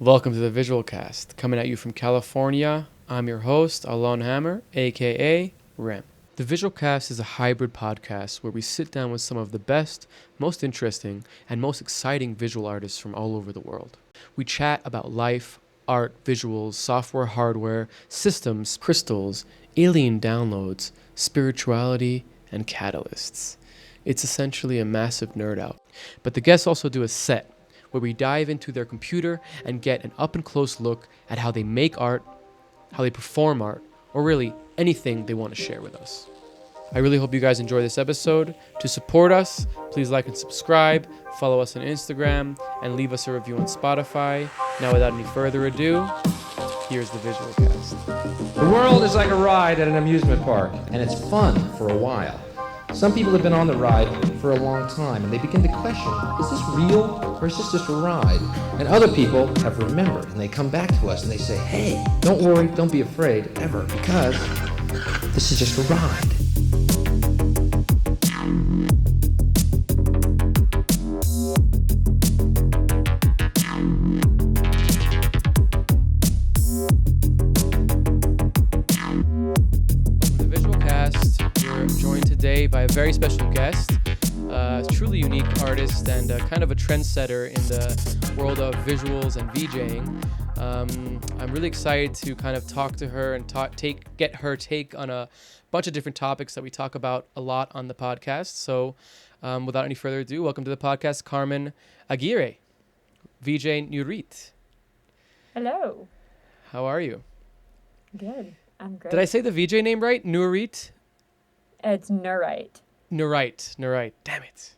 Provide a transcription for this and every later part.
Welcome to the Visual Cast, coming at you from California. I'm your host, Alon Hammer, aka Rem. The Visual Cast is a hybrid podcast where we sit down with some of the best, most interesting, and most exciting visual artists from all over the world. We chat about life, art, visuals, software, hardware, systems, crystals, alien downloads, spirituality, and catalysts. It's essentially a massive nerd out. But the guests also do a set where we dive into their computer and get an up-and-close look at how they make art, how they perform art, or really anything they want to share with us. I really hope you guys enjoy this episode. To support us, please like and subscribe, follow us on Instagram, and leave us a review on Spotify. Now, without any further ado, here's the Visual Cast. The world is like a ride at an amusement park, and it's fun for a while. Some people have been on the ride for a long time, and they begin to question, is this real, or is this just a ride? And other people have remembered, and they come back to us, and they say, hey, don't worry, don't be afraid, ever, because this is just a ride. By a very special guest, a truly unique artist and kind of a trendsetter in the world of visuals and VJing. I'm really excited to kind of talk to her and get her take on a bunch of different topics that we talk about a lot on the podcast. So without any further ado, welcome to the podcast, Carmen Aquirre, VJ Neurite. Hello. How are you? Good. I'm great. Did I say the VJ name right? Neurite? It's Neurite. Neurite. Damn it.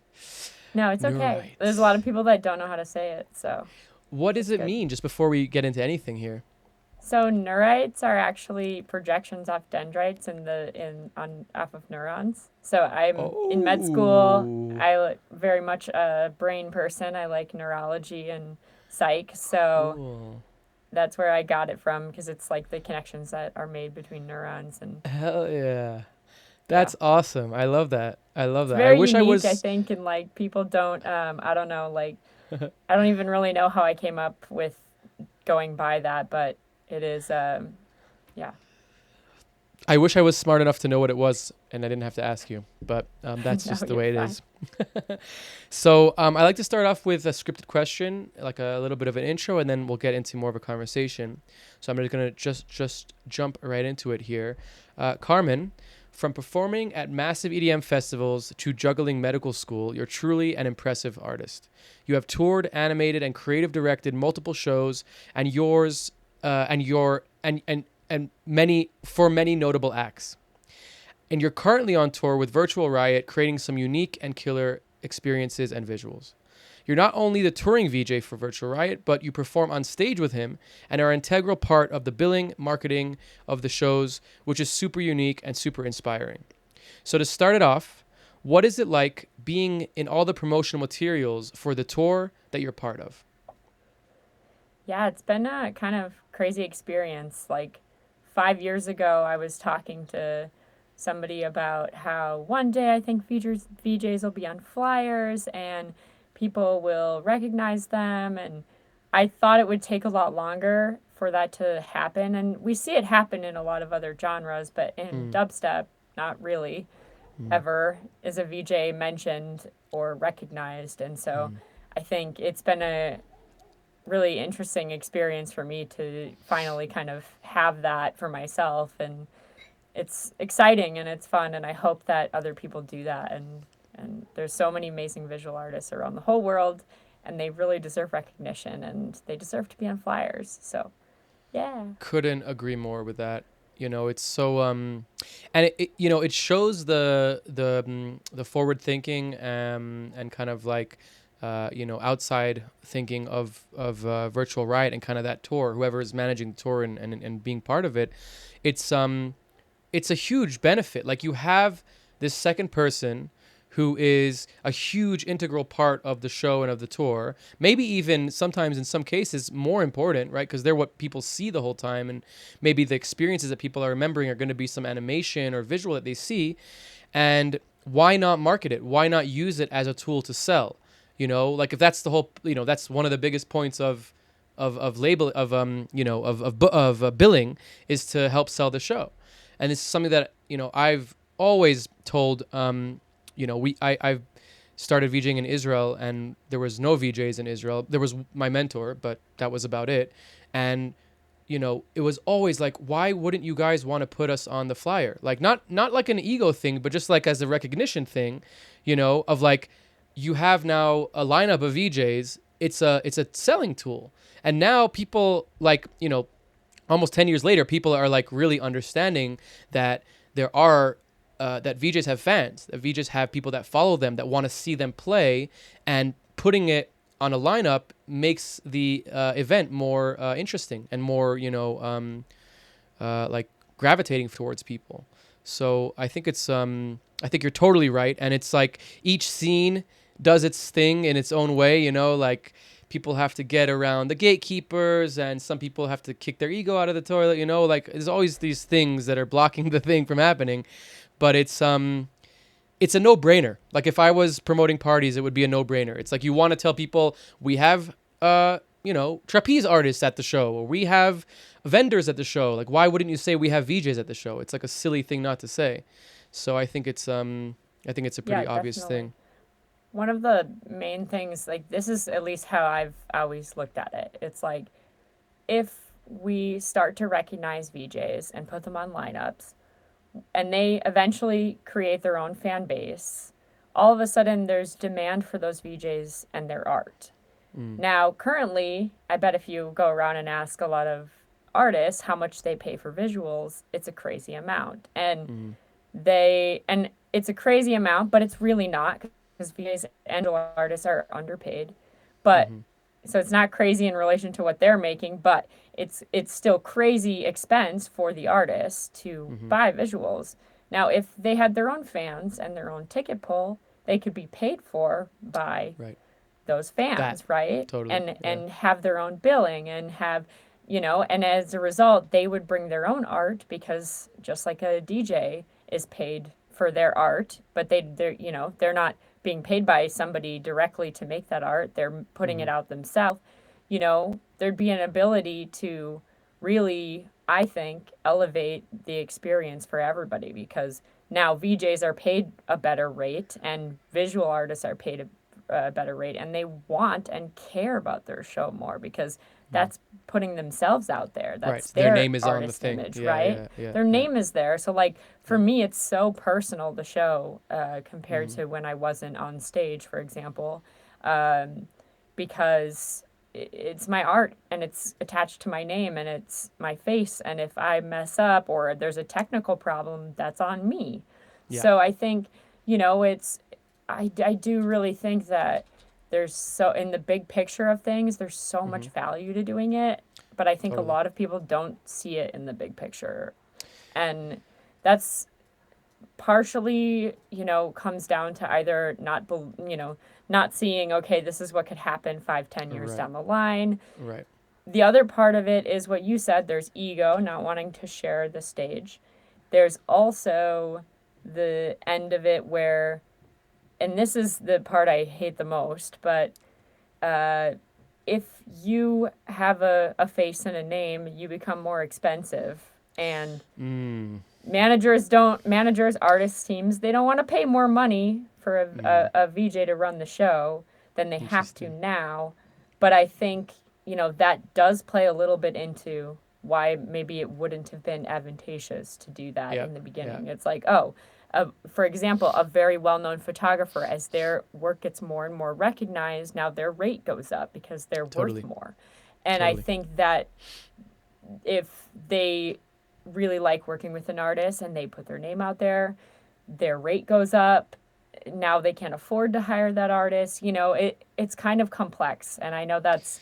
No, it's okay. Neurite. There's a lot of people that don't know how to say it, so. What does it mean, just before we get into anything here? So neurites are actually projections off dendrites off of neurons. So I'm in med school. I very much a brain person. I like neurology and psych. So cool. That's where I got it from, because it's like the connections that are made between neurons. And hell yeah. That's awesome. I love that. It's very unique, I think, and like people don't, I don't know, like, I don't even really know how I came up with going by that, but it is, yeah. I wish I was smart enough to know what it was and I didn't have to ask you, but that's just the way it is. So I like to start off with a scripted question, like a little bit of an intro, and then we'll get into more of a conversation. So I'm just going to just jump right into it here. Carmen, from performing at massive EDM festivals to juggling medical school, you're truly an impressive artist. You have toured, animated, and creative directed multiple shows, and many notable acts. And you're currently on tour with Virtual Riot, creating some unique and killer experiences and visuals. You're not only the touring VJ for Virtual Riot, but you perform on stage with him and are an integral part of the billing, marketing of the shows, which is super unique and super inspiring. So to start it off, what is it like being in all the promotional materials for the tour that you're part of? Yeah, it's been a kind of crazy experience. Like 5 years ago, I was talking to somebody about how one day I think VJs will be on flyers and people will recognize them, and I thought it would take a lot longer for that to happen, and we see it happen in a lot of other genres, but in dubstep, not really ever is a VJ mentioned or recognized, and so I think it's been a really interesting experience for me to finally kind of have that for myself, and it's exciting and it's fun, and I hope that other people do that, and there's so many amazing visual artists around the whole world, and they really deserve recognition, and they deserve to be on flyers. So, yeah. Couldn't agree more with that. You know, it's so and it shows the forward thinking and kind of like outside thinking of Virtual Riot and kind of that tour. Whoever is managing the tour and being part of it, it's a huge benefit. Like, you have this second person who is a huge integral part of the show and of the tour, maybe even sometimes in some cases more important, right? Because they're what people see the whole time, and maybe the experiences that people are remembering are going to be some animation or visual that they see. And why not market it? Why not use it as a tool to sell? You know, like if that's the whole, that's one of the biggest points of billing is to help sell the show. And this is something that, I've always told, I've started VJing in Israel, and there was no VJs in Israel. There was my mentor, but that was about it. And, it was always like, why wouldn't you guys want to put us on the flyer? Like, not like an ego thing, but just like as a recognition thing, of like, you have now a lineup of VJs. It's a selling tool. And now people, like, almost 10 years later, people are like really understanding that there are that VJs have fans, that VJs have people that follow them, that want to see them play, and putting it on a lineup makes the event more interesting and more, like gravitating towards people. So I think I think you're totally right. And it's like each scene does its thing in its own way, like people have to get around the gatekeepers, and some people have to kick their ego out of the toilet, like there's always these things that are blocking the thing from happening. But it's a no-brainer. Like if I was promoting parties, it would be a no-brainer. It's like you want to tell people we have trapeze artists at the show, or we have vendors at the show. Like why wouldn't you say we have VJs at the show? It's like a silly thing not to say. So I think it's a pretty obvious definitely. thing. One of the main things, like this is at least how I've always looked at it. It's like if we start to recognize VJs and put them on lineups, and they eventually create their own fan base, all of a sudden there's demand for those VJs and their art. Now, currently, I bet if you go around and ask a lot of artists how much they pay for visuals, it's a crazy amount. And it's a crazy amount, but it's really not, because VJs and artists are underpaid. But so it's not crazy in relation to what they're making, but it's still crazy expense for the artist to buy visuals. Now, if they had their own fans and their own ticket pull, they could be paid for by those fans, right? Totally. And have their own billing and have, and as a result, they would bring their own art, because just like a DJ is paid for their art, but they're not being paid by somebody directly to make that art. They're putting it out themselves. There'd be an ability to really, I think, elevate the experience for everybody, because now VJs are paid a better rate and visual artists are paid a better rate, and they want and care about their show more, because that's putting themselves out there. That's their name is on the thing. Image, right? Their name is there. So like for me, it's so personal, the show, compared to when I wasn't on stage, for example, because it's my art and it's attached to my name and it's my face. And if I mess up or there's a technical problem, that's on me. Yeah. So I think, I do really think that in the big picture of things, there's so much value to doing it, but I think a lot of people don't see it in the big picture. And that's partially, comes down to either not seeing, okay, this is what could happen 5-10 years down the line. Right. The other part of it is what you said, there's ego, not wanting to share the stage. There's also the end of it where, and this is the part I hate the most, but if you have a face and a name, you become more expensive. And managers, artists, teams, they don't want to pay more money for a VJ to run the show than they have to now. But I think, that does play a little bit into why maybe it wouldn't have been advantageous to do that in the beginning. It's like, for example, a very well-known photographer, as their work gets more and more recognized, now their rate goes up because they're worth more. And I think that if they really like working with an artist and they put their name out there, their rate goes up. Now they can't afford to hire that artist. It's kind of complex. And I know that's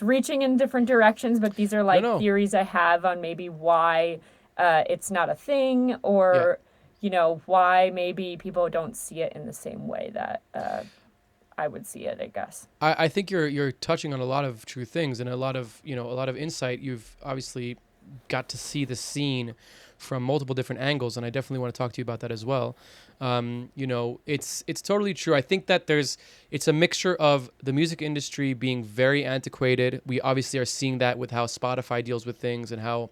reaching in different directions, but these are like theories I have on maybe why it's not a thing, or why maybe people don't see it in the same way that I would see it, I guess. I think you're touching on a lot of true things and a lot of insight. You've obviously got to see the scene from multiple different angles, and I definitely want to talk to you about that as well. You know, it's totally true. I think that it's a mixture of the music industry being very antiquated. We obviously are seeing that with how Spotify deals with things and how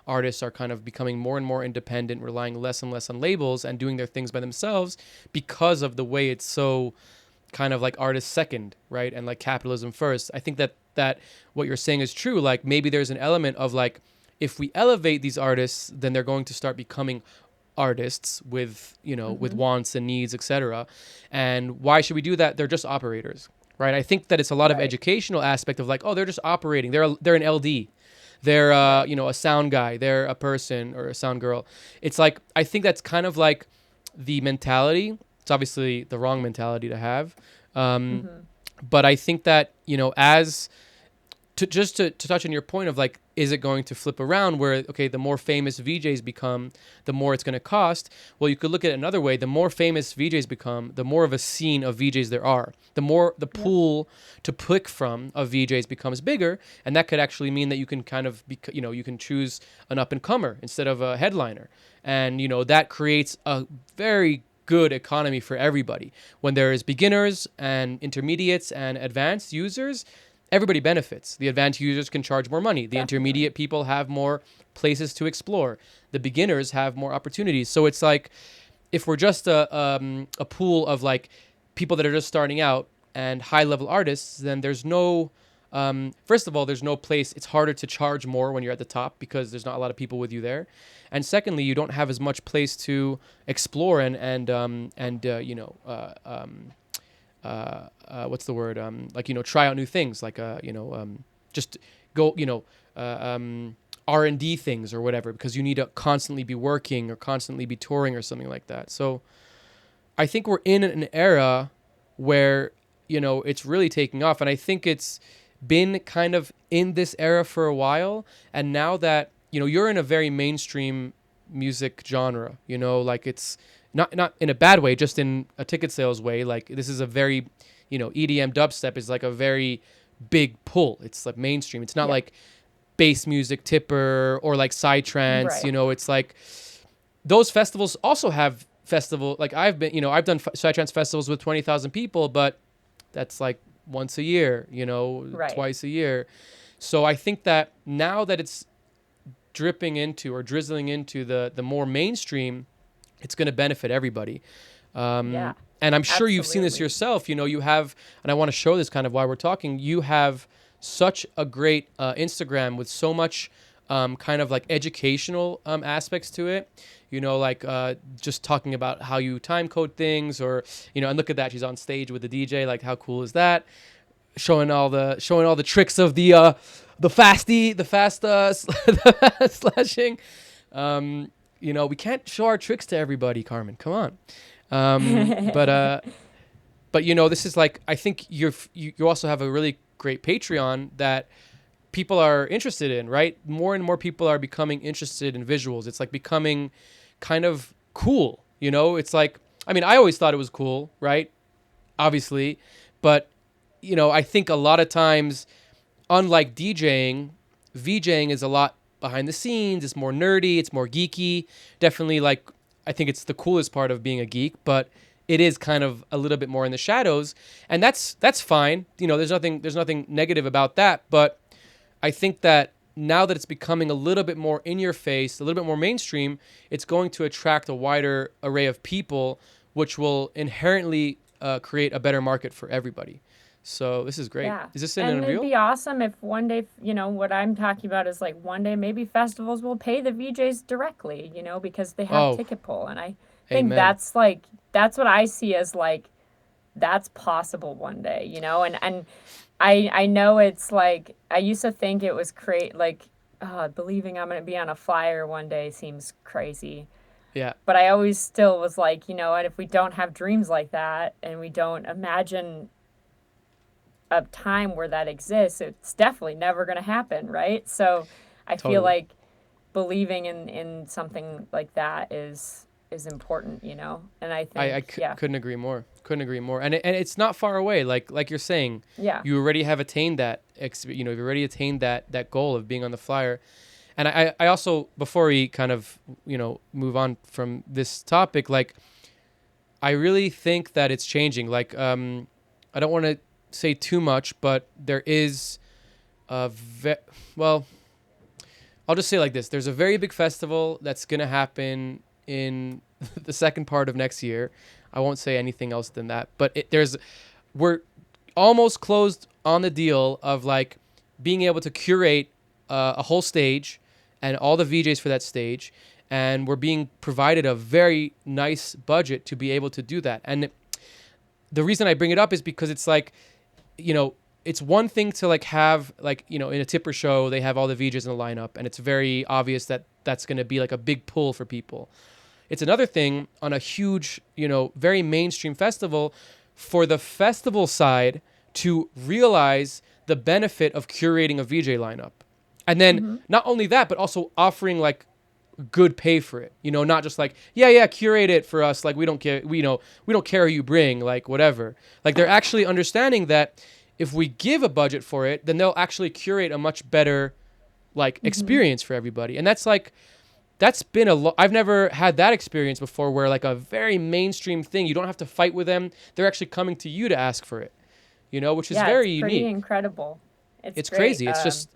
artists are kind of becoming more and more independent, relying less and less on labels and doing their things by themselves because of the way it's so kind of like artist second, right? And like capitalism first. I think that what you're saying is true. Like maybe there's an element of like, if we elevate these artists, then they're going to start becoming artists with, you know, with wants and needs, etc. And why should we do that? They're just operators, right? I think that it's a lot of educational aspect of like, oh, they're just operating. They're an LD. They're, you know, a sound guy. They're a person or a sound girl. It's like, I think that's kind of like the mentality. It's obviously the wrong mentality to have. But I think that, you know, to touch on your point of like, is it going to flip around where, okay, the more famous VJs become, the more it's going to cost? Well, you could look at it another way. The more famous VJs become, the more of a scene of VJs there are. The more the pool to pick from of VJs becomes bigger. And that could actually mean that you can kind of, you know, you can choose an up-and-comer instead of a headliner. And, you know, that creates a very good economy for everybody. When there is beginners and intermediates and advanced users, everybody benefits. The advanced users can charge more money. The intermediate people have more places to explore. The beginners have more opportunities. So it's like, if we're just a pool of like people that are just starting out and high level artists, then there's no, first of all, there's no place. It's harder to charge more when you're at the top because there's not a lot of people with you there. And secondly, you don't have as much place to explore and you know, what's the word? Like, you know, try out new things, like, you know, just go, you know, R&D things or whatever, because you need to constantly be working or constantly be touring or something like that. So I think we're in an era where, you know, it's really taking off. And I think it's been kind of in this era for a while. And now that, you know, you're in a very mainstream music genre, you know, like it's, not in a bad way, just in a ticket sales way. Like this is a very, you know, EDM dubstep is like a very big pull. It's like mainstream. It's not like bass music, tipper, or like psytrance. You know, it's like those festivals also have like I've done psytrance festivals with 20,000 people, but that's like once a year, you know, twice a year. So I think that now that it's dripping into or drizzling into the more mainstream, it's going to benefit everybody. And I'm sure you've seen this yourself. You know, you have, and I want to show this kind of while we're talking, you have such a great Instagram with so much kind of like educational aspects to it. You know, like just talking about how you time code things, or, you know, and look at that, she's on stage with the DJ. Like, how cool is that? Showing all the tricks of the fast slashing. You know, we can't show our tricks to everybody, Carmen. Come on. But you know, this is like, I think you also have a really great Patreon that people are interested in, right? More and more people are becoming interested in visuals. It's like becoming kind of cool, you know? It's like, I mean, I always thought it was cool, right? Obviously. But, you know, I think a lot of times, unlike DJing, VJing is a lot behind the scenes. It's more nerdy, it's more geeky. Definitely, like, I think it's the coolest part of being a geek, but it is kind of a little bit more in the shadows, and that's fine. You know, there's nothing negative about that, but I think that now that it's becoming a little bit more in your face, a little bit more mainstream, it's going to attract a wider array of people, which will inherently create a better market for everybody. So this is great. Yeah. Is this in And Unreal? it'd be awesome if one day, you know, what I'm talking about is like one day maybe festivals will pay the VJs directly, you know, because they have ticket pull. And I think that's what I see as like, that's possible one day, you know, and I know it's like, I used to think it was believing I'm going to be on a flyer one day seems crazy. Yeah. But I always still was like, you know what, if we don't have dreams like that and we don't imagine a time where that exists, it's definitely never going to happen, right? So I feel like believing in something like that is important, you know. And I think couldn't agree more. And it's not far away. Like you're saying, you already have attained that. You've already attained that goal of being on the flyer. And I also, before we kind of, move on from this topic, like, I really think that it's changing. Like, I don't want to say too much, but there is well, I'll just say like this. There's a very big festival that's going to happen in the second part of next year. I won't say anything else than that, but we're almost closed on the deal of like being able to curate a whole stage and all the VJs for that stage. And we're being provided a very nice budget to be able to do that. And the reason I bring it up is because it's like, it's one thing to like have like, in a tipper show, they have all the VJs in the lineup and it's very obvious that that's going to be like a big pull for people. It's another thing on a huge, very mainstream festival for the festival side to realize the benefit of curating a VJ lineup. And then not only that, but also offering like good pay for it, not just like, yeah, curate it for us. Like, we don't care, we don't care who you bring, like whatever. Like, they're actually understanding that if we give a budget for it, then they'll actually curate a much better like experience for everybody. And that's like, that's been I've never had that experience before where like a very mainstream thing, you don't have to fight with them. They're actually coming to you to ask for it, which is very it's pretty unique. incredible. It's great. Crazy. It's just,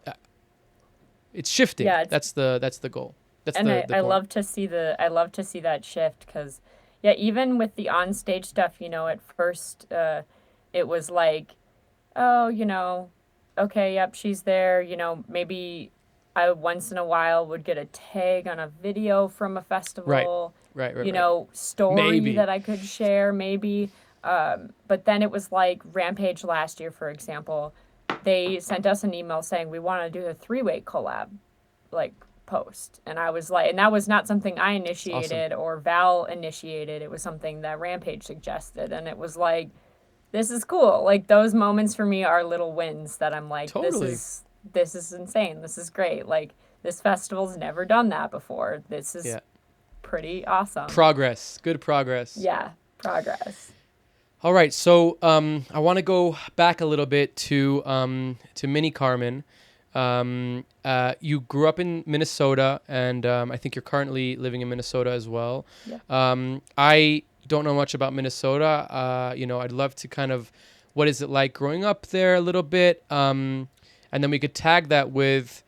it's shifting. Yeah, that's the goal. That's and the I goal. love to see that shift because, yeah, even with the on-stage stuff, at first it was like, oh, okay, yep, she's there. Maybe I once in a while would get a tag on a video from a festival. Right. Story Maybe. that I could share, maybe. But then it was like Rampage last year, for example. They sent us an email saying we want to do a 3-way collab, like, post. And I was like, and that was not something I initiated or Val initiated. It was something that Rampage suggested. And it was like, this is cool. Like, those moments for me are little wins that I'm like, Totally. this is insane. This is great. Like, this festival's never done that before. This is pretty awesome. Progress. Good progress. Yeah, progress. All right. So I want to go back a little bit to Mini Carmen. You grew up in Minnesota, and I think you're currently living in Minnesota as well. Yeah. I don't know much about Minnesota. I'd love to kind of, what is it like growing up there a little bit? And then we could tag that with,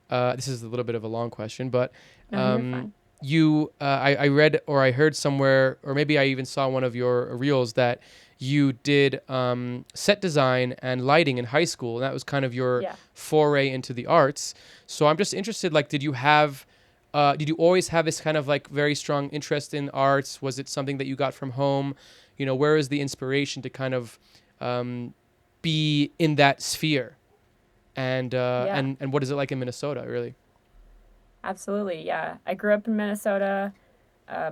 this is a little bit of a long question, but No, you're fine. I read or I heard somewhere, or maybe I even saw one of your reels that you did set design and lighting in high school, and that was kind of your foray into the arts. So I'm just interested, like, did you always have this kind of like very strong interest in arts? Was it something that you got from home? Where is the inspiration to kind of be in that sphere? And what is it like in Minnesota, really? Absolutely, yeah. I grew up in Minnesota.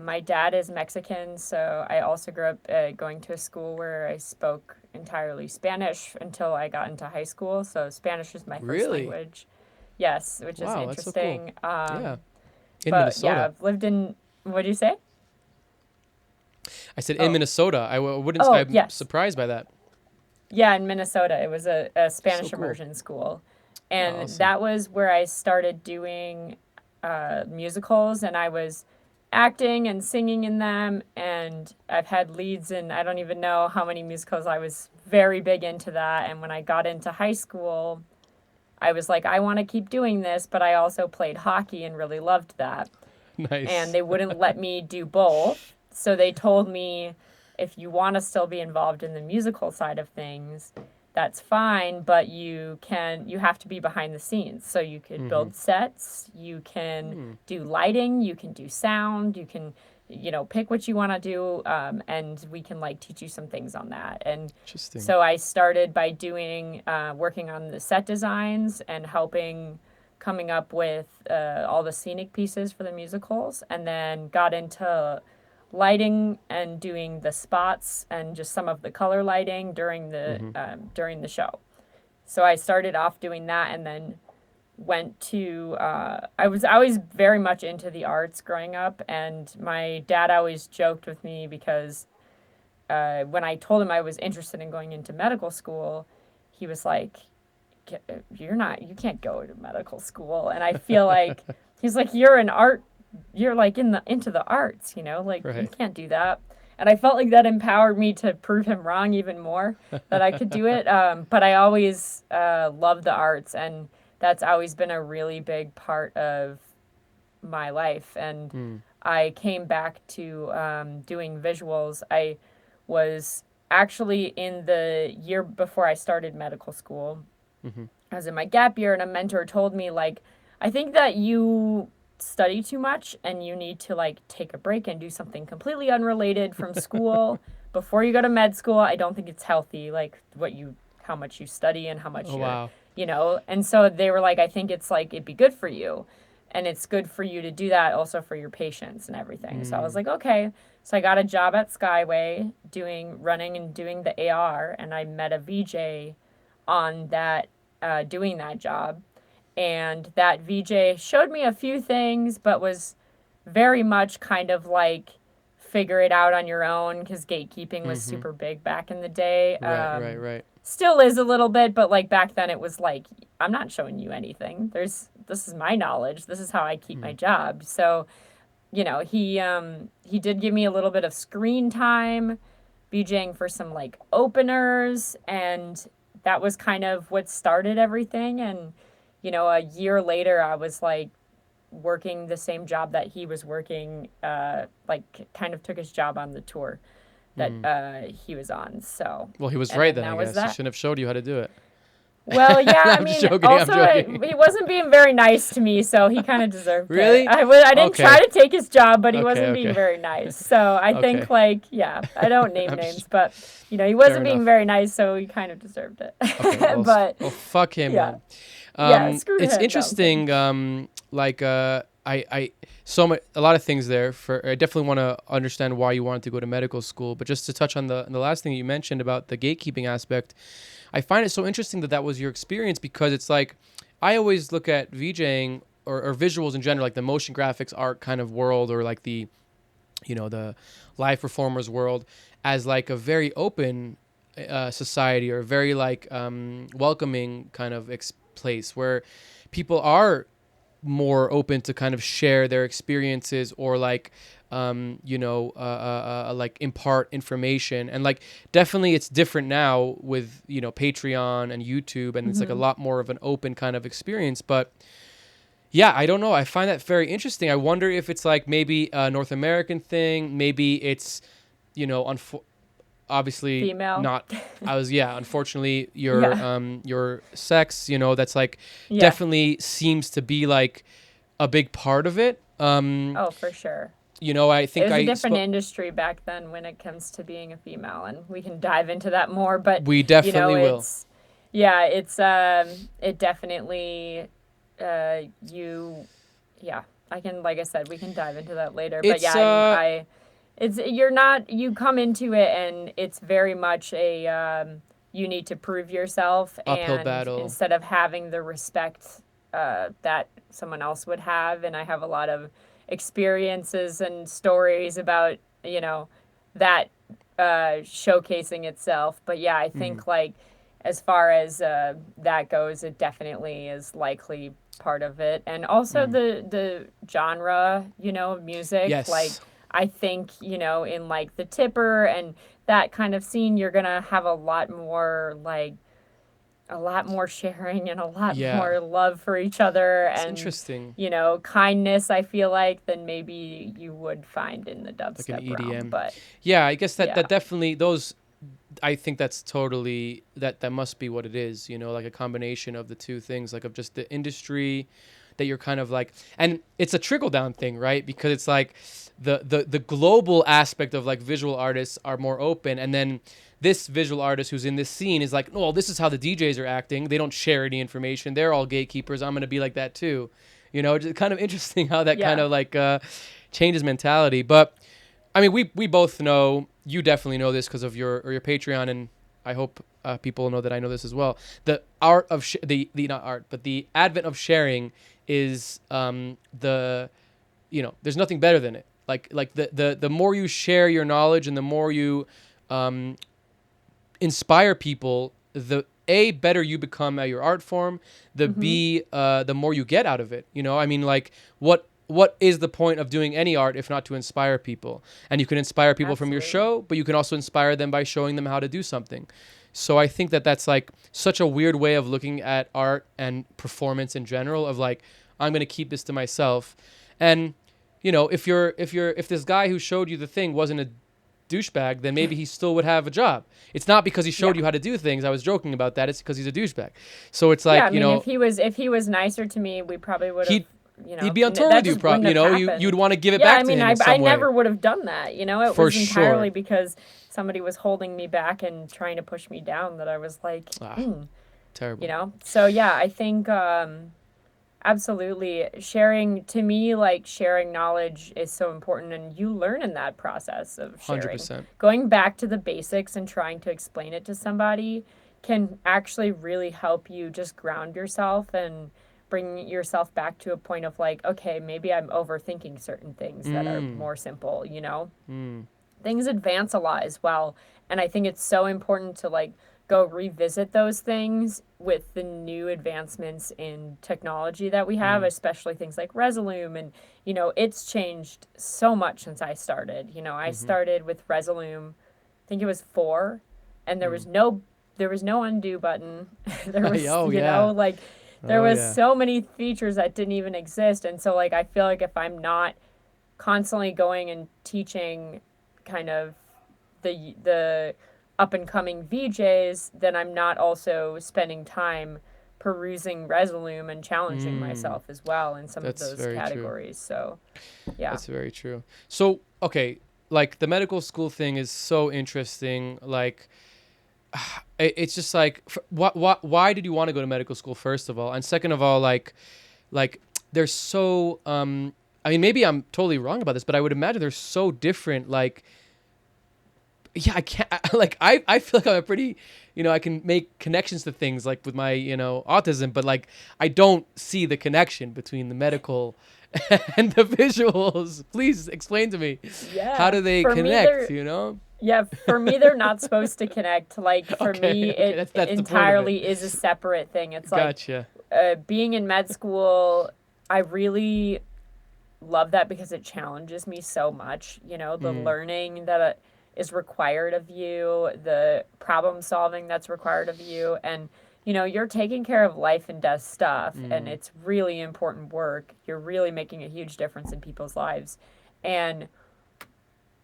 My dad is Mexican, so I also grew up going to a school where I spoke entirely Spanish until I got into high school. So Spanish is my first language. Yes, which is interesting. That's so cool. In but Minnesota. Yeah, I've lived in, what did you say? I said in Minnesota. I'm surprised by that. Yeah, in Minnesota. It was a Spanish immersion school. And that was where I started doing musicals, and I was acting and singing in them, and I've had leads in I don't even know how many musicals. I was very big into that, and when I got into high school, I was like, I want to keep doing this, but I also played hockey and really loved that. Nice. And they wouldn't let me do both, so they told me, if you want to still be involved in the musical side of things, that's fine, but you have to be behind the scenes. So you could build sets, you can do lighting, you can do sound, you can, pick what you want to do, and we can like teach you some things on that. And so I started by doing, working on the set designs and coming up with all the scenic pieces for the musicals, and then got into lighting and doing the spots and just some of the color lighting during the show. So I started off doing that, and then went to I was always very much into the arts growing up, and my dad always joked with me because when I told him I was interested in going into medical school, he was like, you can't go to medical school. And I feel like he's like, you're like into the arts, like you can't do that. And I felt like that empowered me to prove him wrong even more, that I could do it. But I always loved the arts, and that's always been a really big part of my life. And I came back to doing visuals. I was actually in the year before I started medical school. I was in my gap year, and a mentor told me, like, I think that you study too much and you need to like take a break and do something completely unrelated from school before you go to med school. I don't think it's healthy, like how much you study and how much and so they were like, I think it's like it'd be good for you, and it's good for you to do that also for your patients and everything. So I was like, okay. So I got a job at Skyway running and doing the AR, and I met a VJ on that doing that job. And that VJ showed me a few things, but was very much kind of like figure it out on your own, because gatekeeping was super big back in the day. Right. Still is a little bit, but like back then it was like, I'm not showing you anything. This is my knowledge. This is how I keep my job. So, he did give me a little bit of screen time, VJing for some like openers, and that was kind of what started everything. And a year later, I was like working the same job that he was working, like kind of took his job on the tour that he was on. So well, he was right then. I guess he shouldn't have showed you how to do it. Well, yeah, I mean, joking, also he wasn't being very nice to me, so he kind of deserved really? it. I didn't try to take his job, but he wasn't being very nice. So I think I don't name names, but he wasn't being very nice, so he kind of deserved it. Okay, well, fuck him, man. Screw it's him, interesting. A lot of things there. I definitely want to understand why you wanted to go to medical school, but just to touch on the last thing you mentioned about the gatekeeping aspect, I find it so interesting that was your experience, because it's like I always look at VJing or visuals in general, like the motion graphics art kind of world, or like the the live performers world, as like a very open society, or very like welcoming kind of place where people are more open to kind of share their experiences, or like like impart information. And like definitely it's different now with Patreon and YouTube, and it's like a lot more of an open kind of experience. But yeah, I don't know, I find that very interesting. I wonder if it's like maybe a North American thing, maybe it's obviously female. Not unfortunately your sex, that's like definitely seems to be like a big part of it. Oh, for sure. I think it was a different industry back then when it comes to being a female, and we can dive into that more, but we definitely will. It definitely I can, like I said, we can dive into that later. But you come into it, and it's very much you need to prove yourself, uphill battle, instead of having the respect that someone else would have. And I have a lot of experiences and stories about that showcasing itself. But yeah, I think like as far as that goes, it definitely is likely part of it. And also the genre, music. Yes. Like I think, in like the tipper and that kind of scene, you're gonna have a lot more sharing and a lot more love for each other. It's and interesting. Kindness, I feel like, than maybe you would find in the dubstep like an EDM realm. But yeah, I guess that definitely those. I think that's totally that must be what it is, like a combination of the two things, like of just the industry that you're kind of like, and it's a trickle down thing, right? Because it's like the global aspect of like visual artists are more open, and then this visual artist who's in this scene is like, well, this is how the DJs are acting. They don't share any information. They're all gatekeepers. I'm going to be like that too. Just kind of interesting how that kind of like changes mentality. But I mean, we both know, you definitely know this because of your Patreon, and I hope people know that I know this as well. The art of not art, but the advent of sharing is there's nothing better than it. Like the more you share your knowledge, and the more you inspire people, the A, better you become at your art form, the B, the more you get out of it. You know, I mean, like, what is the point of doing any art if not to inspire people? And you can inspire people from your show, but you can also inspire them by showing them how to do something. So I think that that's like such a weird way of looking at art and performance in general, of like, I'm going to keep this to myself. And, you know, if this guy who showed you the thing wasn't a douchebag, then maybe he still would have a job. It's not because he showed you how to do things. I was joking about that. It's because he's a douchebag. So it's like, yeah, I mean, if he was nicer to me, we probably would have, you know, he'd be on tour with you, probably. You know, you'd want to give it back to him in some way. I never would have done that. You know, it For was entirely sure. because somebody was holding me back and trying to push me down that I was like, Terrible. you know. So yeah, I think absolutely sharing, to me, like, sharing knowledge is so important, and you learn in that process of sharing. 100%. Going back to the basics and trying to explain it to somebody can actually really help you just ground yourself and bring yourself back to a point of like, okay, maybe I'm overthinking certain things that are more simple, you know? Things advance a lot as well. And I think it's so important to like go revisit those things with the new advancements in technology that we have, especially things like Resolume. And, you know, it's changed so much since I started. You know, I started with Resolume, I think it was 4, and there was no undo button. There was, know, like, there was so many features that didn't even exist. And so, like, I feel like if I'm not constantly going and teaching kind of the up and coming VJs, then I'm not also spending time perusing Resolume and challenging myself as well in some of those categories. True. So, yeah. That's very true. So, okay, like the medical school thing is so interesting. Like, it's just like, why did you want to go to medical school, first of all? And second of all, like they're so, I mean, maybe I'm totally wrong about this, but I would imagine they're so different. Like, yeah, I can't, I feel like I'm a pretty, you know, I can make connections to things like with my, you know, autism, but like, I don't see the connection between the medical and the visuals. Please explain to me. Yeah. How do they connect, you know? Yeah, for me, they're not supposed to connect. Like, for me, it that's entirely is a separate thing. It's like, being in med school, I really love that because it challenges me so much. You know, the learning that is required of you, the problem solving that's required of you. And, you know, you're taking care of life and death stuff, and it's really important work. You're really making a huge difference in people's lives. And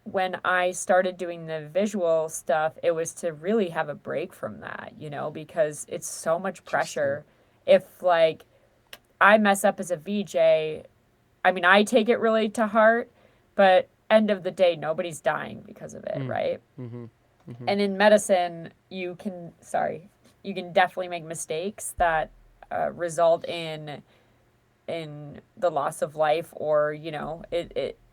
when I started doing the visual stuff, it was to really have a break from that, you know, because it's so much pressure. If, like, I mess up as a VJ, I mean, I take it really to heart, but end of the day, nobody's dying because of it, right? And in medicine, you can definitely make mistakes that result in the loss of life, or, you know,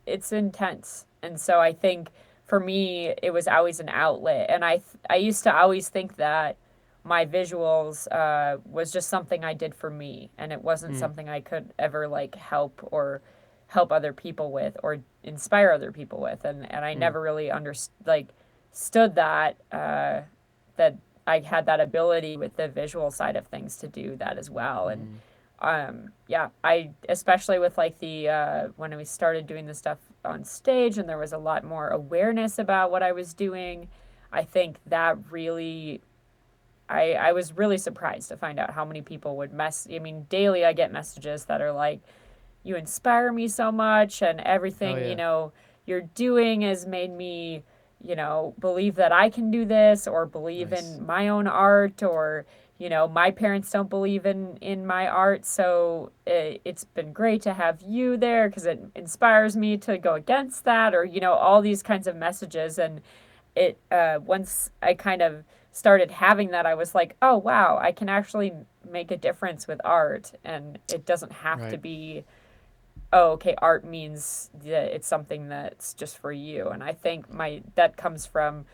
it's intense. And so I think for me, it was always an outlet. And I used to always think that my visuals was just something I did for me, and it wasn't something I could ever like help other people with or inspire other people with. And I never really stood that that I had that ability with the visual side of things to do that as well. And I especially with like the when we started doing the stuff on stage and there was a lot more awareness about what I was doing, I think that really I was really surprised to find out how many people would daily I get messages that are like, you inspire me so much, and everything you know you're doing has made me, you know, believe that I can do this, or believe in my own art, or, you know, my parents don't believe in my art, so it's been great to have you there because it inspires me to go against that, or, you know, all these kinds of messages. And it once I kind of started having that, I was like, oh wow, I can actually make a difference with art, and it doesn't have to be, oh, okay, art means that it's something that's just for you. And I think that comes from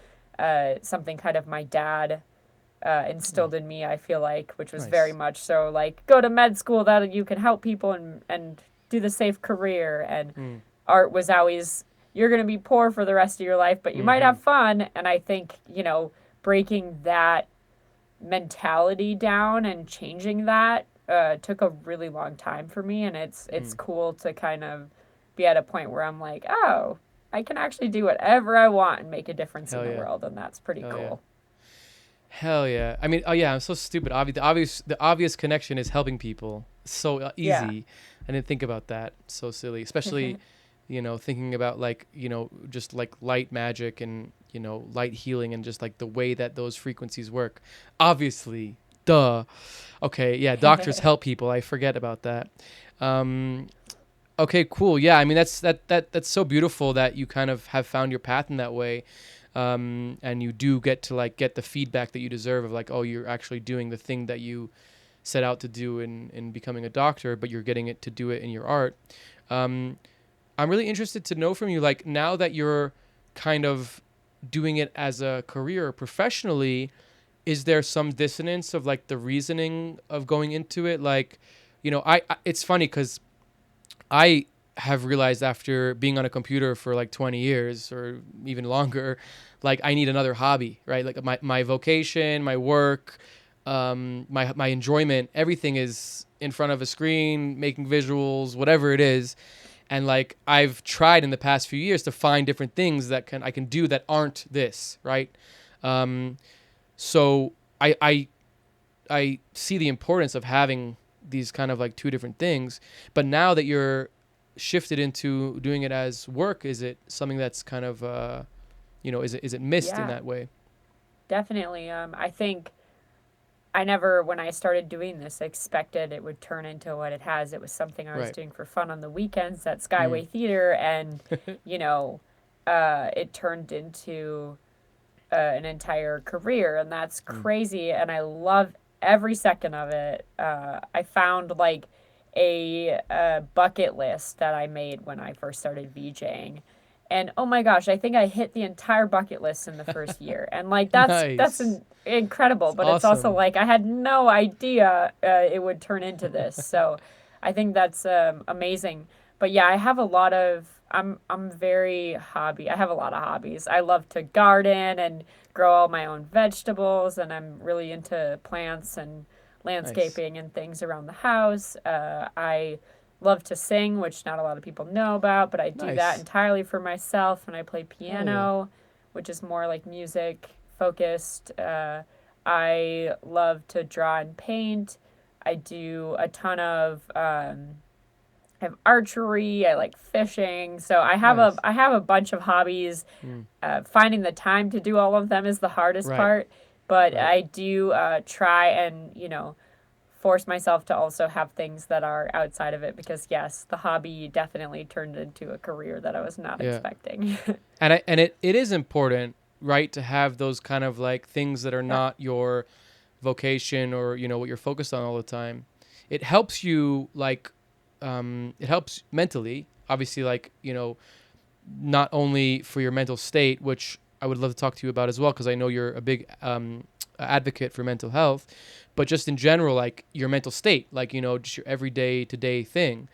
something kind of my dad instilled in me, I feel like, which was very much so like, go to med school, that you can help people and do the safe career. And art was always, you're going to be poor for the rest of your life, but you might have fun. And I think, you know, breaking that mentality down and changing that took a really long time for me, and it's cool to kind of be at a point where I'm like, oh, I can actually do whatever I want and make a difference in Hell the yeah. world, and that's pretty Hell yeah. cool. Hell yeah. I mean, oh yeah, I'm so stupid. The obvious connection is helping people. So easy. Yeah. I didn't think about that. So silly. Especially, thinking about like, just like light magic and, light healing and just like the way that those frequencies work. Obviously. Duh. Okay, yeah, doctors help people. I forget about that. Okay, cool. Yeah, I mean that's so beautiful that you kind of have found your path in that way. And you do get to like get the feedback that you deserve of like, oh, you're actually doing the thing that you set out to do in becoming a doctor, but you're getting it to do it in your art. I'm really interested to know from you, like now that you're kind of doing it as a career professionally, is there some dissonance of like the reasoning of going into it? Like, I it's funny because I have realized after being on a computer for like 20 years or even longer, like I need another hobby, right? Like my vocation, my work, my enjoyment, everything is in front of a screen, making visuals, whatever it is. And like I've tried in the past few years to find different things that I can do that aren't this, right? So I see the importance of having these kind of like two different things. But now that you're shifted into doing it as work, is it something that's kind of is it missed in Yeah, that way? definitely. I think I never, when I started doing this, expected it would turn into what it has. It was something I was Right. doing for fun on the weekends at Mm. Skyway Theater, and you know, it turned into an entire career, and that's Mm. crazy. And I love every second of it. I found like a bucket list that I made when I first started VJing. And oh my gosh, I think I hit the entire bucket list in the first year. And like Nice. incredible, It's but it's also awesome. like I had no idea it would turn into this. So I think that's amazing. But yeah, I have a lot of I'm very hobby. I have a lot of hobbies. I love to garden and grow all my own vegetables, and I'm really into plants and Nice. landscaping and things around the house. I love to sing, which not a lot of people know about, but I do that Nice. entirely for myself. And I play Hell yeah. piano, which is more like music focused. I love to draw and paint. I do a ton of I have archery. I like fishing. So Nice. I have a bunch of hobbies. Mm. Finding the time to do all of them is the hardest Right. part, but Right. I do try and force myself to also have things that are outside of it, because yes, the hobby definitely turned into a career that I was not Yeah. expecting. And it is important, right, to have those kind of like things that are Yeah. not your vocation or what you're focused on all the time. It helps you like it helps mentally, obviously, like not only for your mental state, which I would love to talk to you about as well, because I know you're a big advocate for mental health, but just in general, like your mental state, like just your everyday to day thing.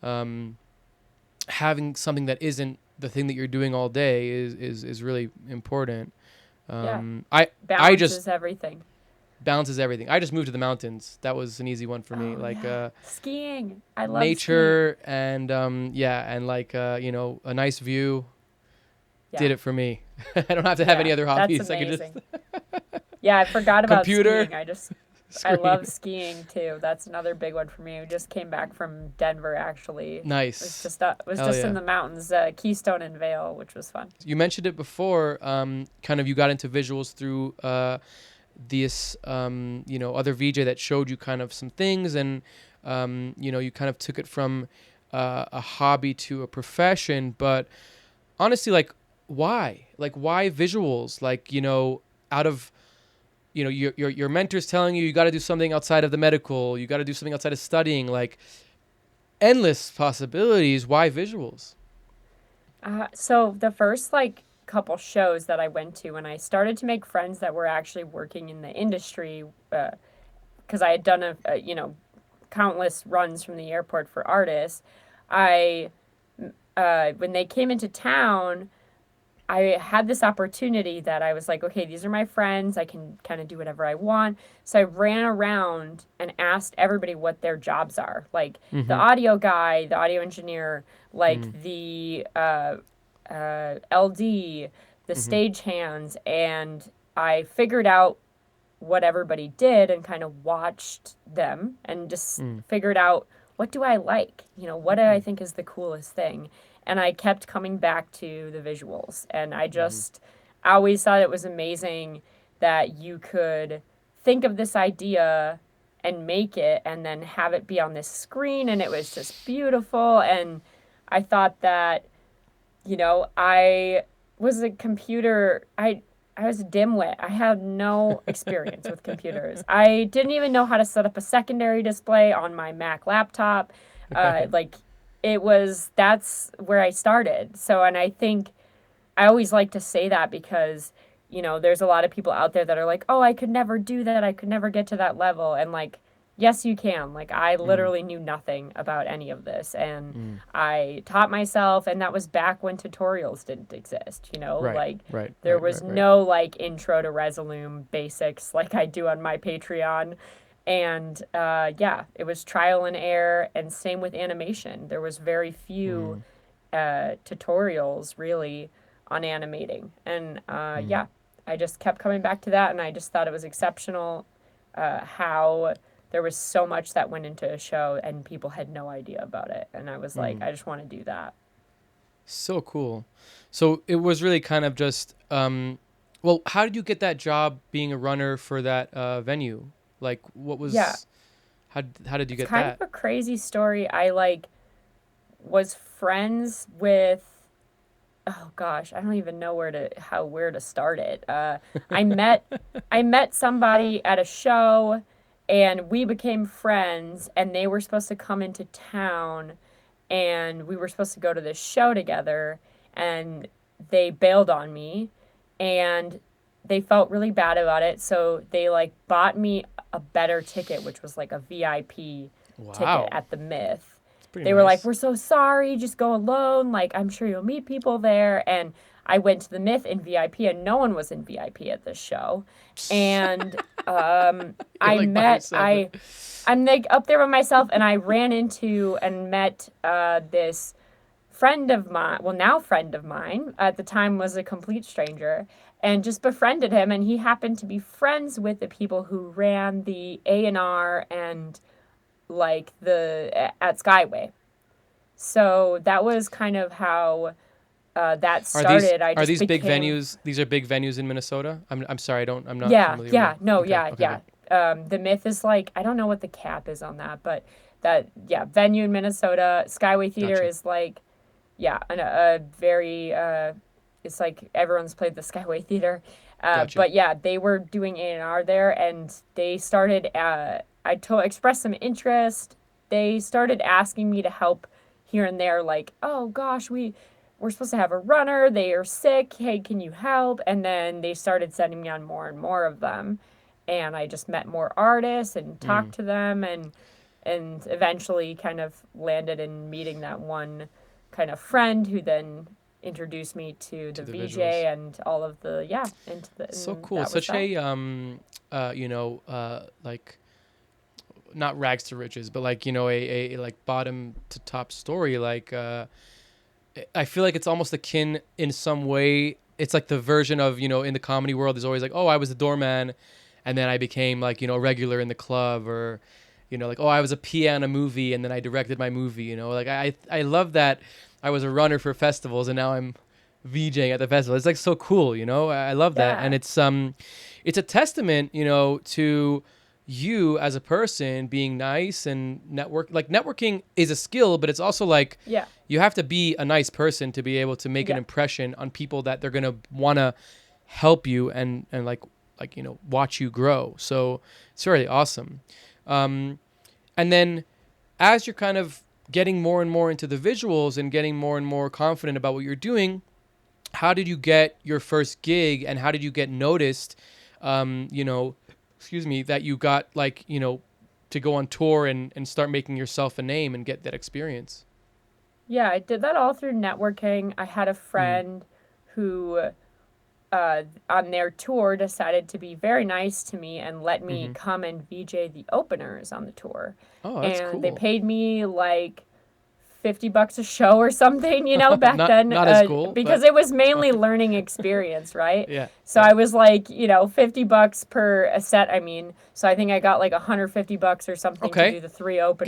um, Having something that isn't the thing that you're doing all day is really important. Yeah. um, I I Balance just is everything. balances everything. I just moved to the mountains. That was an easy one for me. Oh Like yeah. Skiing. I love skiing. nature and yeah, and like a nice view did Yeah. it for me. I don't have to have any Yeah. other That's hobbies. I could just amazing. Yeah, I forgot about computer skiing. I love screen. skiing too. That's another big one for me. We just came back from Denver actually. Nice. It was Hell just in yeah. the mountains, Keystone and Vale, which was fun. You mentioned it before. Kind of you got into visuals through this other VJ that showed you kind of some things, and you kind of took it from a hobby to a profession. But honestly, like why visuals? Like out of your mentor's telling you got to do something outside of the medical, you got to do something outside of studying, like endless possibilities. Why visuals? So the first like couple shows that I went to, and I started to make friends that were actually working in the industry, because I had done countless runs from the airport for artists. I When they came into town, I had this opportunity that I was like, okay, these are my friends. I can kind of do whatever I want. So I ran around and asked everybody what their jobs are. Like the Mm-hmm. audio guy, the audio engineer, Mm. like the LD, the Mm-hmm. stage hands. And I figured out what everybody did and kind of watched them and just Mm. figured out what do I like? What do I think is the coolest thing? And I kept coming back to the visuals. And Mm-hmm. I always thought it was amazing that you could think of this idea and make it and then have it be on this screen. And it was just beautiful. And I thought that, I was a computer, I was a dimwit. I had no experience with computers. I didn't even know how to set up a secondary display on my Mac laptop. Like that's where I started. So, and I think I always like to say that because, there's a lot of people out there that are like, oh, I could never do that. I could never get to that level. And like, yes, you can. Like, I Mm. literally knew nothing about any of this. And Mm. I taught myself. And that was back when tutorials didn't exist, Right. like Right. there Right. was Right. Right. no like intro to Resolume basics like I do on my Patreon. And yeah, it was trial and error. And same with animation. There was very few Mm. tutorials really on animating. And Mm. yeah, I just kept coming back to that, and I just thought it was exceptional how there was so much that went into a show, and people had no idea about it. And I was like, Mm. I just want to do that. So cool. So it was really kind of just, well, how did you get that job being a runner for that venue? Like, what Yeah, was, how did you it's get kind of that? a crazy story. I like was friends with, oh gosh, I don't even know where to start it. I met I met somebody at a show, and we became friends, and they were supposed to come into town, and we were supposed to go to this show together, and they bailed on me, and they felt really bad about it, so they like bought me a better ticket, which was like a VIP ticket Wow. at the Myth. It's pretty They were like, nice. "We're so sorry, just go alone. Like, I'm sure you'll meet people there." And I went to the Myth in VIP, and no one was in VIP at this show. And You're I like by met yourself. I'm like up there by myself, and I ran into and met this friend of mine, well, now friend of mine, at the time was a complete stranger, and just befriended him. And he happened to be friends with the people who ran the A&R and like at Skyway. So that was kind of how that started. I Are just these big became, venues? These are big venues in Minnesota? I'm sorry, I'm not yeah, familiar with. yeah, no, Okay. yeah, Okay, yeah. good. The Myth is like, I don't know what the cap is on that, but that, yeah, venue in Minnesota. Skyway Theater Gotcha. is like, yeah, a very, it's like everyone's played the Skyway Theater. Gotcha. But yeah, they were doing A&R there, and they started, expressed some interest. They started asking me to help here and there, like, oh gosh, we're supposed to have a runner. They are sick. Hey, can you help? And then they started sending me on more and more of them. And I just met more artists and Mm. talked to them, and eventually kind of landed in meeting that one kind of friend who then introduced me to To the the VJ visuals. and all of the, yeah, So and cool. that was Such that. a like not rags to riches, but like a like bottom to top story. Like I feel like it's almost akin in some way. It's like the version of in the comedy world is always like, oh, I was the doorman, and then I became like a regular in the club, or like, oh, I was a PA on a movie and then I directed my movie. Like I love that I was a runner for festivals and now I'm VJing at the festival. It's like so cool. I love that, and Yeah. it's a testament to you as a person being nice and networking is a skill, but it's also like Yeah. you have to be a nice person to be able to make an Yeah. impression on people that they're gonna wanna help you and watch you grow. So it's really awesome. Um, and then as you're kind of getting more and more into the visuals and getting more and more confident about what you're doing, how did you get your first gig and how did you get noticed? Excuse me, that you got to go on tour and start making yourself a name and get that experience. Yeah, I did that all through networking. I had a Mm. friend who on their tour decided to be very nice to me and let me come and VJ the openers on the tour. Oh, that's And cool. they paid me like $50 a show or something, back not, then. not as cool. Because it was mainly learning experience, right? Yeah. So I was like, $50 per a set, I mean. So I think I got like $150 or something to do the 3 openers.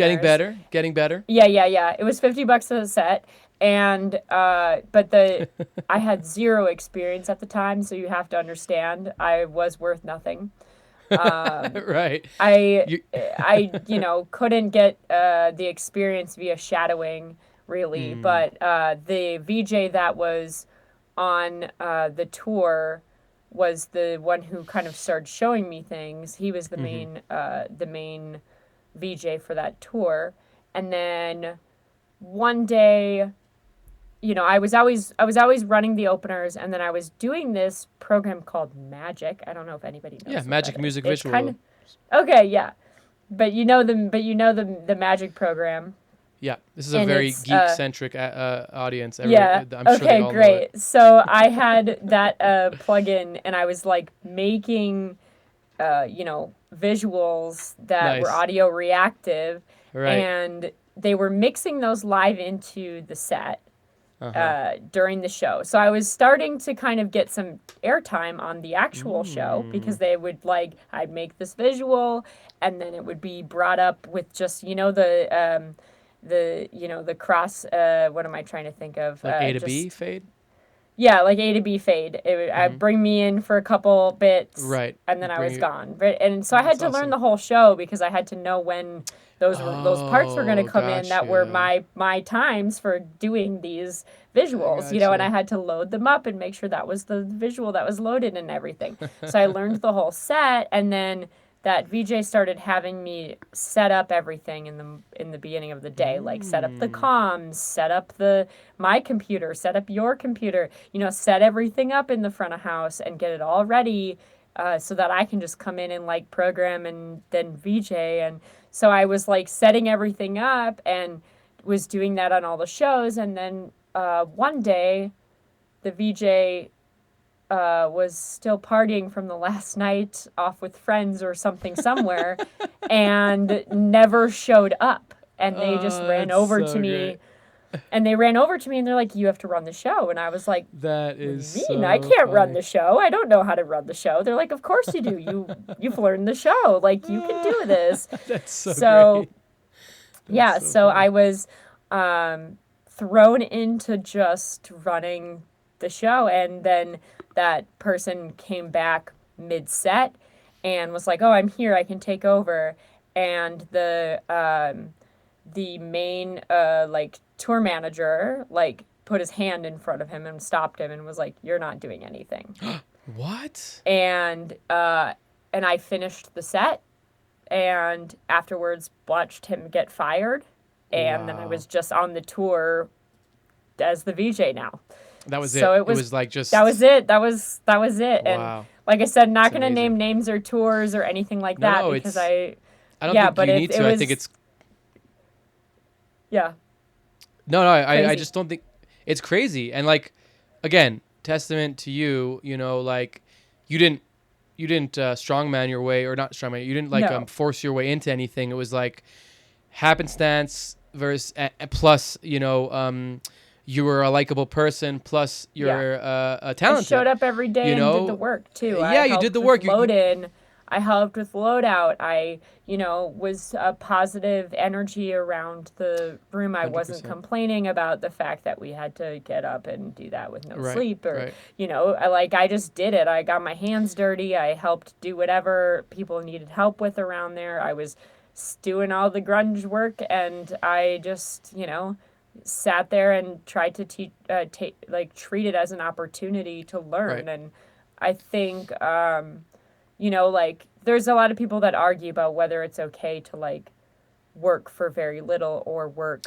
Getting better. Yeah. It was $50 a set. And but I had 0 experience at the time, so you have to understand I was worth nothing. Right. I couldn't get the experience via shadowing really, but the VJ that was on the tour was the one who kind of started showing me things. He was the main VJ for that tour, and then one day, I was always running the openers, and then I was doing this program called Magic. I don't know if anybody knows. Yeah, Magic Music It's Visual. Okay, yeah, but the Magic program. Yeah, this is a very geek-centric audience. I'm sure Okay, they all great. know it. So I had that plugin, and I was like making, visuals that were Nice. audio reactive, Right. and they were mixing those live into the set. During the show. So I was starting to kind of get some airtime on the actual show because they would I'd make this visual and then it would be brought up with just, the cross, what am I trying to think of? Like A to B fade? Yeah, like A to B fade. It would bring me in for a couple bits. Right. And then I was gone. And so I had to learn awesome. the whole show because I had to know when those parts were going to come in that were my times for doing these visuals, and I had to load them up and make sure that was the visual that was loaded and everything. So I learned the whole set, and then that VJ started having me set up everything in the beginning of the day, like set up the comms, set up my computer, set up your computer, set everything up in the front of house and get it all ready so that I can just come in and program and then VJ. And so I was setting everything up and was doing that on all the shows. And then one day the VJ was still partying from the last night off with friends or something somewhere and never showed up. And they just ran over to me. Great. And they ran over to me and they're like, "You have to run the show." And I was like, That is "What do you mean? so I can't run funny. the show. I don't know how to run the show." They're like, "Of course you do. You've learned the show. Like you can do this." That's so great. Yeah, so so funny. I was thrown into just running the show, and then that person came back mid-set and was like, "Oh, I'm here. I can take over." And the main tour manager put his hand in front of him and stopped him and was like, "You're not doing anything." What? And I finished the set, and afterwards watched him get fired, and then I was just on the tour as the VJ now. That was So it. it was just. That was it. That was it. Wow. And like I said, not going to amazing. name names or tours or anything like No, that because I don't yeah, think but you it- need it to. I was- think it's yeah. no. I Crazy. just don't think it's crazy. And again, testament to you. You didn't strongman your way, or not strongman. You didn't No. force your way into anything. It was happenstance versus plus. You were a likable person. Plus, you're talented. I showed up every day and did the work too. Yeah, you did the work. Load in. I helped with loadout. I, was a positive energy around the room. I wasn't 100%. complaining about the fact that we had to get up and do that with no Right, sleep or, right. I just did it. I got my hands dirty. I helped do whatever people needed help with around there. I was doing all the grunge work, and I just, sat there and tried to treat it as an opportunity to learn. Right. And I think, there's a lot of people that argue about whether it's okay to work for very little or work,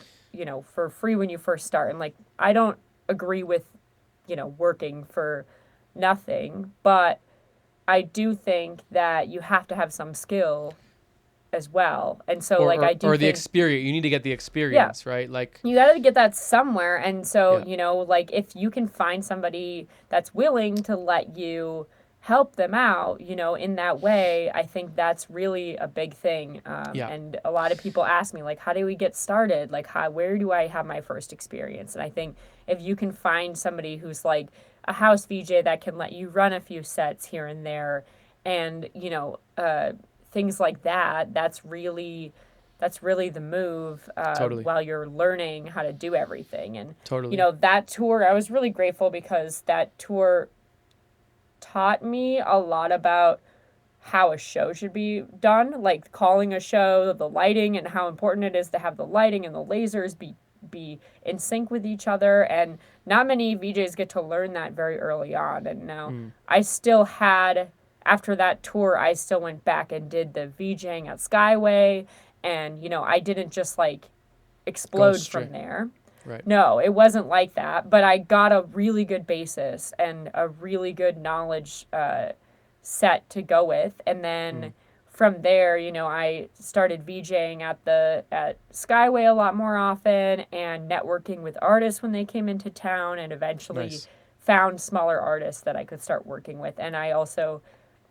for free when you first start. And I don't agree with, working for nothing, but I do think that you have to have some skill as well. And so like I do or the think experience. You need to get the experience, right? Like you got to get that somewhere. And so, Yeah. you know, like if you can find somebody that's willing to let you help them out, you know, in that way, I think that's really a big thing. Yeah. And a lot of people ask me, like, how do we get started? Like, where do I have my first experience? And I think if you can find somebody who's like a house VJ that can let you run a few sets here and there, and, you know, things like that, that's really the move Totally. while you're learning how to do everything. And, Totally. you know, that tour, I was really grateful because that tour taught me a lot about how a show should be done, like calling a show, the lighting, and how important it is to have the lighting and the lasers be in sync with each other. And not many VJs get to learn that very early on. And now I still had, after that tour, I still went back and did the VJing at Skyway. And, you know, I didn't just like explode from there. Right. No, it wasn't like that. But I got a really good basis and a really good knowledge set to go with. And then from there, you know, I started VJing at Skyway a lot more often and networking with artists when they came into town, and eventually found smaller artists that I could start working with. And I also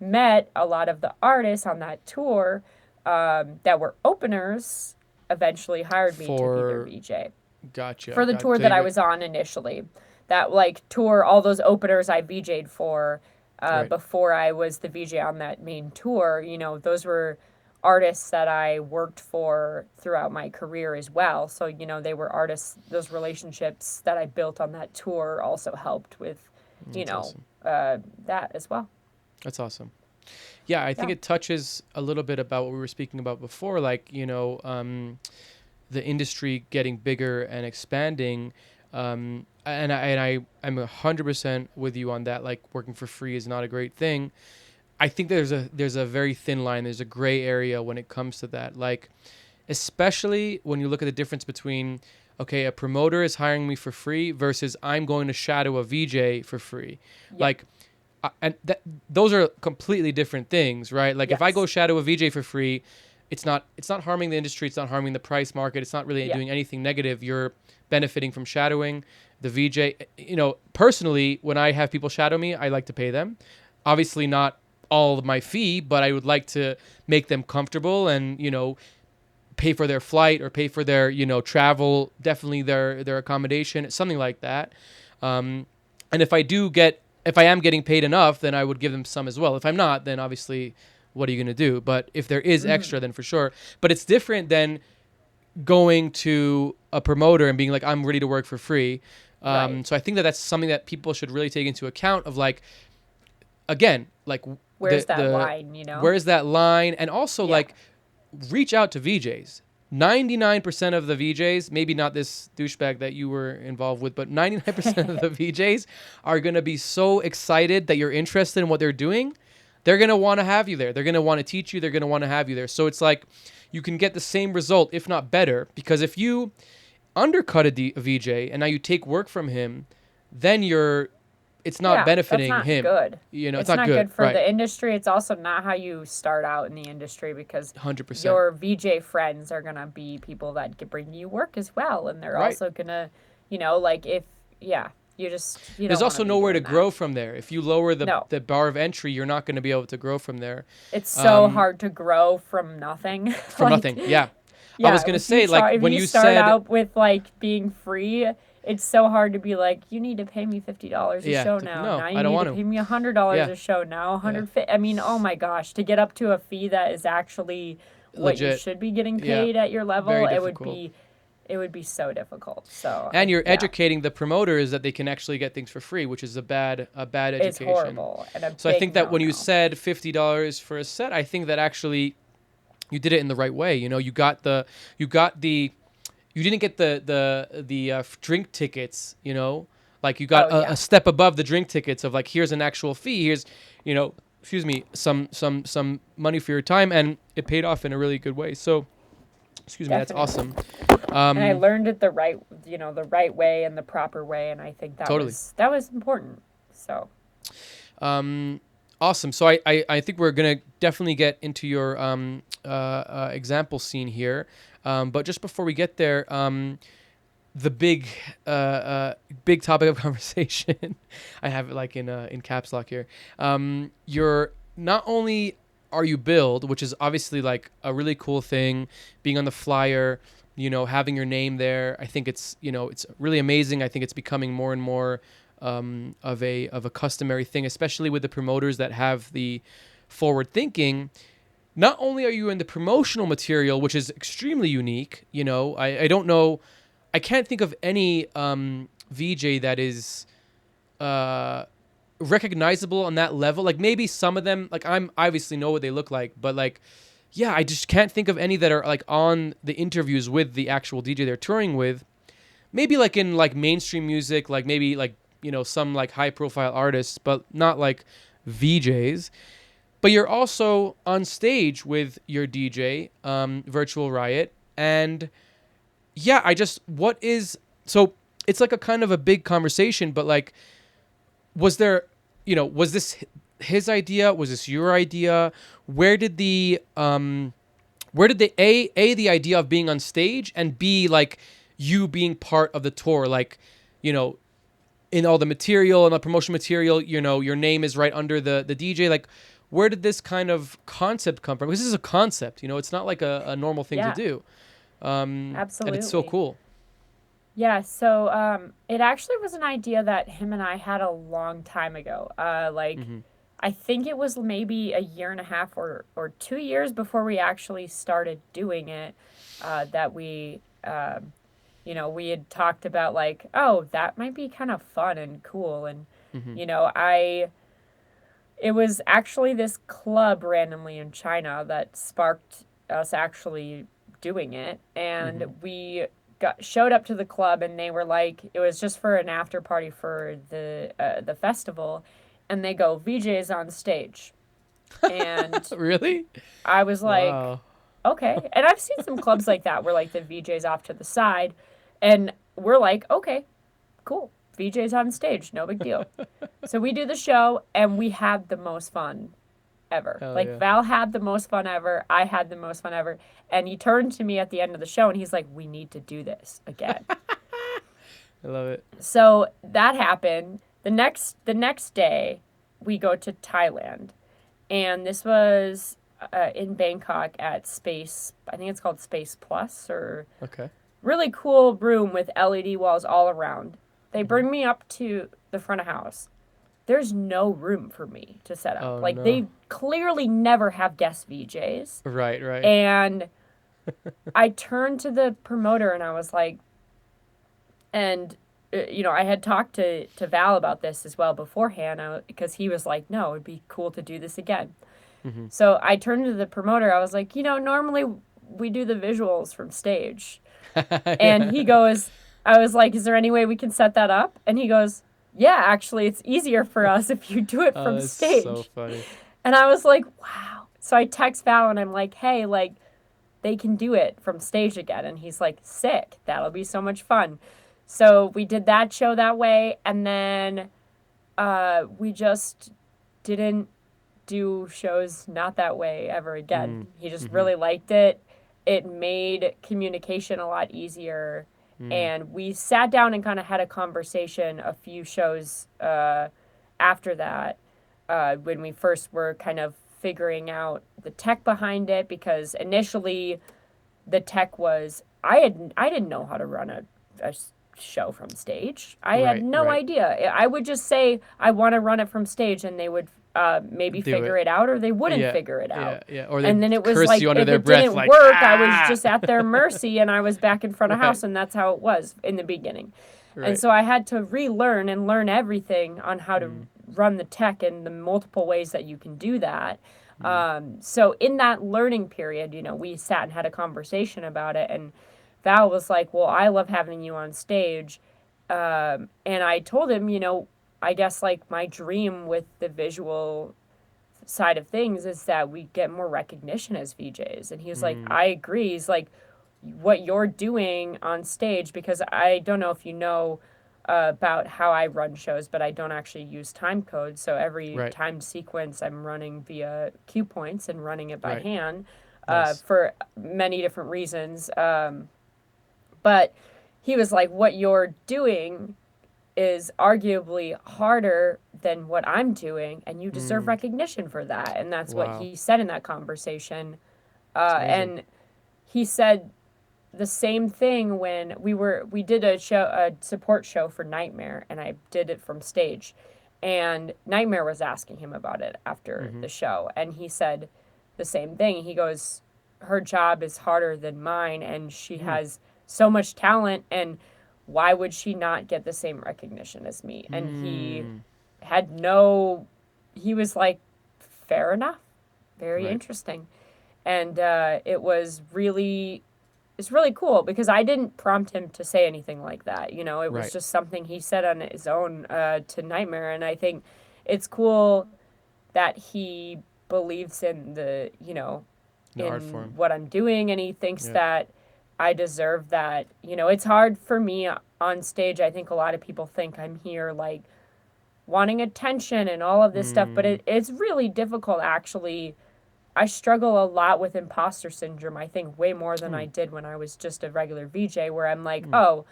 met a lot of the artists on that tour that were openers, eventually hired me to be their VJ. Gotcha. For the tour that I was on initially. That like tour, all those openers I VJ'd for before I was the VJ on that main tour, you know, those were artists that I worked for throughout my career as well. So, you know, they were artists, those relationships that I built on that tour also helped with, you know, awesome. that as well. That's awesome. Yeah, I think it touches a little bit about what we were speaking about before, like, you know, the industry getting bigger and expanding. And I'm 100% with you on that. Like, working for free is not a great thing. I think there's a very thin line. There's a gray area when it comes to that. Like, especially when you look at the difference between, okay, a promoter is hiring me for free versus I'm going to shadow a VJ for free. Yep. Like, those are completely different things, right? Like, if I go shadow a VJ for free, it's not harming the industry. It's not harming the price market. It's not really doing anything negative. You're benefiting from shadowing the VJ. You know, personally, when I have people shadow me, I like to pay them. Obviously not all of my fee, but I would like to make them comfortable and, you know, pay for their flight or pay for their, you know, travel, definitely their accommodation, something like that. And if I am getting paid enough, then I would give them some as well. If I'm not, then obviously, what are you going to do? But if there is extra, then for sure. But it's different than going to a promoter and being like, I'm ready to work for free. So I think that's something that people should really take into account of, like, again, like, where's that line, you know? Where's that line? And also, like, reach out to VJs. 99% of the VJs, maybe not this douchebag that you were involved with, but 99% of the VJs are going to be so excited that you're interested in what they're doing. They're going to want to have you there. They're going to want to teach you. They're going to want to have you there. So it's like you can get the same result, if not better, because if you undercut a VJ and now you take work from him, then it's not benefiting that's not him. Good. You know, it's not good for the industry. It's also not how you start out in the industry, because 100%. Your VJ friends are gonna be people that can bring you work as well, and they're also gonna, you know, like there's also nowhere to grow from there. If you lower the bar of entry, you're not going to be able to grow from there. It's so hard to grow from nothing. From nothing, yeah. I was going to say, like, when you start out with, like, being free, it's so hard to be like, you need to pay me $50 a show now. No, now you I don't need want to pay me $100 a show now. I mean, oh my gosh, to get up to a fee that is actually what you should be getting paid at your level, it would be so difficult. So you're educating the promoters that they can actually get things for free, which is a bad education. It's horrible. And so I think that when you said $50 for a set, I think that actually you did it in the right way. You know, you didn't get the drink tickets, you know, like you got a step above the drink tickets of, like, here's an actual fee. Here's, you know, some money for your time, and it paid off in a really good way. So, that's awesome. And I learned it the right way and the proper way, and I think that was important. So, awesome. So I think we're gonna definitely get into your example scene here. But just before we get there, the big topic of conversation, I have it like in caps lock here. You're not only are you billed, which is obviously like a really cool thing, being on the flyer, having your name there. I think it's it's really amazing. I think it's becoming more and more of a customary thing, especially with the promoters that have the forward thinking. Not only are you in the promotional material, which is extremely unique, I don't know, I can't think of any VJ that is recognizable on that level. Like maybe some of them, like I'm obviously know what they look like, but like, yeah, I just can't think of any that are like on the interviews with the actual DJ they're touring with. Maybe like in like mainstream music, like maybe like, some like high profile artists, but not like VJs. But you're also on stage with your DJ, Virtual Riot. And yeah, so it's like a kind of a big conversation, but like, was this his idea? Was this your idea? Where did the the idea of being on stage, and B, like you being part of the tour, like, in all the material and the promotion material, your name is right under the DJ. Like, where did this kind of concept come from? Because this is a concept, it's not like a normal thing to do. Absolutely. And it's so cool. Yeah, so it actually was an idea that him and I had a long time ago. I think it was maybe a year and a half or 2 years before we actually started doing it, that we we had talked about like, oh, that might be kind of fun and cool. And, it was actually this club randomly in China that sparked us actually doing it. And we showed up to the club, and they were like, it was just for an after party for the festival. And they go, VJ's on stage. And really? I was like, wow. Okay. And I've seen some clubs like that where like the VJ's off to the side, and we're like, okay, cool. VJ's on stage, no big deal. So we do the show, and we had the most fun ever. Hell like yeah. Val had the most fun ever. I had the most fun ever. And he turned to me at the end of the show, and he's like, we need to do this again. I love it. So that happened. The next day, we go to Thailand, and this was in Bangkok at Space. I think it's called Space Plus, or Okay. really cool room with LED walls all around. They bring me up to the front of house. There's no room for me to set up. Oh, no. They clearly never have guest VJs. Right. And I turned to the promoter, and I was like, and I had talked to Val about this as well beforehand, because he was like, no, it'd be cool to do this again. So I turned to the promoter. I was like, normally we do the visuals from stage. And he goes, I was like, is there any way we can set that up? And he goes, yeah, actually, it's easier for us if you do it from stage. So funny. And I was like, wow. So I text Val, and I'm like, hey, like, they can do it from stage again. And he's like, sick. That'll be so much fun. So we did that show that way, and then we just didn't do shows not that way ever again. He just really liked it. It made communication a lot easier, and we sat down and kind of had a conversation a few shows after that, when we first were kind of figuring out the tech behind it, because initially the tech was, I didn't know how to run a show from stage. I had no idea. I would just say I want to run it from stage, and they would maybe figure it out, or they wouldn't figure it out. Yeah. Or and then it was curse like, you under if their it breath, didn't like, work, I was just at their mercy, and I was back in front of house, and that's how it was in the beginning. And so I had to relearn and learn everything on how to run the tech and the multiple ways that you can do that. So in that learning period, we sat and had a conversation about it, and Val was like, well, I love having you on stage. And I told him, I guess like my dream with the visual side of things is that we get more recognition as VJs. And he was like, I agree. He's like, what you're doing on stage, because I don't know if you know, about how I run shows, but I don't actually use time code. So every Right. timed sequence I'm running via cue points and running it by Right. hand Nice. for many different reasons. But he was like, what you're doing is arguably harder than what I'm doing, and you deserve recognition for that. And that's what Wow. he said in that conversation. It's amazing. And he said the same thing when we did a support show for Nightmare, and I did it from stage. And Nightmare was asking him about it after the show, and he said the same thing. He goes, her job is harder than mine, and she has so much talent, and why would she not get the same recognition as me? And he had no, he was like, fair enough, very Right. interesting. And it's really cool because I didn't prompt him to say anything like that. You know, it was Right. just something he said on his own to Nightmare. And I think it's cool that he believes in The art in form. what I'm doing, and he thinks Yeah. that I deserve that. You know, it's hard for me on stage. I think a lot of people think I'm here like wanting attention and all of this stuff, but it's really difficult actually. I struggle a lot with imposter syndrome, I think way more than I did when I was just a regular VJ, where I'm like, oh,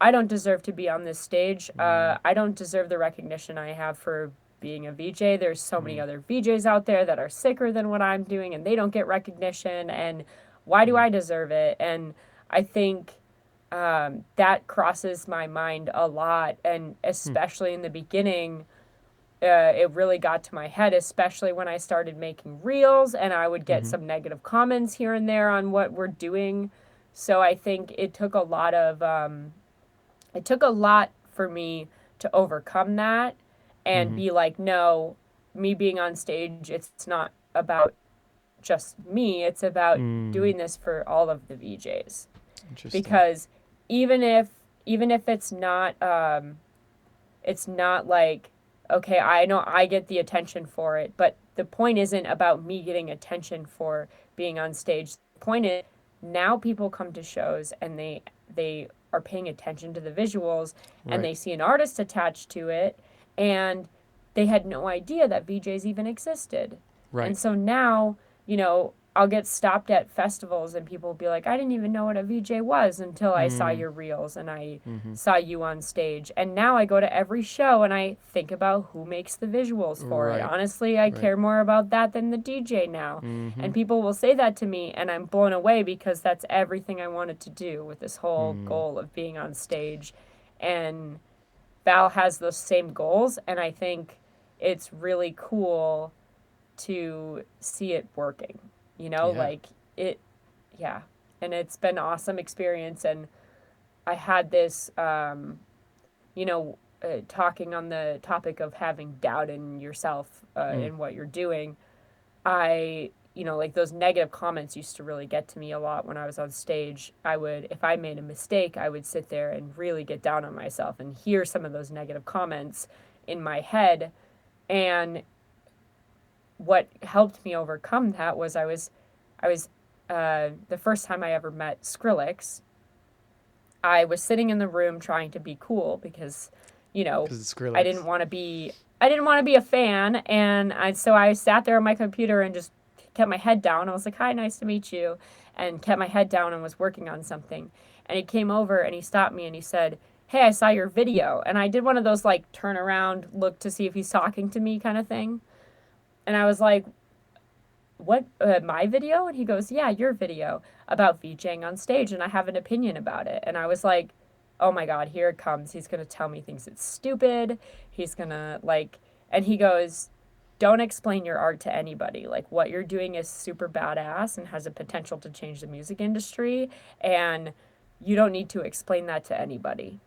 I don't deserve to be on this stage. I don't deserve the recognition I have for being a VJ. There's so many other VJs out there that are sicker than what I'm doing, and they don't get recognition, and why do I deserve it? And I think that crosses my mind a lot, and especially in the beginning, it really got to my head, especially when I started making reels and I would get some negative comments here and there on what we're doing. So I think it took a lot for me to overcome that and be like, no, me being on stage, it's not about just me. It's about doing this for all of the VJs. Interesting. Because even if it's not like, okay, I know I get the attention for it, but the point isn't about me getting attention for being on stage. The point is now people come to shows and they are paying attention to the visuals and Right. they see an artist attached to it, and they had no idea that VJs even existed. Right. And so now, you know, I'll get stopped at festivals and people will be like, I didn't even know what a VJ was until I saw your reels and I saw you on stage. And now I go to every show and I think about who makes the visuals for it. Right. Honestly, I care more about that than the DJ now. And people will say that to me, and I'm blown away because that's everything I wanted to do with this whole goal of being on stage. And Val has those same goals, and I think it's really cool to see it working. You know, Yeah. like it, yeah. And it's been an awesome experience. And I had this, talking on the topic of having doubt in yourself, in what you're doing. Like those negative comments used to really get to me a lot when I was on stage. If I made a mistake, I would sit there and really get down on myself and hear some of those negative comments in my head. And what helped me overcome that was I was the first time I ever met Skrillex, I was sitting in the room trying to be cool because, Because it's Skrillex. I didn't want to be a fan, and so I sat there on my computer and just kept my head down. I was like, "Hi, nice to meet you," and kept my head down and was working on something. And he came over and he stopped me and he said, "Hey, I saw your video." And I did one of those like turn around, look to see if he's talking to me kind of thing. And I was like, what, my video? And he goes, yeah, your video about VJing on stage, and I have an opinion about it. And I was like, oh my God, here it comes. He's going to tell me things it's stupid. He's going to and he goes, don't explain your art to anybody. Like, what you're doing is super badass and has a potential to change the music industry. And you don't need to explain that to anybody.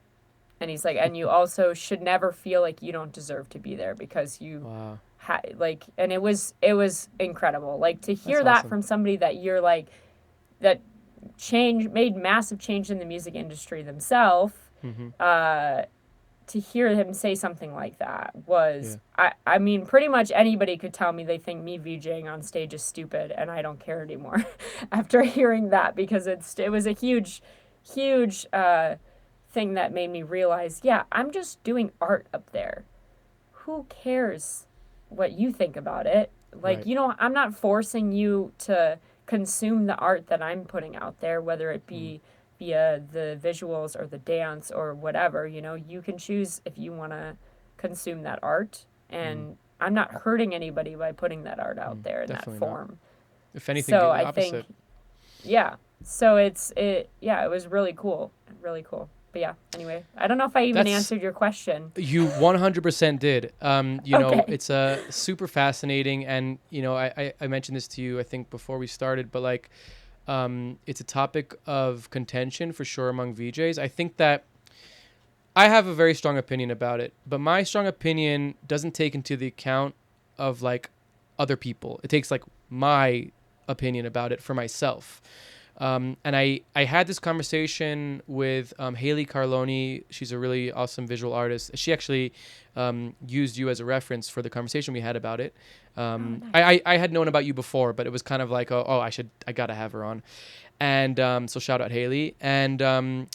And he's like, and you also should never feel like you don't deserve to be there because you Wow. and it was incredible. Like, to hear That's that awesome. from somebody that you're like, that made massive change in the music industry themselves, to hear him say something like that was, I mean, pretty much anybody could tell me they think me VJing on stage is stupid, and I don't care anymore after hearing that, because it was a huge thing that made me realize, yeah, I'm just doing art up there. Who cares what you think about it? Like, Right. you know, I'm not forcing you to consume the art that I'm putting out there, whether it be via the visuals or the dance or whatever. You know, you can choose if you want to consume that art, and I'm not hurting anybody by putting that art out there in that Definitely not. form. If anything, So the I think, opposite. yeah. So it was really cool. Really cool. But yeah, anyway, I don't know if I even That's answered your question. You 100% did. Okay. It's super fascinating, and I mentioned this to you, I think, before we started, but like, it's a topic of contention for sure among VJs. I think that I have a very strong opinion about it, but my strong opinion doesn't take into the account of like other people. It takes like my opinion about it for myself. And I had this conversation with Haley Carloni. She's a really awesome visual artist. She actually used you as a reference for the conversation we had about it. Oh, nice. I had known about you before, but it was kind of like, oh, I gotta have her on. And so shout out Haley. And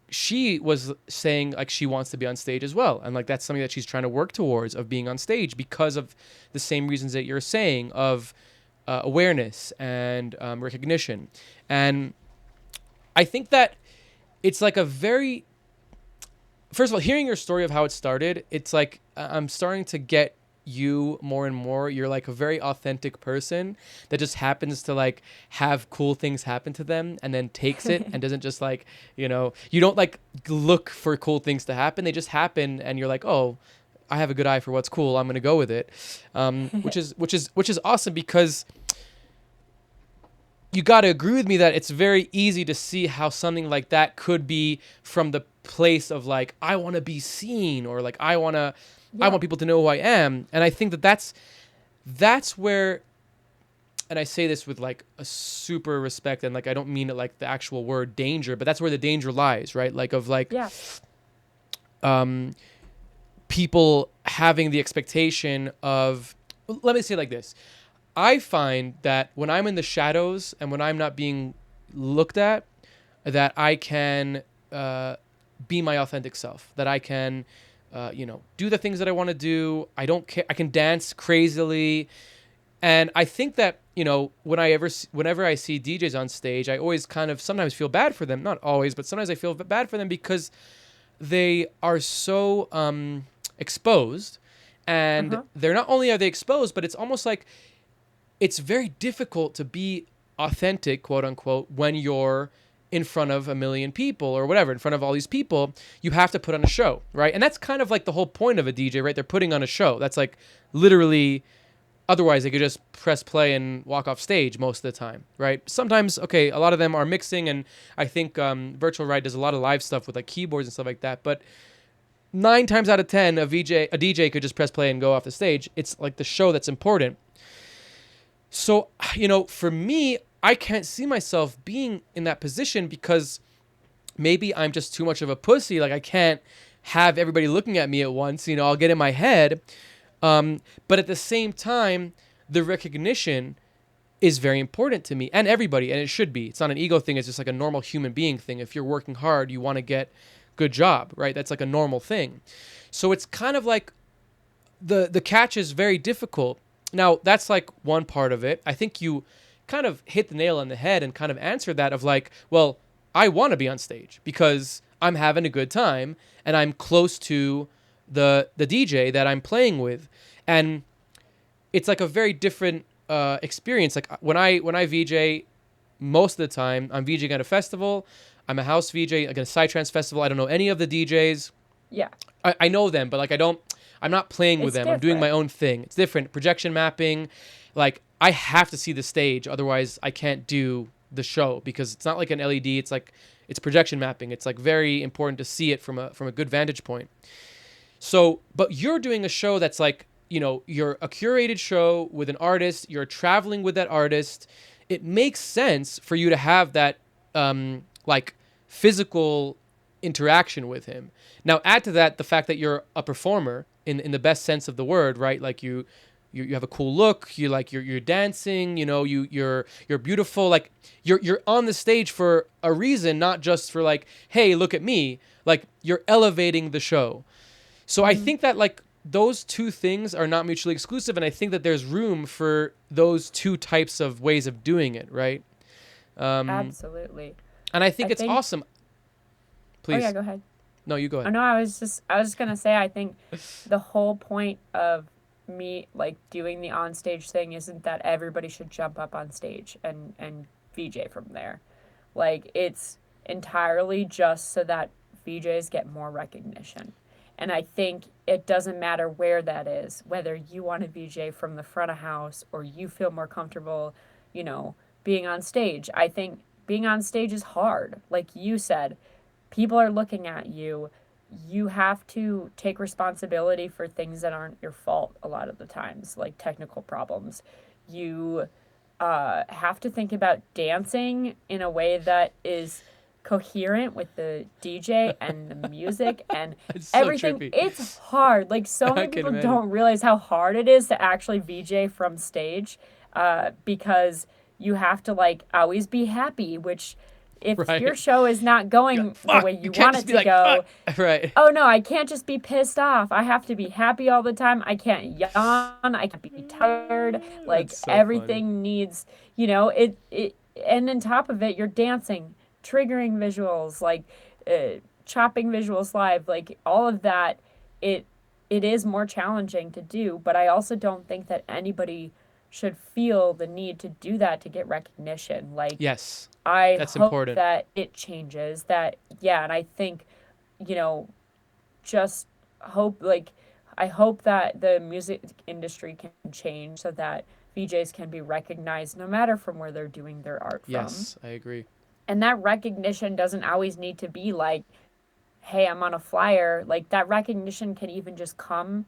she was saying like she wants to be on stage as well, and like that's something that she's trying to work towards, of being on stage, because of the same reasons that you're saying, of awareness and recognition. And I think that it's like a very, first of all, hearing your story of how it started, it's like I'm starting to get you more and more. You're like a very authentic person that just happens to like have cool things happen to them and then takes it and doesn't just like, you don't like look for cool things to happen. They just happen and you're like, oh, I have a good eye for what's cool. I'm going to go with it. Which is awesome, because you got to agree with me that it's very easy to see how something like that could be from the place of like, I want to be seen, or like I want people to know who I am. And I think that that's where, and I say this with like a super respect, and like I don't mean it like the actual word danger, but that's where the danger lies, right? Like of like Yeah. People having the expectation of, let me say it like this. I find that when I'm in the shadows and when I'm not being looked at, that I can be my authentic self, that I can, do the things that I want to do. I don't care. I can dance crazily. And I think that, whenever I see DJs on stage, I always kind of sometimes feel bad for them. Not always, but sometimes I feel bad for them, because they are so exposed. And they're not only are they exposed, but it's almost like it's very difficult to be authentic, quote unquote, when you're in front of a million people or whatever, in front of all these people. You have to put on a show, right? And that's kind of like the whole point of a DJ, right? They're putting on a show. That's like literally, otherwise they could just press play and walk off stage most of the time, right? Sometimes, okay, a lot of them are mixing, and I think Virtual Riot does a lot of live stuff with like keyboards and stuff like that, but 9 times out of 10, a DJ could just press play and go off the stage. It's like the show that's important. So, for me, I can't see myself being in that position, because maybe I'm just too much of a pussy. Like I can't have everybody looking at me at once. I'll get in my head. But at the same time, the recognition is very important to me and everybody, and it should be. It's not an ego thing. It's just like a normal human being thing. If you're working hard, you want to get good job, right? That's like a normal thing. So it's kind of like the catch is very difficult. Now, that's like one part of it. I think you kind of hit the nail on the head and kind of answered that, of like, well, I want to be on stage because I'm having a good time and I'm close to the DJ that I'm playing with. And it's like a very different experience. Like when I VJ, most of the time I'm VJing at a festival. I'm a house VJ like at a Psytrance festival. I don't know any of the DJs. Yeah. I know them, but like I'm not playing with them. I'm doing my own thing. It's different. Projection mapping. Like I have to see the stage. Otherwise I can't do the show, because it's not like an LED. It's like, it's projection mapping. It's like very important to see it from a good vantage point. So, but you're doing a show that's like, you're a curated show with an artist. You're traveling with that artist. It makes sense for you to have that, like physical interaction with him. Now add to that the fact that you're a performer in the best sense of the word, right? Like you you have a cool look, you're dancing, you're beautiful, like you're on the stage for a reason, not just for like, hey, look at me. Like you're elevating the show. So I think that like those two things are not mutually exclusive, and I think that there's room for those two types of ways of doing it, right? Absolutely. And I think I it's think. awesome. Oh Please. yeah, go ahead. No, you go Oh ahead. no, I was just gonna say I think the whole point of me like doing the on stage thing isn't that everybody should jump up on stage and VJ from there. Like it's entirely just so that VJs get more recognition. And I think it doesn't matter where that is, whether you want to VJ from the front of house or you feel more comfortable, you know, being on stage. I think being on stage is hard. Like you said, people are looking at you. You have to take responsibility for things that aren't your fault a lot of the times, like technical problems. You have to think about dancing in a way that is coherent with the DJ and the music and It's so everything. trippy. It's hard. Like, so I many can people imagine. don't realize how hard it is to actually VJ from stage because you have to, like, always be happy, which if your Right. show is not going the Fuck. way You you can't want just it be to like, go, fuck. Right. oh no, I can't just be pissed off. I have to be happy all the time. I can't yawn. I can't be tired. Like That's so funny. everything needs, it and on top of it, you're dancing, triggering visuals, like chopping visuals live, like all of that. It it is more challenging to do, but I also don't think that anybody should feel the need to do that to get recognition. Like Yes. I That's hope important. that it changes. That yeah, and I think, you know, just hope like I hope that the music industry can change so that VJs can be recognized no matter from where they're doing their art from. Yes, I agree. And that recognition doesn't always need to be like, hey, I'm on a flyer. Like that recognition can even just come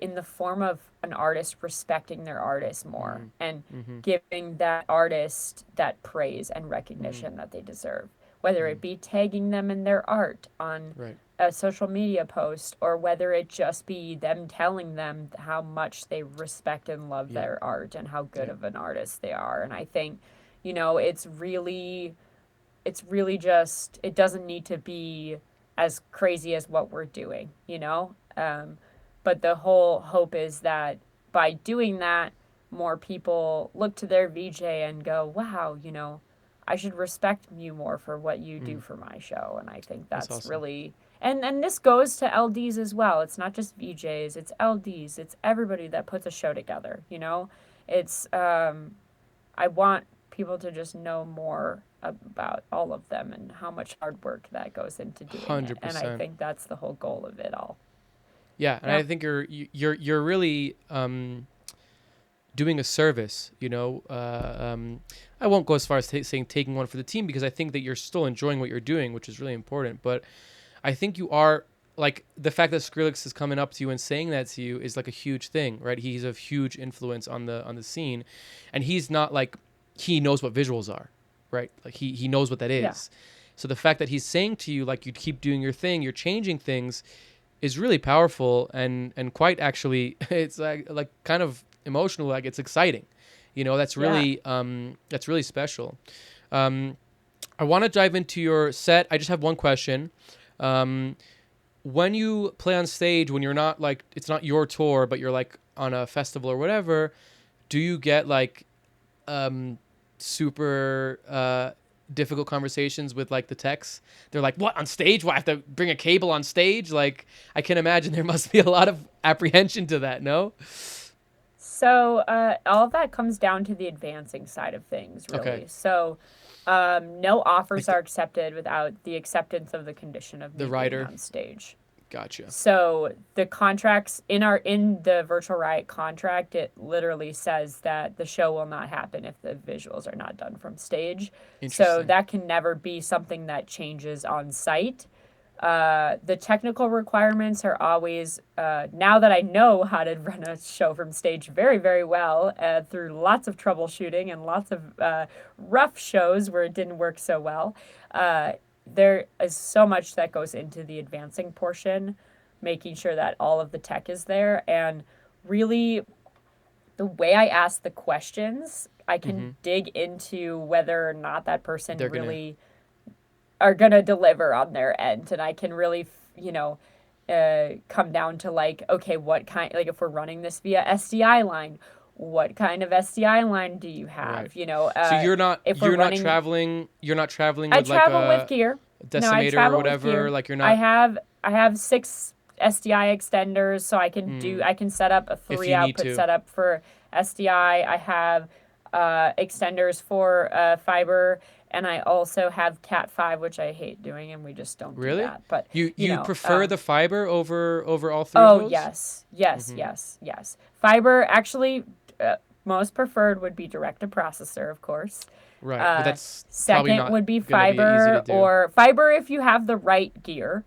in the form of an artist respecting their artist more and giving that artist that praise and recognition that they deserve, whether it be tagging them in their art on Right. a social media post or whether it just be them telling them how much they respect and love Yeah. their art and how good Yeah. of an artist they are. And I think, it's really just it doesn't need to be as crazy as what we're doing, but the whole hope is that by doing that, more people look to their VJ and go, wow, I should respect you more for what you do for my show. And I think That's that's awesome. really, and this goes to LDs as well. It's not just VJs, it's LDs, it's everybody that puts a show together, It's, I want people to just know more about all of them and how much hard work that goes into doing it. And I 100%. think that's the whole goal of it all. Yeah, and I Yep. think you're really doing a service. I won't go as far as saying taking one for the team because I think that you're still enjoying what you're doing, which is really important. But I think you are like the fact that Skrillex is coming up to you and saying that to you is like a huge thing, right? He's a huge influence on the scene, and he's not like he knows what visuals are, right? Like he knows what that is. Yeah. So the fact that he's saying to you like you keep doing your thing, you're changing things, is really powerful and quite actually it's like kind of emotional, like it's exciting. That's Yeah. really special. I want to dive into your set. I just have one question. When you play on stage, when you're not like it's not your tour but you're like on a festival or whatever, do you get like super difficult conversations with like the techs? They're like, what, on stage? What, I have to bring a cable on stage? Like, I can imagine there must be a lot of apprehension to that, no? So all of that comes down to the advancing side of things, Okay. really. So no offers Like are accepted without the acceptance of the condition of the me being writer. on stage. Gotcha. So the contracts in the Virtual Riot contract, it literally says that the show will not happen if the visuals are not done from stage. So Interesting. that can never be something that changes on site. The technical requirements are always, now that I know how to run a show from stage very, very well, through lots of troubleshooting and lots of rough shows where it didn't work so well, there is so much that goes into the advancing portion, making sure that all of the tech is there. And really, the way I ask the questions, I can Mm-hmm. dig into whether or not that person They're gonna. really are gonna deliver on their end, and I can really, come down to like, okay, what kind, like if we're running this via SDI line, what kind of SDI line do you have? Right. So you're not If we're you're not running, traveling. You're not traveling I with like travel with a gear. No, I decimator or travel with whatever. gear. Like you're I not. have I have 6 SDI extenders, so Mm, I can set up a if 3 you need output to. setup for SDI. I have extenders for fiber, and I also have Cat 5, which I hate doing, and we just don't do Really? that. But You prefer the fiber over all three of oh those? yes, yes, Mm-hmm. yes, yes. Fiber actually, most preferred would be direct to processor, of course. Right, but that's probably Second not would be gonna be easy to fiber, do. or fiber if you have the right gear.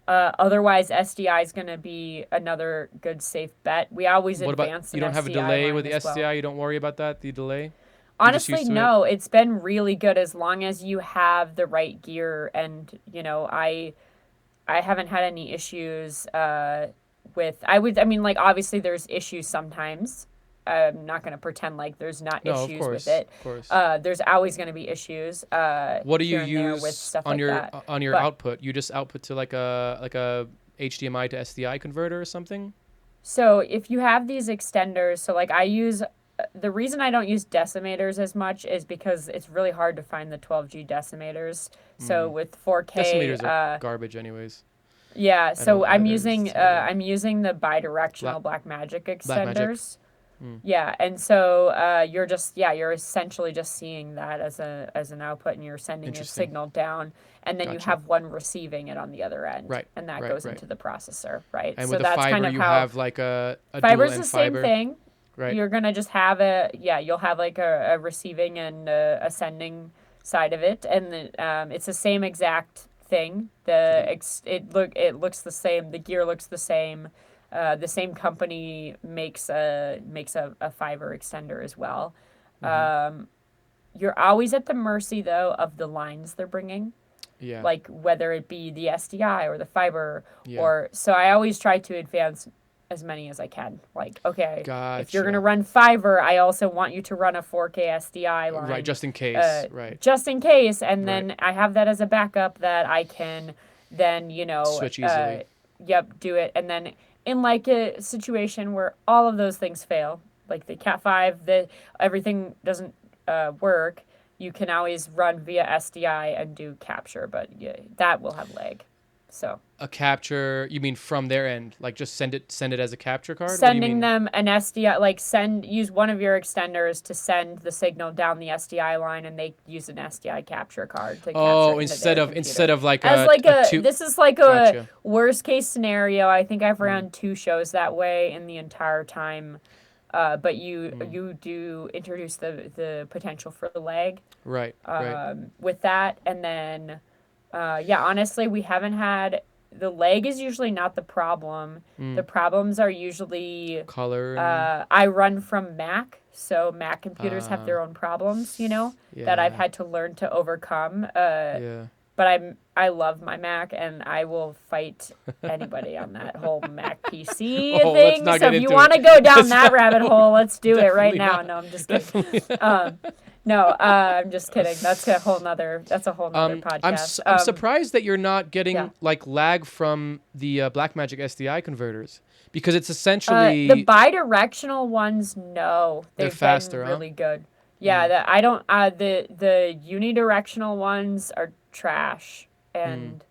Otherwise, SDI is going to be another good safe bet. We always What about advance you an don't have a SDI delay with line the as well. SDI? You don't worry about that, the delay? You're just Honestly, used to it? no. It's been really good as long as you have the right gear, and I haven't had any issues with. I mean, like obviously there's issues sometimes. I'm not going to pretend like there's not No, of issues with course, it. of course. There's always going to be issues What do you here and there with use stuff like that. on your But output? You just output to like a HDMI to SDI converter or something? so if you have these extenders, so like I use the reason I don't use decimators as much is because it's really hard to find the 12G decimators. So Mm. with 4K, Decimators are garbage anyways. yeah. I So don't I use decimator. I'm using the Black bidirectional Blackmagic Blackmagic. extenders. Mm. Yeah, and so you're essentially just seeing that as an output, and you're sending a Interesting. signal down, and then you Gotcha. have one receiving it on the other end, Right, and that right, goes right. into the processor, right? And So with the that's kind fiber of you how have like a dual fiber's the end same fiber. thing. Right. You're gonna just have you'll have like a receiving and a sending side of it, and it's the same exact thing. It looks the same. The gear looks the same. The same company makes a fiber extender as well. Mm-hmm. You're always at the mercy though of the lines they're bringing, Yeah. like whether it be the SDI or the fiber, Yeah. or so I always try to advance as many as I can. Like, okay, if you're gonna Gotcha. run fiber, I also want you to run a 4K SDI line, Right, just in case. Right. just in case, and Right. then I have that as a backup that I can then Switch easily. do it, and then in like a situation where all of those things fail, like the Cat 5, the everything doesn't work, you can always run via SDI and do capture, but yeah, that will have lag. So A capture, you mean from their end? Like just send it as a capture card? What do you sending mean? them an SDI, like use one of your extenders to send the signal down the SDI line, and they use an SDI capture card to capture Oh, it into their computer. instead of like As like a two. this is like a Gotcha. worst case scenario. I think I've Mm, ran 2 shows that way in the entire time. But mm. you do introduce the potential for the lag Right, right. with that, and then yeah, honestly, we haven't had the lag is usually not the problem. The Mm. problems are usually Color and I run from Mac, so Mac computers have uh their own problems, that I've yeah. had to learn to overcome. Yeah. But I love my Mac, and I will fight anybody on that whole Mac PC Oh, let's thing. not So get if you into want it. to go down Let's that not, rabbit hole, let's do it right definitely now. not. No, I'm just kidding. Definitely not. No, I'm just kidding. That's a whole nother podcast. I'm surprised that you're not Yeah. getting like lag from the Blackmagic SDI converters because it's The essentially bidirectional ones, no, they're they've been faster, huh? really good. Yeah, Mm, I don't. The unidirectional ones are trash mm, and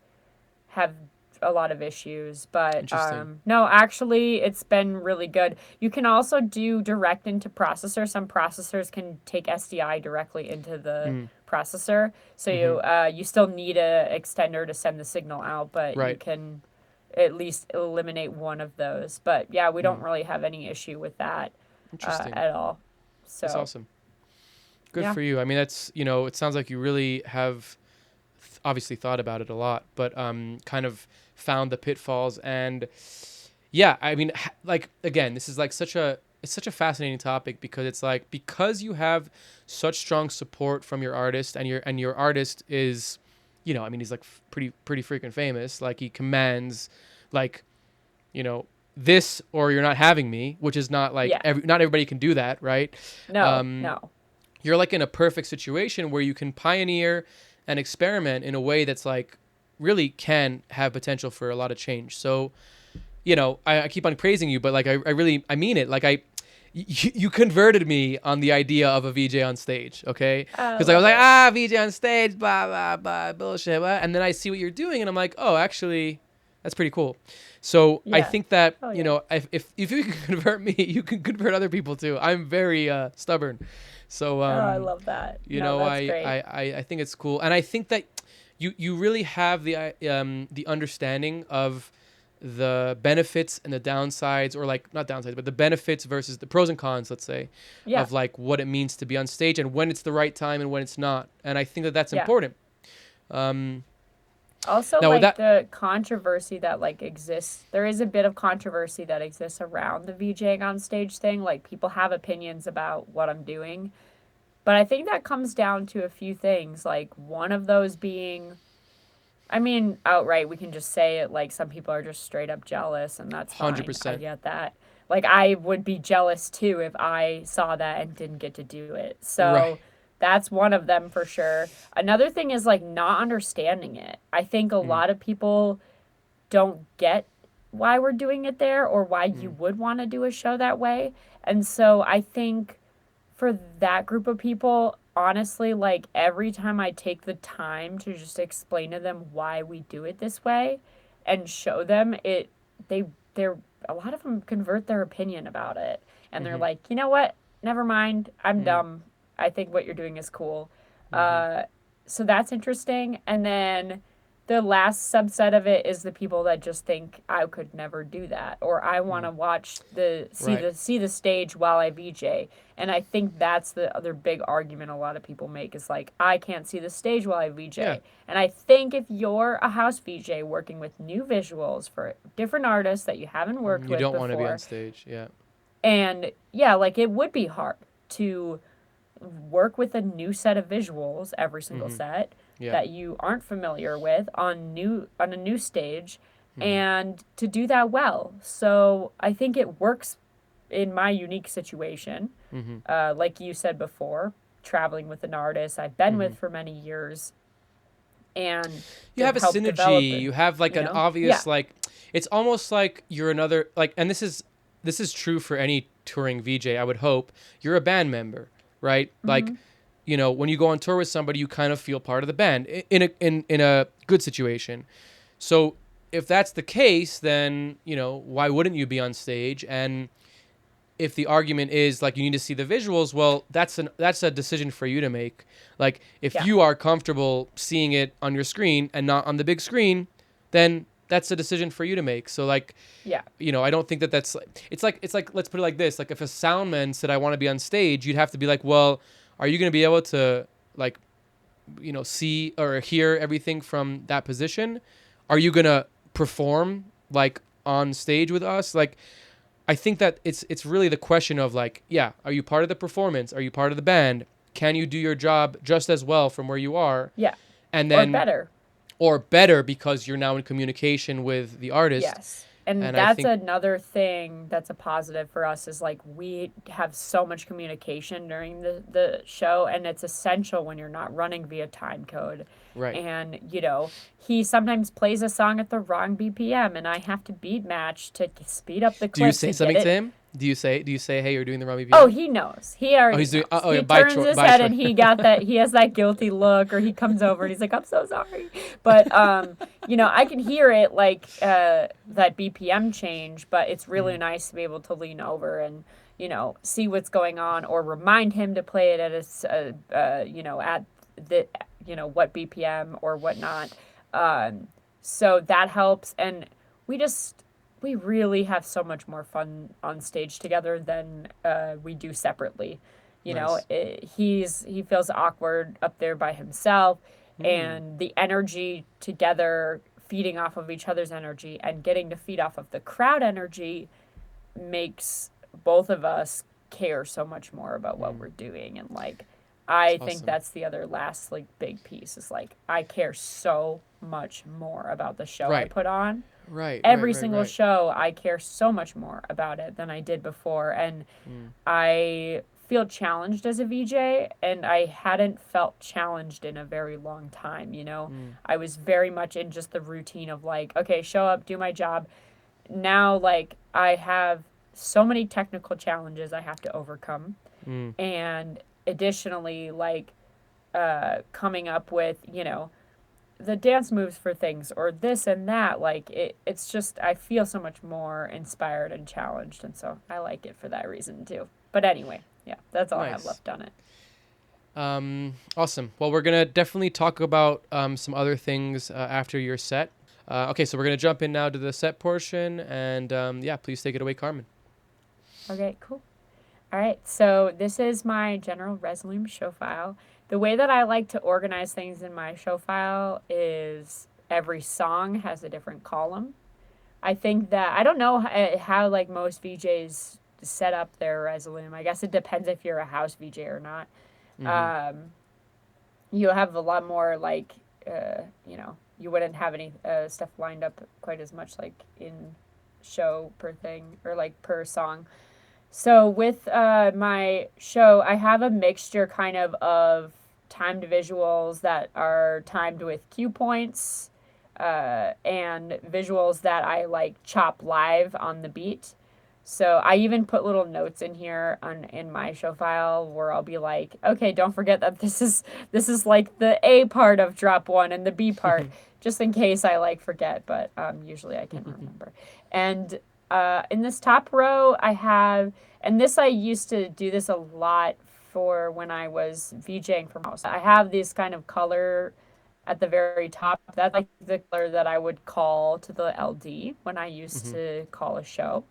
have a lot of issues. But interesting. no, actually, it's been really good. You can also do direct into processor. Some processors can take SDI directly into the Mm, processor, so mm-hmm. you still need a extender to send the signal out, but you Right. can at least eliminate one of those. But yeah, we don't Mm, really have any issue with that interesting. at all. That's So awesome. Good yeah, for you. I mean, it sounds like you really have obviously thought about it a lot, but kind of found the pitfalls. And yeah, I mean, like, again, this is like it's such a fascinating topic because it's like, because you have such strong support from your artist, and your artist is, I mean, he's like pretty freaking famous. Like he commands like, you know, this or you're not having me, which is not like not everybody can do that, right? No. You're like in a perfect situation where you can pioneer and experiment in a way that's like really can have potential for a lot of change. So, you know, I keep on praising you, but like I really mean it. Like you converted me on the idea of a VJ on stage, okay? Because I was like, VJ on stage, blah blah blah, bullshit, blah. And then I see what you're doing, and I'm like, oh, actually, that's pretty cool. So I think that you know, if you can convert me, you can convert other people too. I'm very stubborn, so I love that. You know, I think it's cool, and I think that you really have the understanding of the benefits and the downsides, or like not downsides, but the benefits versus the pros and cons, let's say, of like what it means to be on stage and when it's the right time and when it's not. And I think that that's important. Also, like the controversy that like exists, there is a bit of controversy that exists around the VJing on stage thing. Like people have opinions about what I'm doing, but I think that comes down to a few things. Like one of those being, I mean, outright, we can just say it, like, some people are just straight up jealous, and that's fine. 100%. I get that. Like, I would be jealous, too, if I saw that and didn't get to do it. So that's one of them for sure. Another thing is, like, not understanding it. I think a lot of people don't get why we're doing it there or why you would want to do a show that way. And so I think for that group of people, honestly, like every time I take the time to just explain to them why we do it this way and show them it, they're a lot of them convert their opinion about it, and they're like, you know what, never mind, I'm dumb, I think what you're doing is cool. So that's interesting. And then the last subset of it is the people that just think I could never do that, or I want to watch see the stage while I VJ. And I think that's the other big argument a lot of people make is like, I can't see the stage while I VJ. And I think if you're a house VJ working with new visuals for different artists that you haven't worked with before, you don't want to be on stage. And like it would be hard to work with a new set of visuals every single set that you aren't familiar with on a new stage, and to do that well. So I think it works in my unique situation. Like you said before, traveling with an artist I've been with for many years, and you have a synergy. You have like an obvious like, it's almost like you're another, like, and this is true for any touring VJ. I would hope you're a band member, right? Like, you know, when you go on tour with somebody, you kind of feel part of the band in a good situation. So if that's the case, then, you know, why wouldn't you be on stage? And if the argument is like you need to see the visuals, well, that's a decision for you to make. Like if you are comfortable seeing it on your screen and not on the big screen, then that's a decision for you to make. So like, you know, I don't think that's it's like let's put it like this. Like if a soundman said I want to be on stage, you'd have to be like, well, are you going to be able to like, you know, see or hear everything from that position? Are you going to perform like on stage with us? Like, I think that it's really the question of like, are you part of the performance? Are you part of the band? Can you do your job just as well from where you are? And then or better because you're now in communication with the artist. And that's another thing that's a positive for us is like we have so much communication during the show, and it's essential when you're not running via time code. And, you know, he sometimes plays a song at the wrong BPM, and I have to beat match to speed up the clip. Do you say something to him? Do you say, hey, you're doing the wrong BPM? Oh, he knows. He already knows. He turns his head and he has that guilty look, or he comes over and he's like, I'm so sorry. But, you know, I can hear it like that BPM change, but it's really nice to be able to lean over and, you know, see what's going on, or remind him to play it at you know, at the, you know, what BPM or whatnot. So that helps. And we really have so much more fun on stage together than we do separately. You know, he feels awkward up there by himself, and the energy together, feeding off of each other's energy and getting to feed off of the crowd energy, makes both of us care so much more about what we're doing. And like, I think that's the other last like big piece is like, I care so much more about the show I put on every single show, I care so much more about it than I did before. And I feel challenged as a VJ, and I hadn't felt challenged in a very long time, you know? I was very much in just the routine of like, okay, show up, do my job. Now, like, I have so many technical challenges I have to overcome. And additionally, like, coming up with, you know, the dance moves for things or this and that, like it's just I feel so much more inspired and challenged, and so I like it for that reason too. But anyway, yeah, that's all I have left on it. Awesome. Well, we're gonna definitely talk about some other things after your set. Okay, so we're gonna jump in now to the set portion, and yeah, please take it away, Carmen. Okay, cool. All right, so this is my general Resolume show file. The way that I like to organize things in my show file is every song has a different column. I think that, I don't know how like most VJs set up their Resolume. I guess it depends if you're a house VJ or not. You'll have a lot more like, you know, you wouldn't have any stuff lined up quite as much like in show per thing or like per song. So with my show, I have a mixture kind of timed visuals that are timed with cue points and visuals that I like chop live on the beat. So I even put little notes in here in my show file where I'll be like, okay, don't forget that this is like the A part of drop one and the B part, just in case I like forget, but usually I can remember. And in this top row, I have, and this I used to do this a lot for when I was VJing for mouse. I have this kind of color at the very top. That's like the color that I would call to the LD when I used to call a show.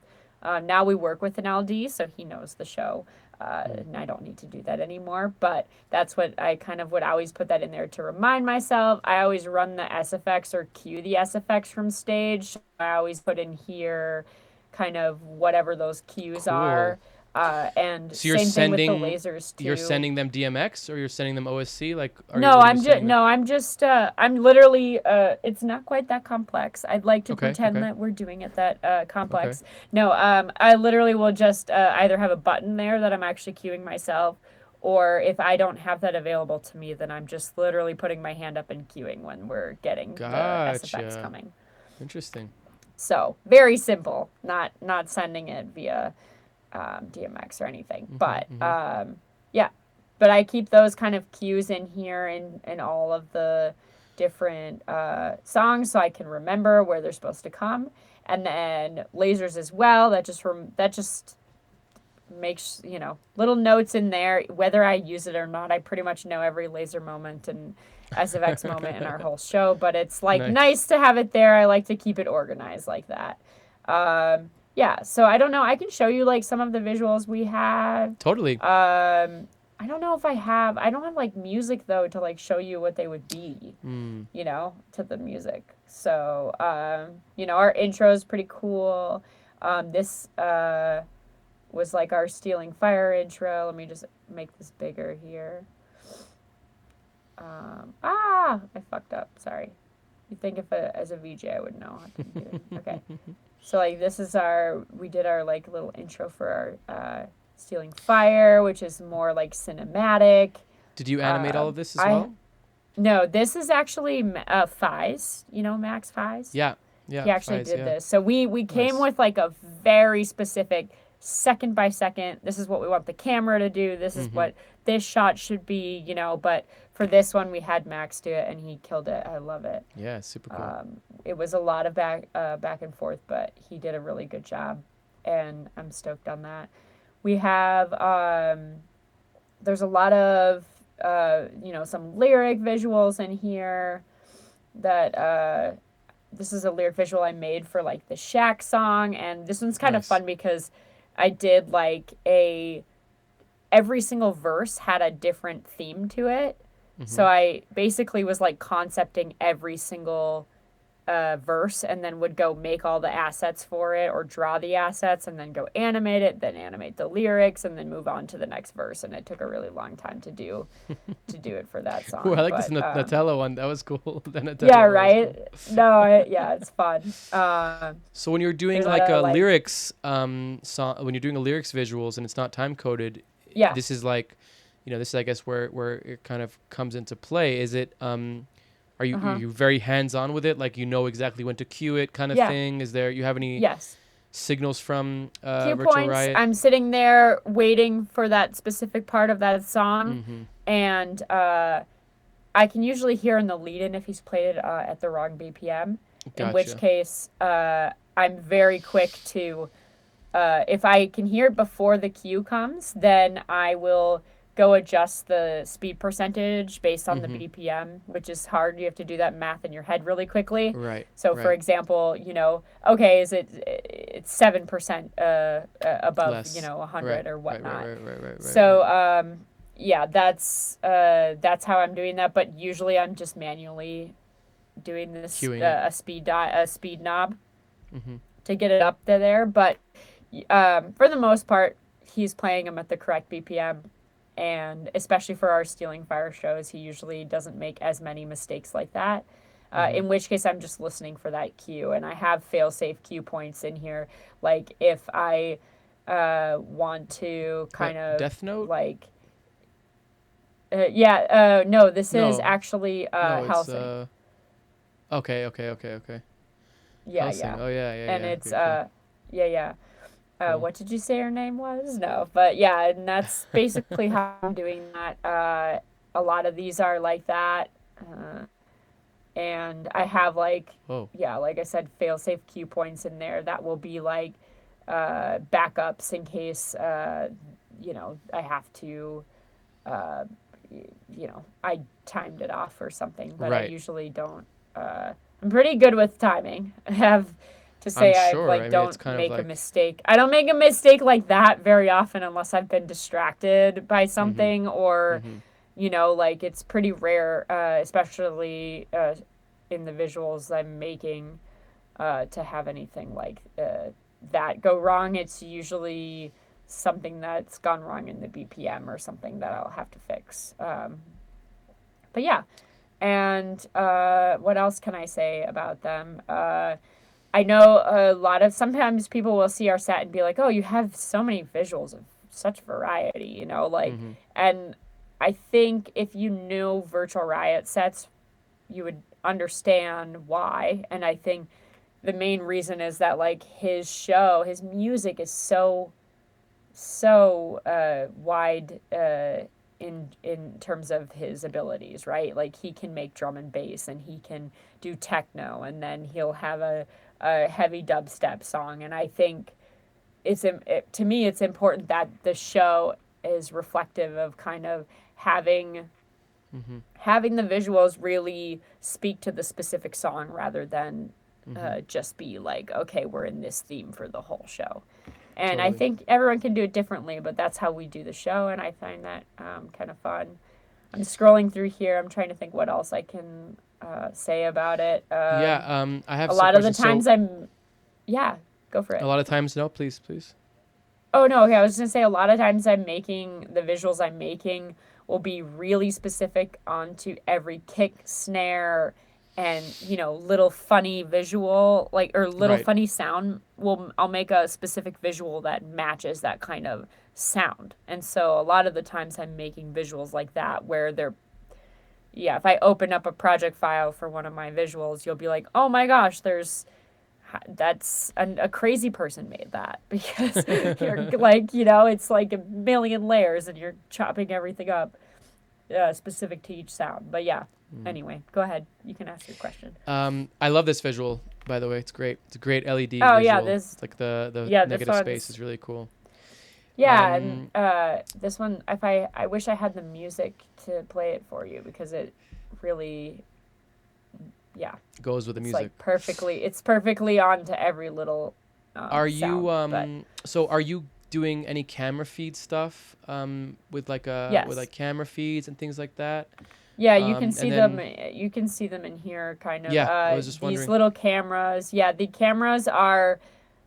Now we work with an LD, so he knows the show. And I don't need to do that anymore, but that's what I kind of would always put that in there to remind myself. I always run the SFX or cue the SFX from stage. I always put in here kind of whatever those cues are. And so you're same sending, thing with the lasers too. You're sending them DMX or you're sending them OSC? Like, I'm literally, it's not quite that complex. I'd like to pretend that we're doing it that complex. No, I literally will just either have a button there that I'm actually cueing myself, or if I don't have that available to me, then I'm just literally putting my hand up and cueing when we're getting the SFX coming. Interesting. So very simple, not sending it via DMX or anything, but yeah, but I keep those kind of cues in here in all of the different songs so I can remember where they're supposed to come, and then lasers as well. That just makes, you know, little notes in there whether I use it or not. I pretty much know every laser moment and SFX moment in our whole show, but it's like nice to have it there. I like to keep it organized like that. Yeah, so I don't know. I can show you like some of the visuals we have. Totally. I don't know if I don't have like music though to like show you what they would be, you know, to the music. So, you know, our intro is pretty cool. This was like our Stealing Fire intro. Let me just make this bigger here. I fucked up. Sorry. You'd think as a VJ I would know how to do it. Okay. So like this is we did our like little intro for our Stealing Fire, which is more like cinematic. Did you animate all of this as well? No, this is actually Fies. You know Max Fies? Yeah. He actually did this. So we came with like a very specific second by second. This is what we want the camera to do. This is what this shot should be, you know, but for this one we had Max do it and he killed it. I love it. Yeah, super cool. It was a lot of back and forth, but he did a really good job and I'm stoked on that. We have there's a lot of you know, some lyric visuals in here that this is a lyric visual I made for like the Shaq song, and this one's kind of fun because I did like every single verse had a different theme to it. So I basically was like concepting every single verse and then would go make all the assets for it or draw the assets and then go animate it, then animate the lyrics and then move on to the next verse. And it took a really long time to do it for that song. Ooh, I like this Nutella one. That was cool. The Nutella yeah, one right. was cool. No, yeah, it's fun. So when you're doing like a lyrics song, when you're doing a lyrics visuals and it's not time coded, yeah, this is like, this is I guess where it kind of comes into play. Is it are you very hands on with it, like exactly when to cue it kind of thing? Is there you have any signals from cue Virtual points? Riot? I'm sitting there waiting for that specific part of that song, and I can usually hear in the lead-in if he's played it at the wrong BPM. Gotcha. In which case, I'm very quick to, if I can hear it before the cue comes, then I will go adjust the speed percentage based on the BPM, which is hard. You have to do that math in your head really quickly. Right. So, for example, okay, it's 7% above, Less. 100 or whatnot. Right. So, yeah, that's how I'm doing that. But usually, I'm just manually doing this a speed knob to get it up there. But for the most part, he's playing them at the correct BPM. And especially for our Stealing Fire shows, he usually doesn't make as many mistakes like that. In which case, I'm just listening for that cue. And I have fail-safe cue points in here. Like, if I want to kind of... Death Note? Like... no, this is actually Helsing. Okay. Yeah, Helsing. yeah. Oh, yeah. And it's, cool. yeah. Cool. What did you say her name was? No, but yeah, and that's basically how I'm doing that. A lot of these are like that. And I have like I said, fail-safe cue points in there that will be like backups in case, I have to, I timed it off or something, but I usually don't. I'm pretty good with timing. I have to say don't make a mistake. I don't make a mistake like that very often unless I've been distracted by something or, it's pretty rare, especially in the visuals I'm making, to have anything like that go wrong. It's usually something that's gone wrong in the BPM or something that I'll have to fix. But yeah. And what else can I say about them? I know sometimes people will see our set and be like, oh, you have so many visuals of such variety, and I think if you knew Virtual Riot sets, you would understand why. And I think the main reason is that, like, his music is so wide in terms of his abilities, right? Like, he can make drum and bass, and he can do techno, and then he'll have a heavy dubstep song. And I think to me it's important that the show is reflective of kind of having the visuals really speak to the specific song rather than just be like, okay, we're in this theme for the whole show. And totally. I think everyone can do it differently, but that's how we do the show, and I find that kind of fun. I'm scrolling through here. I'm trying to think what else I can say about it. I have a lot of the times go for it. A lot of times, no, please. Oh, no, okay, I was going to say a lot of times the visuals I'm making will be really specific onto every kick, snare, and, little funny visual, funny sound. I'll make a specific visual that matches that kind of sound. And so a lot of the times I'm making visuals like that where if I open up a project file for one of my visuals, you'll be like, oh my gosh, that's a crazy person made that, because you're like, it's like a million layers and you're chopping everything up specific to each sound. But yeah, anyway, go ahead. You can ask your question. I love this visual, by the way. It's great. It's a great LED visual. Oh, yeah. It's like the negative space is really cool. Yeah, and this one, I wish I had the music to play it for you, because it really, goes with the music. Like it's perfectly on to every little Are you sound, so are you doing any camera feed stuff with like yes. with like camera feeds and things like that? Yeah, you can And see them. then, You can see them in here, kind of. yeah, I was just These wondering. little cameras. Yeah, the cameras are.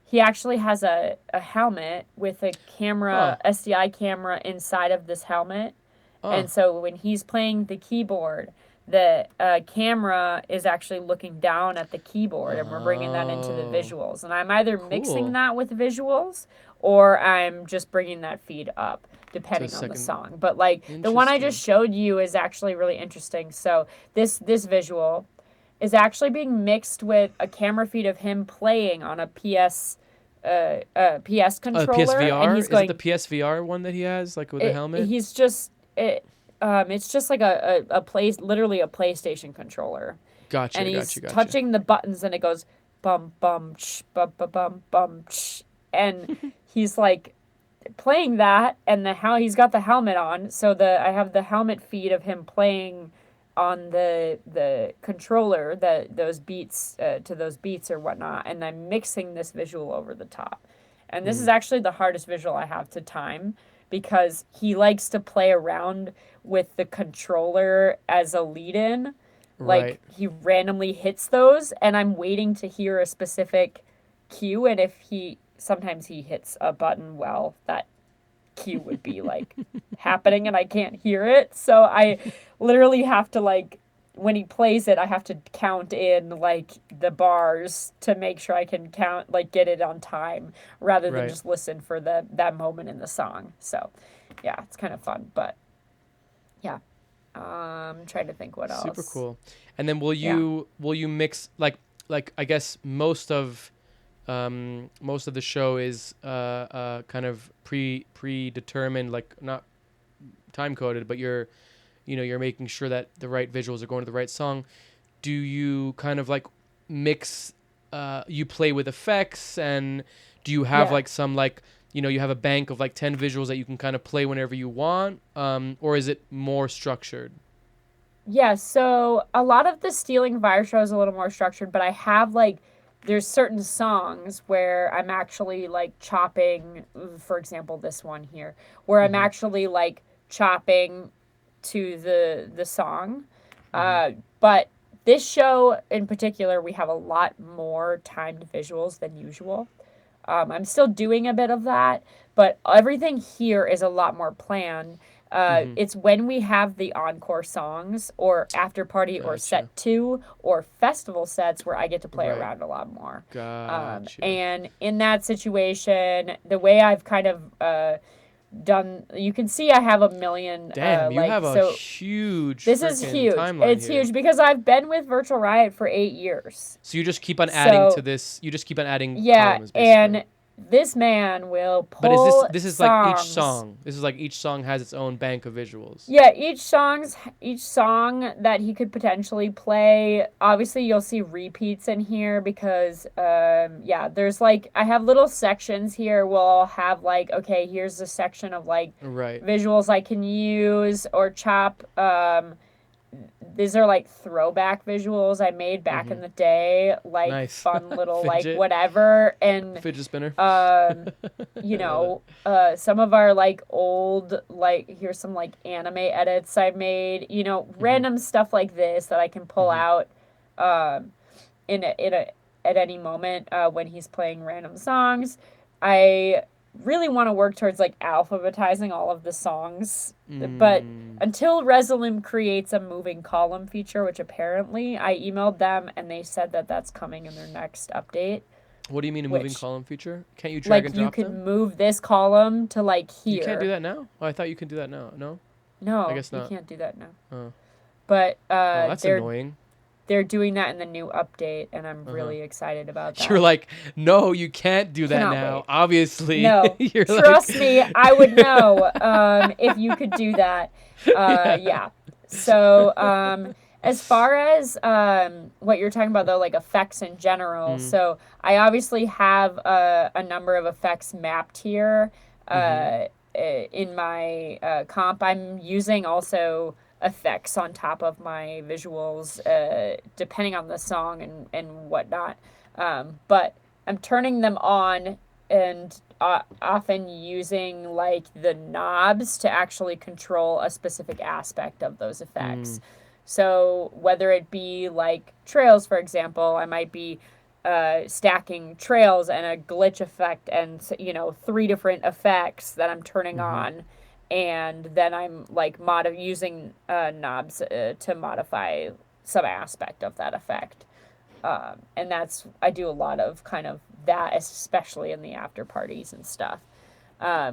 He actually has a helmet with a Huh. camera, SDI camera inside of this helmet, Oh. and so when he's playing the keyboard, the camera is actually looking down at the keyboard, and we're bringing that into the Oh. visuals. And I'm either mixing Cool. that with visuals, or I'm just bringing that feed up, To a depending on the second. song. But like the one I just Interesting. showed you is actually really interesting. So this visual is actually being mixed with a camera feed of him playing on a PS Oh, the controller, and PSVR? he's Is it the going. PSVR one that he has, like with the helmet? He's just it's just like a place, literally a PlayStation controller, and Gotcha, he's gotcha, gotcha. touching the buttons, and it goes bum bum ch bum bum bum bum ch, and he's like playing that, and how he's got the helmet on. So I have the helmet feed of him playing on the controller, those beats, to those beats or whatnot, and I'm mixing this visual over the top. And this is Mm, actually the hardest visual I have to time, because he likes to play around with the controller as a lead in. Like right, he randomly hits those, and I'm waiting to hear a specific cue, and if he sometimes he hits a button, well, that cue would be like happening and I can't hear it. So I literally have to, like, when he plays it, I have to count in like the bars to make sure I can count, like get it on time, rather than right. just listen for that moment in the song. So yeah, it's kind of fun. But yeah, trying to think what Super else. cool. And then will Yeah. you mix like I guess most of the show is kind of predetermined, like not time coded, but you're making sure that the right visuals are going to the right song. Do you kind of like mix, you play with effects, and do you have Yeah. like some, like, you have a bank of like 10 visuals that you can kind of play whenever you want, or is it more structured? Yeah, so a lot of the Stealing Fire show is a little more structured, but I have like there's certain songs where I'm actually like chopping, for example, this one here, where I'm Mm-hmm. actually like chopping to the song. Mm-hmm. But this show in particular, we have a lot more timed visuals than usual. I'm still doing a bit of that, but everything here is a lot more planned. Mm-hmm. It's when we have the encore songs, or after party, or Gotcha. set two, or festival sets, where I get to play Right. around a lot more. Gotcha. And in that situation, the way I've kind of done, you can see I have a million, Damn, you like, have a so huge this is freaking huge. timeline It's here. huge because I've been with Virtual Riot for 8 years. So you just keep on adding to So this. You just keep on adding yeah, columns, basically. and this man will But is this pull this is like each songs. song? This is like each song has its own bank of visuals. Yeah, each song that he could potentially play. Obviously, you'll see repeats in here because yeah, there's like I have little sections here. We'll have like, okay, here's a section of like Right. visuals I can use or chop. These are like throwback visuals I made back Mm-hmm. in the day, like Nice. fun little like Fidget. whatever. And Fidget spinner. um I love it. some of our like old, like here's some like anime edits I made, Mm-hmm. random stuff like this that I can pull Mm-hmm. out um in a at any moment when he's playing random songs. I really want to work towards like alphabetizing all of the songs, but Mm. until Resolume creates a moving column feature, which apparently I emailed them and they said that that's coming in their next update, What do you mean a moving which, column feature? Can't you drag and like, you drop could them? move this column to like You can't do here. that now? Oh, I thought you can do that now. No? I No, guess you not. can't do that now. Oh. But Oh, that's annoying. they're doing that in the new update, and I'm Uh-huh. really excited about You're that. like, no, you can't do that Cannot now. wait. Obviously. No, You're like, trust me, I would know if you could do that. yeah. Yeah. So, as far as what you're talking about, though, like effects in general, Mm. so I obviously have a number of effects mapped here Mm-hmm. in my comp. I'm using also effects on top of my visuals, depending on the song and whatnot. But I'm turning them on and often using like the knobs to actually control a specific aspect of those effects. So whether it be like trails, for example, I might be stacking trails and a glitch effect and, you know, 3 different effects that I'm turning on, and then I'm like using knobs to modify some aspect of that effect. And I do a lot of kind of that, especially in the after parties and stuff.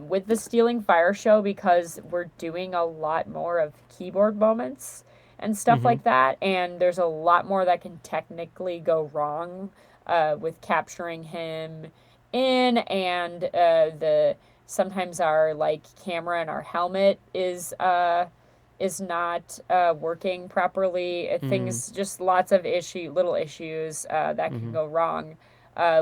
With the Stealing Fire show, because we're doing a lot more of keyboard moments and stuff like that, and there's a lot more that can technically go wrong with capturing him in, and the sometimes our like camera and our helmet is not working properly. Things, just lots of little issues that can go wrong.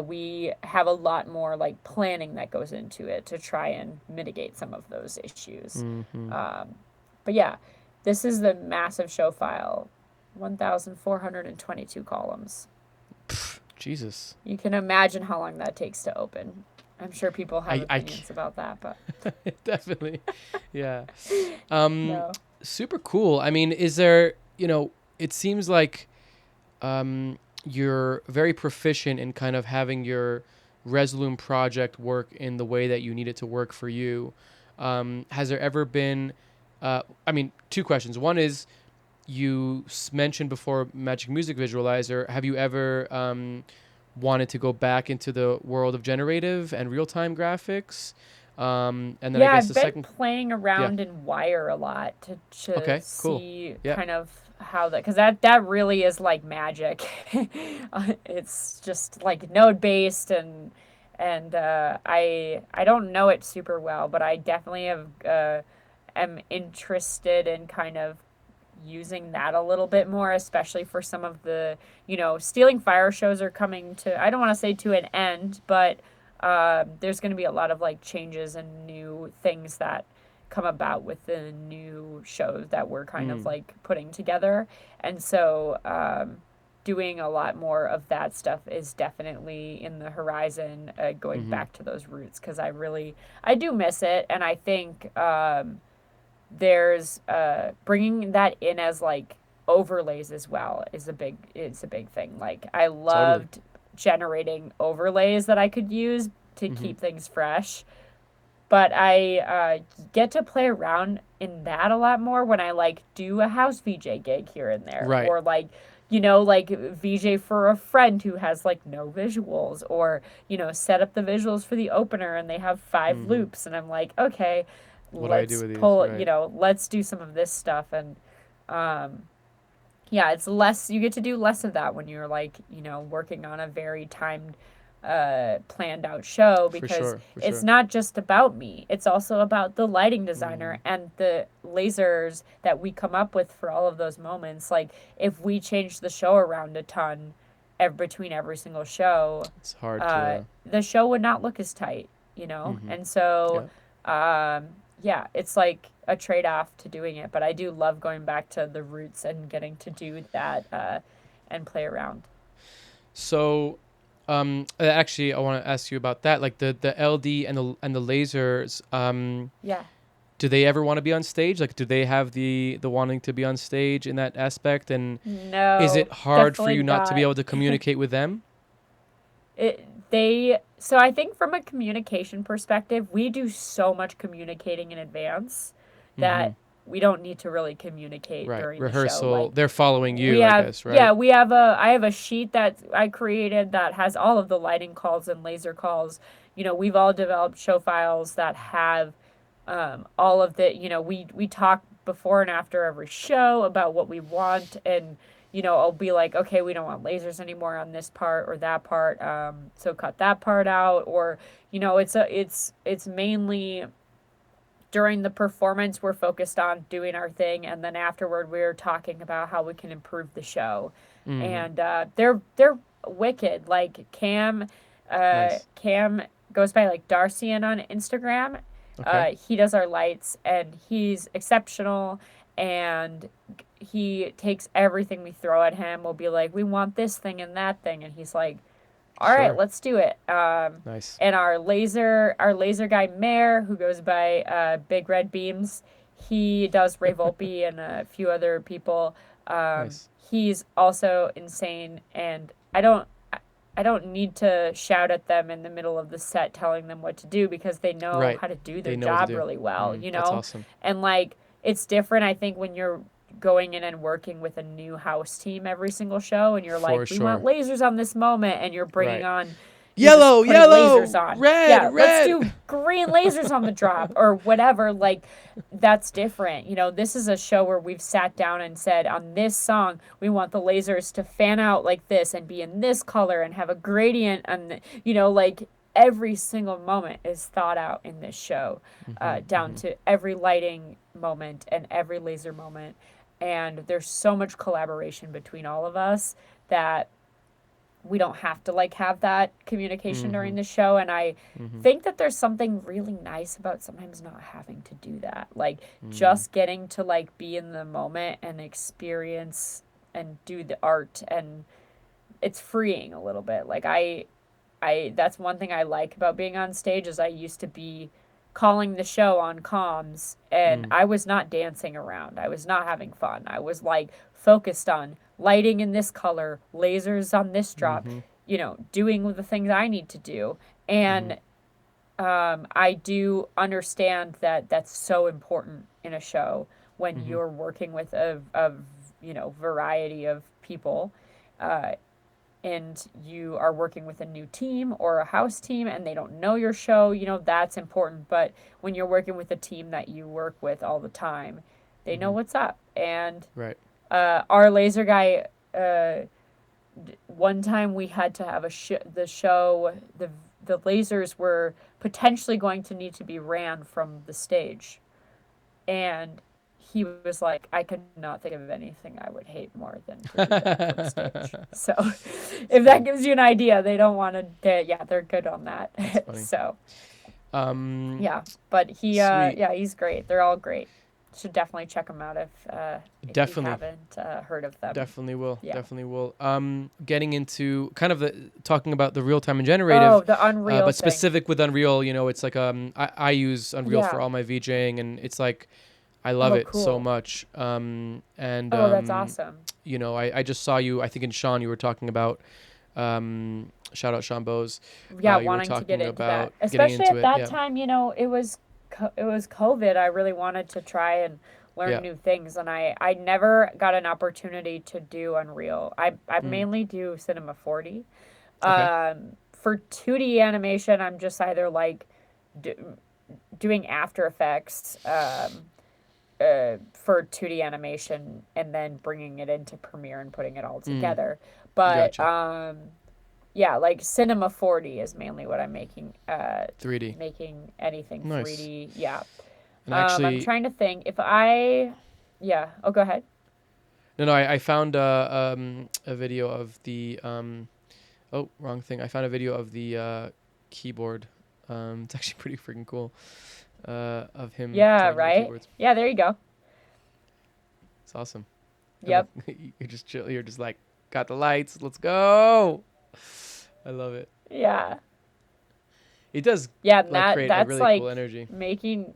We have a lot more like planning that goes into it to try and mitigate some of those issues. But yeah, this is the massive show file, 1,422 columns. Jesus. You can imagine how long that takes to open. I'm sure people have opinions about that, but definitely, yeah. no. Super cool. I mean, is there, you know, it seems like you're very proficient in kind of having your Resolume project work in the way that you need it to work for you. Has there ever been, I mean, 2 questions. One is, you mentioned before Magic Music Visualizer. Have you ever wanted to go back into the world of generative and real-time graphics? And then Yeah, I guess I've the been second, playing around in Wire a lot to okay, cool. see Yeah. kind of how because that really is like magic. It's just like node based, and I don't know it super well, but I definitely am interested in kind of using that a little bit more, especially for some of the, you know, Stealing Fire shows are coming to, I don't want to say to an end, but there's going to be a lot of like changes and new things that come about with the new shows that we're kind of like putting together. And so doing a lot more of that stuff is definitely in the horizon, going back to those roots, because I do miss it. And I think there's bringing that in as like overlays as well is a big thing. Like I loved generating overlays that I could use to keep things fresh, but I get to play around in that a lot more when I like do a house VJ gig here and there, Right. or like, you know, like VJ for a friend who has like no visuals, or, you know, set up the visuals for the opener and they have 5 loops, and I'm like, okay, What do I do let's with these? pull, Right. you know, let's do some of this stuff. And yeah, it's less, you get to do less of that when you're like, you know, working on a very timed planned out show, because it's not just about me, it's also about the lighting designer and the lasers that we come up with for all of those moments. Like if we change the show around a ton between every single show, It's hard to. the show would not look as tight, you know. And so yeah, it's like a trade-off to doing it, but I do love going back to the roots and getting to do that and play around. So, actually, I want to ask you about that. Like the LD and the lasers. Yeah. Do they ever want to be on stage? Like, do they have the wanting to be on stage in that aspect? And No, is it hard for definitely you not to be not. able to communicate with them? So I think from a communication perspective, we do so much communicating in advance that we don't need to really communicate Right. during Rehearsal. the show. Like They're following we you, I have, guess, right? yeah, I have a sheet that I created that has all of the lighting calls and laser calls. You know, we've all developed show files that have all of the, you know, we talk before and after every show about what we want, and you know, I'll be like, okay, we don't want lasers anymore on this part or that part, so cut that part out. Or, you know, it's mainly during the performance we're focused on doing our thing, and then afterward we're talking about how we can improve the show. And they're wicked. Like Nice. Cam goes by like Darcian on Instagram. Okay. He does our lights, and he's exceptional, and he takes everything we throw at him. We'll be like, we want this thing and that thing, and he's like, all right, Sure. let's do it. Nice. And our laser guy Mare, who goes by Big Red Beams, he does Ray Volpe and a few other people. Nice. He's also insane, and I don't need to shout at them in the middle of the set telling them what to do because they know Right. how to do They their know what to job do. really well, That's awesome. And like it's different I think when you're going in and working with a new house team every single show and you're For like we want sure. lasers on this moment and you're bringing Right. on you're just Yellow, putting lasers yellow, on. red, Yeah, let's red. do green lasers on the drop or whatever. Like, that's different. This is a show where we've sat down and said, on this song, we want the lasers to fan out like this and be in this color and have a gradient. And, like every single moment is thought out in this show, down to every lighting moment and every laser moment. And there's so much collaboration between all of us that we don't have to like have that communication during the show, and I think that there's something really nice about sometimes not having to do that, like just getting to like be in the moment and experience and do the art, and it's freeing a little bit. Like I that's one thing I like about being on stage is I used to be calling the show on comms and I was not dancing around. I was not having fun. I was like focused on lighting in this color, lasers on this drop, doing the things I need to do. And I do understand that that's so important in a show when you're working with a variety of people. And you are working with a new team or a house team and they don't know your show, that's important. But when you're working with a team that you work with all the time, they know what's up. And Right. Our laser guy, one time we had to have the lasers were potentially going to need to be ran from the stage. And he was like, I could not think of anything I would hate more than to do that from stage. So if that gives you an idea, they don't want to, they're good on that. So, yeah, but he's great. They're all great. Should definitely check them out if you haven't heard of them. Definitely will. Yeah. Definitely will. Getting into kind of talking about the real-time and generative. Oh, the Unreal but thing. specific with Unreal, it's like I use Unreal for all my VJing, and it's like I love it so cool. much. And that's awesome. I just saw you. I think in Sean you were talking about. Shout out Sean Bose. Wanting to get into that, especially at that time. It was COVID. I really wanted to try and learn new things, and I never got an opportunity to do Unreal. I mainly do Cinema 4D. Okay. For 2D animation, I'm just either like doing After Effects for 2D animation and then bringing it into Premiere and putting it all together. But Gotcha. like Cinema 4D is mainly what I'm making. 3D. Making anything Nice. 3D. Yeah. And actually, I'm trying to think if yeah. Oh, go ahead. No, I found a video of the wrong thing. I found a video of the keyboard. It's actually pretty freaking cool. Of him. Yeah, playing the right? keyboards. Yeah, there you go. It's awesome. Yep. You're just chill. You're just like, got the lights. Let's go. I love it. Yeah. It does. Yeah, Create that's a really like cool energy. making.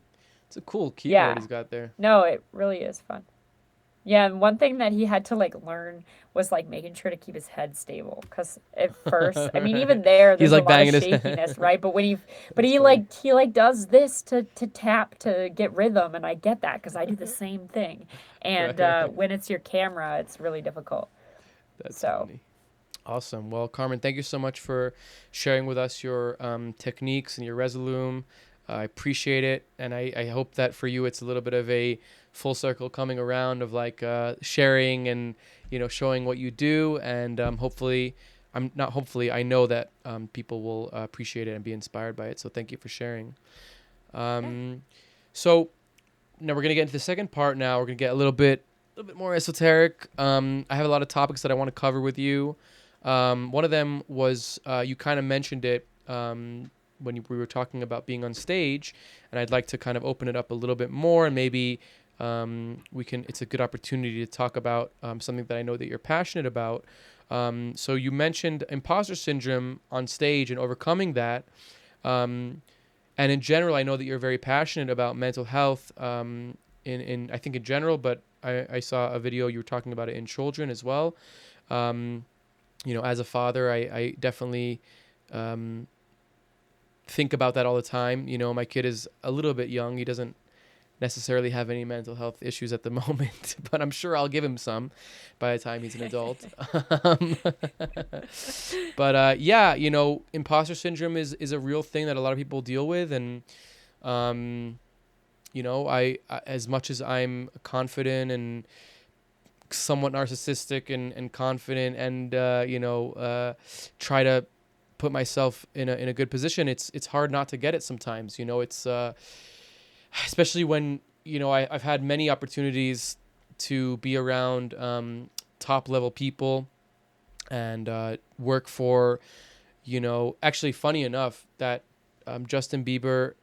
It's a cool keyboard he's got there. No, it really is fun. Yeah, and one thing that he had to like learn was like making sure to keep his head stable, because at first, I mean, even there's He's like a lot banging of his shakiness, right? But when he funny. he does this to tap to get rhythm, and I get that because I do the same thing. And Right. when it's your camera, it's really difficult. That's funny. Awesome. Well, Carmen, thank you so much for sharing with us your techniques and your Resolume. I appreciate it, and I hope that for you it's a little bit of a full circle coming around of like sharing and showing what you do, and hopefully, I know that people will appreciate it and be inspired by it. So thank you for sharing. So now we're gonna get into the second part. Now we're gonna get a little bit more esoteric. I have a lot of topics that I want to cover with you. One of them was you kind of mentioned it when we were talking about being on stage, and I'd like to kind of open it up a little bit more and maybe it's a good opportunity to talk about something that I know that you're passionate about. So you mentioned imposter syndrome on stage and overcoming that. And in general, I know that you're very passionate about mental health in I think in general, but I saw a video you were talking about it in children as well. As a father, I definitely think about that all the time. My kid is a little bit young. He doesn't necessarily have any mental health issues at the moment, but I'm sure I'll give him some by the time he's an adult. But imposter syndrome is a real thing that a lot of people deal with. And, I as much as I'm confident and somewhat narcissistic and confident and, try to put myself in a good position, it's hard not to get it sometimes. It's, especially when, I've had many opportunities to be around top level people and work for, actually funny enough, that Justin Bieber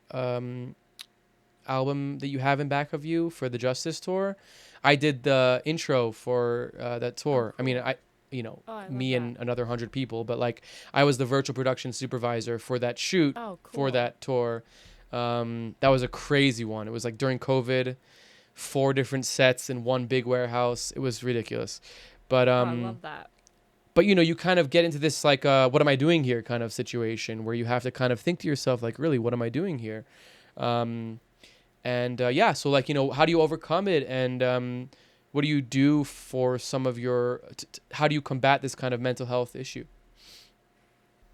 album that you have in back of you for the Justice tour, I did the intro for that tour. Oh, I mean, cool. me love and that. another 100 people, but like I was the virtual production supervisor for that shoot Oh, for cool. that tour. That was a crazy one. It was like during COVID, 4 different sets in one big warehouse. It was ridiculous. But Oh, I love that. you kind of get into this like what am I doing here kind of situation where you have to kind of think to yourself like, really, what am I doing here? So like, how do you overcome it? And what do you do for some of your how do you combat this kind of mental health issue?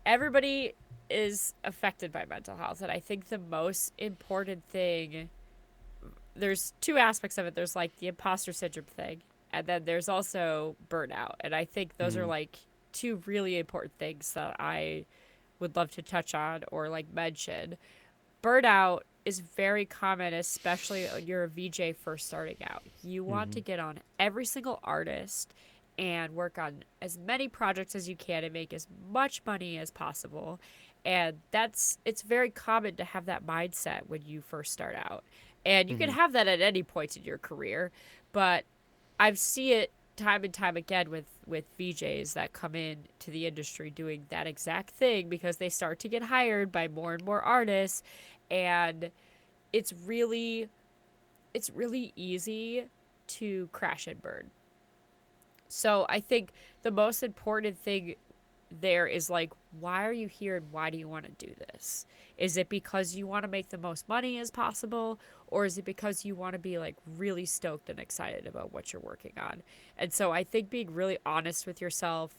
Everybody is affected by mental health, and I think the most important thing, there's two aspects of it. There's like the imposter syndrome thing, and then there's also burnout. And I think those are Mm-hmm. like two really important things that I would love to touch on or like mention. Burnout is very common, especially when you're a VJ first starting out. You want Mm-hmm. to get on every single artist and work on as many projects as you can and make as much money as possible. And it's very common to have that mindset when you first start out. And you can Mm-hmm. have that at any point in your career, but I've seen it time and time again with VJs that come in to the industry doing that exact thing because they start to get hired by more and more artists, and it's really easy to crash and burn. So I think the most important thing there is like, why are you here and why do you want to do this? Is it because you want to make the most money as possible, or is it because you want to be like really stoked and excited about what you're working on? And so I think being really honest with yourself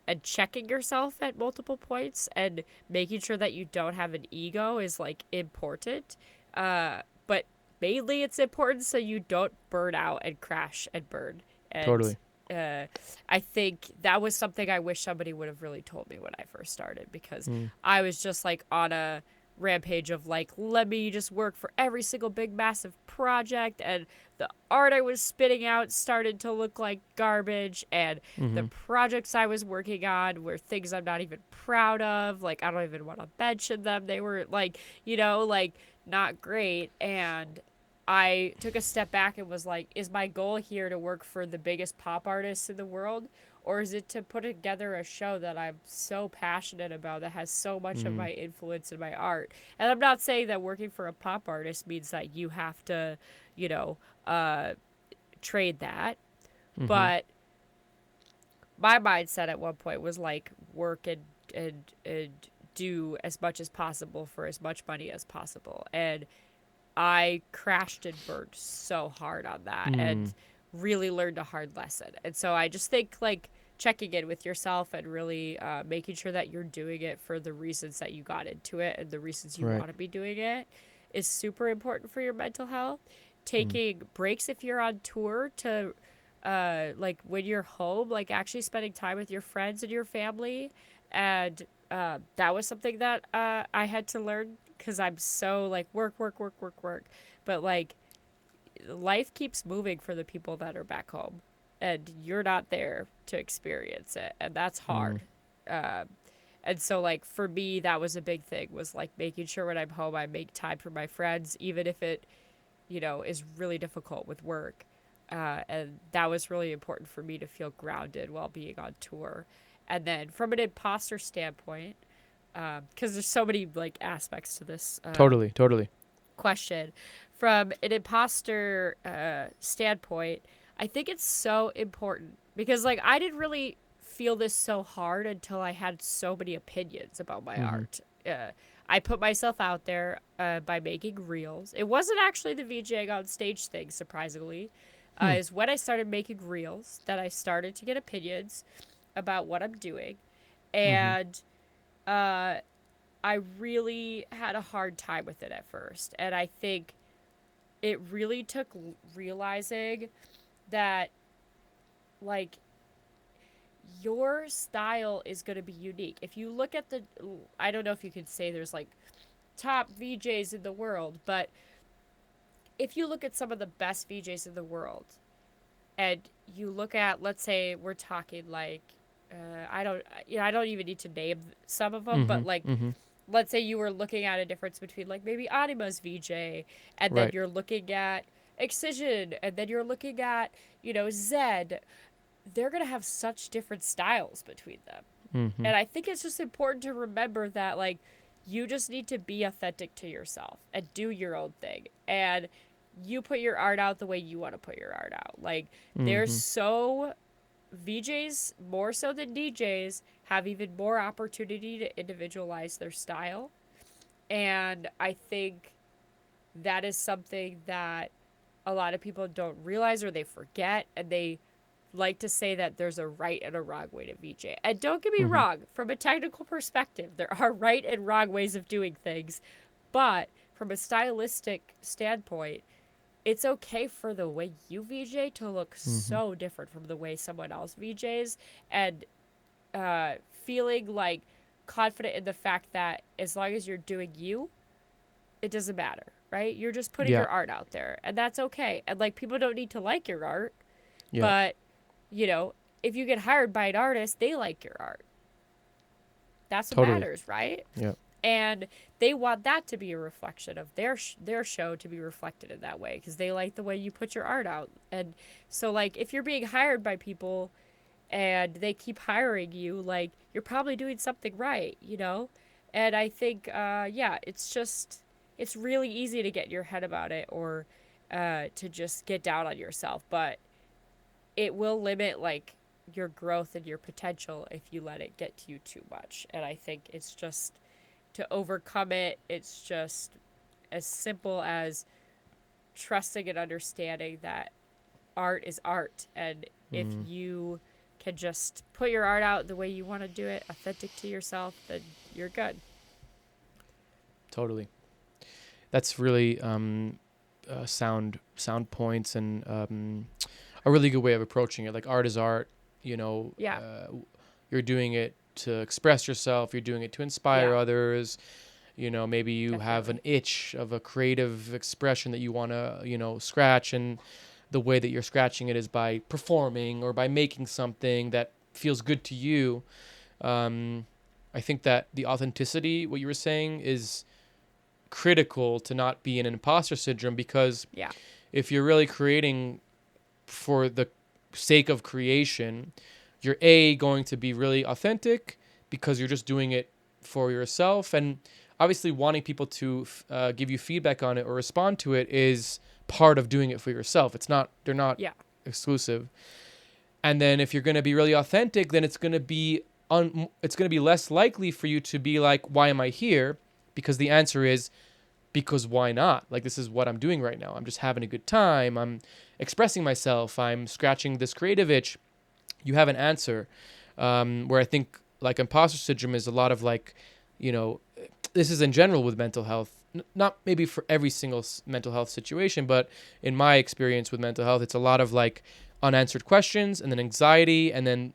and checking yourself at multiple points and making sure that you don't have an ego is like important. But mainly it's important so you don't burn out and crash and burn. And Totally. uh, I think that was something I wish somebody would have really told me when I first started, because Mm. I was just like on a rampage of like, let me just work for every single big massive project, and the art I was spitting out started to look like garbage, and the Mm-hmm. projects I was working on were things I'm not even proud of. Like, I don't even want to mention them. They were like, like not great. And I took a step back and was like, is my goal here to work for the biggest pop artists in the world? Or is it to put together a show that I'm so passionate about that has so much of Mm-hmm. my influence in my art? And I'm not saying that working for a pop artist means that you have to, you know, uh, trade that. Mm-hmm. But my mindset at one point was like, work and do as much as possible for as much money as possible. And I crashed and burned so hard on that and Mm. really learned a hard lesson. And so I just think like checking in with yourself and really making sure that you're doing it for the reasons that you got into it and the reasons you Right. want to be doing it is super important for your mental health. Mm. Taking breaks if you're on tour to like when you're home, like actually spending time with your friends and your family. And that was something that I had to learn because I'm so like work, work, work, work, work. But like life keeps moving for the people that are back home, and you're not there to experience it, and that's Mm. hard. Uh, and so like for me, that was a big thing, was like making sure when I'm home I make time for my friends, even if it is really difficult with work. And that was really important for me to feel grounded while being on tour. And then from an imposter standpoint, because there's so many like aspects to this Totally. question, from an imposter standpoint, I think it's so important because like I didn't really feel this so hard until I had so many opinions about my art. I put myself out there by making reels. It wasn't actually the VJing on stage thing, surprisingly. Is when I started making reels that I started to get opinions about what I'm doing. And I really had a hard time with it at first. And I think it really took realizing that, like, your style is going to be unique. If you look at I don't know if you could say there's like top VJs in the world, but if you look at some of the best VJs in the world and you look at, let's say we're talking like, I don't even need to name some of them, but like, let's say you were looking at a difference between like maybe Anima's VJ and then you're looking at Excision and then you're looking at, Zed. They're going to have such different styles between them. And I think it's just important to remember that, like, you just need to be authentic to yourself and do your own thing. And you put your art out the way you want to put your art out. Like, VJs, more so than DJs, have even more opportunity to individualize their style. And I think that is something that a lot of people don't realize or they forget, and they like to say that there's a right and a wrong way to VJ. And don't get me wrong, from a technical perspective, there are right and wrong ways of doing things. But from a stylistic standpoint, it's okay for the way you VJ to look so different from the way someone else VJs. And feeling like confident in the fact that as long as you're doing you, it doesn't matter, right? You're just putting your art out there, and that's okay. And like, people don't need to like your art, but if you get hired by an artist, they like your art. That's what matters, right? Yeah. And they want that to be a reflection of their show, to be reflected in that way, because they like the way you put your art out. And so, like, if you're being hired by people and they keep hiring you, like, you're probably doing something right, And I think, it's really easy to get in your head about it, or to just get down on yourself. But it will limit, like, your growth and your potential if you let it get to you too much. And I think it's just, to overcome it, it's just as simple as trusting and understanding that art is art. And if you can just put your art out the way you want to do it, authentic to yourself, then you're good. Totally. That's really sound points, and a really good way of approaching it. Like, art is art, you're doing it to express yourself, you're doing it to inspire others. Maybe you have an itch of a creative expression that you want to, scratch, and the way that you're scratching it is by performing or by making something that feels good to you. I think that the authenticity, what you were saying, is critical to not be in an imposter syndrome, because if you're really creating for the sake of creation, you're going to be really authentic because you're just doing it for yourself, and obviously wanting people to give you feedback on it or respond to it is part of doing it for yourself. They're not exclusive. And then if you're going to be really authentic, then it's going to be less likely for you to be like, why am I here? Because the answer is, because why not? Like, this is what I'm doing right now. I'm just having a good time. I'm expressing myself. I'm scratching this creative itch. You have an answer. Where I think, like, imposter syndrome is a lot of, like, this is in general with mental health, not maybe for every single mental health situation, but in my experience with mental health, it's a lot of, like, unanswered questions, and then anxiety, and then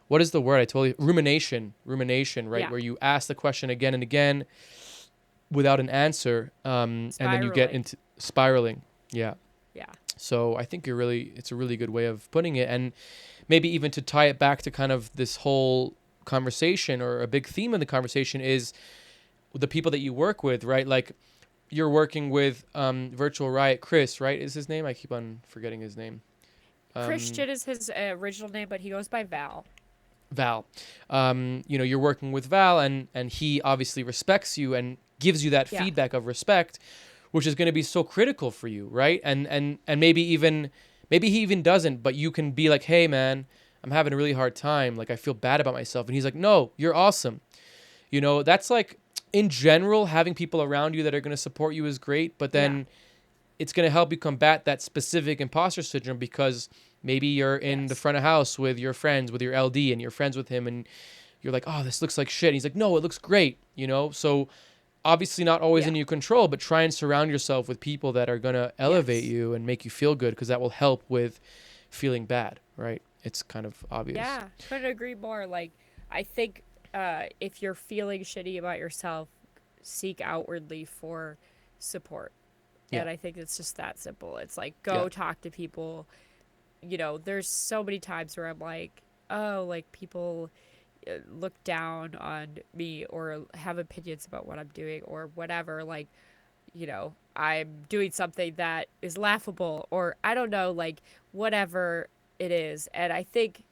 what is the word? I totally rumination, right? Where you ask the question again and again without an answer, and then you get into spiraling. Yeah. So I think it's a really good way of putting it, and maybe even to tie it back to kind of this whole conversation, or a big theme in the conversation is the people that you work with, right? Like, you're working with Virtual Riot. Chris, right, is his name? I keep on forgetting his name. Christian is his original name, but he goes by Val. Val. You're working with Val, and he obviously respects you and gives you that Yeah. feedback of respect, which is going to be so critical for you, right? And maybe he even doesn't, but you can be like, hey man, I'm having a really hard time, like I feel bad about myself, and he's like, no, you're awesome. That's like, in general, having people around you that are going to support you is great, but then it's going to help you combat that specific imposter syndrome, because maybe you're in the front of house with your friends, with your LD, and you're friends with him, and you're like, oh, this looks like shit. And he's like, no, it looks great, So obviously not always in your control, but try and surround yourself with people that are going to elevate you and make you feel good, because that will help with feeling bad, right? It's kind of obvious. Yeah, couldn't agree more. Like, I think if you're feeling shitty about yourself, seek outwardly for support. Yeah. And I think it's just that simple. It's like, go talk to people. There's so many times where I'm like, oh, like people look down on me or have opinions about what I'm doing or whatever. Like, I'm doing something that is laughable, or I don't know, like whatever it is. And I think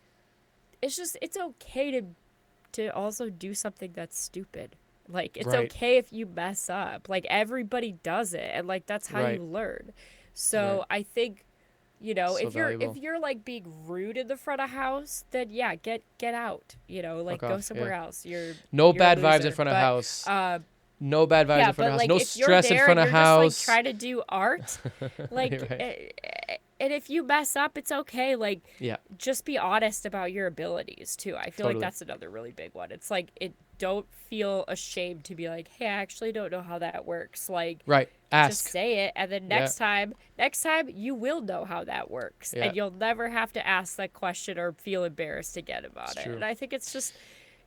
it's okay to also do something that's stupid. Like, it's okay if you mess up. Like, everybody does it, and like that's how you learn. So I think, if you're like being rude in the front of house, then get out. Like, go somewhere else. You're bad a vibes loser. in front of house. No bad vibes in front of house. Like, No stress in front of house. Just, like, try to do art. Like, and if you mess up, it's okay. Like, just be honest about your abilities too. I feel like that's another really big one. It's like, don't feel ashamed to be like, hey, I actually don't know how that works. Like, ask. Just say it, and then next time you will know how that works, and you'll never have to ask that question or feel embarrassed again about it. And I think it's just,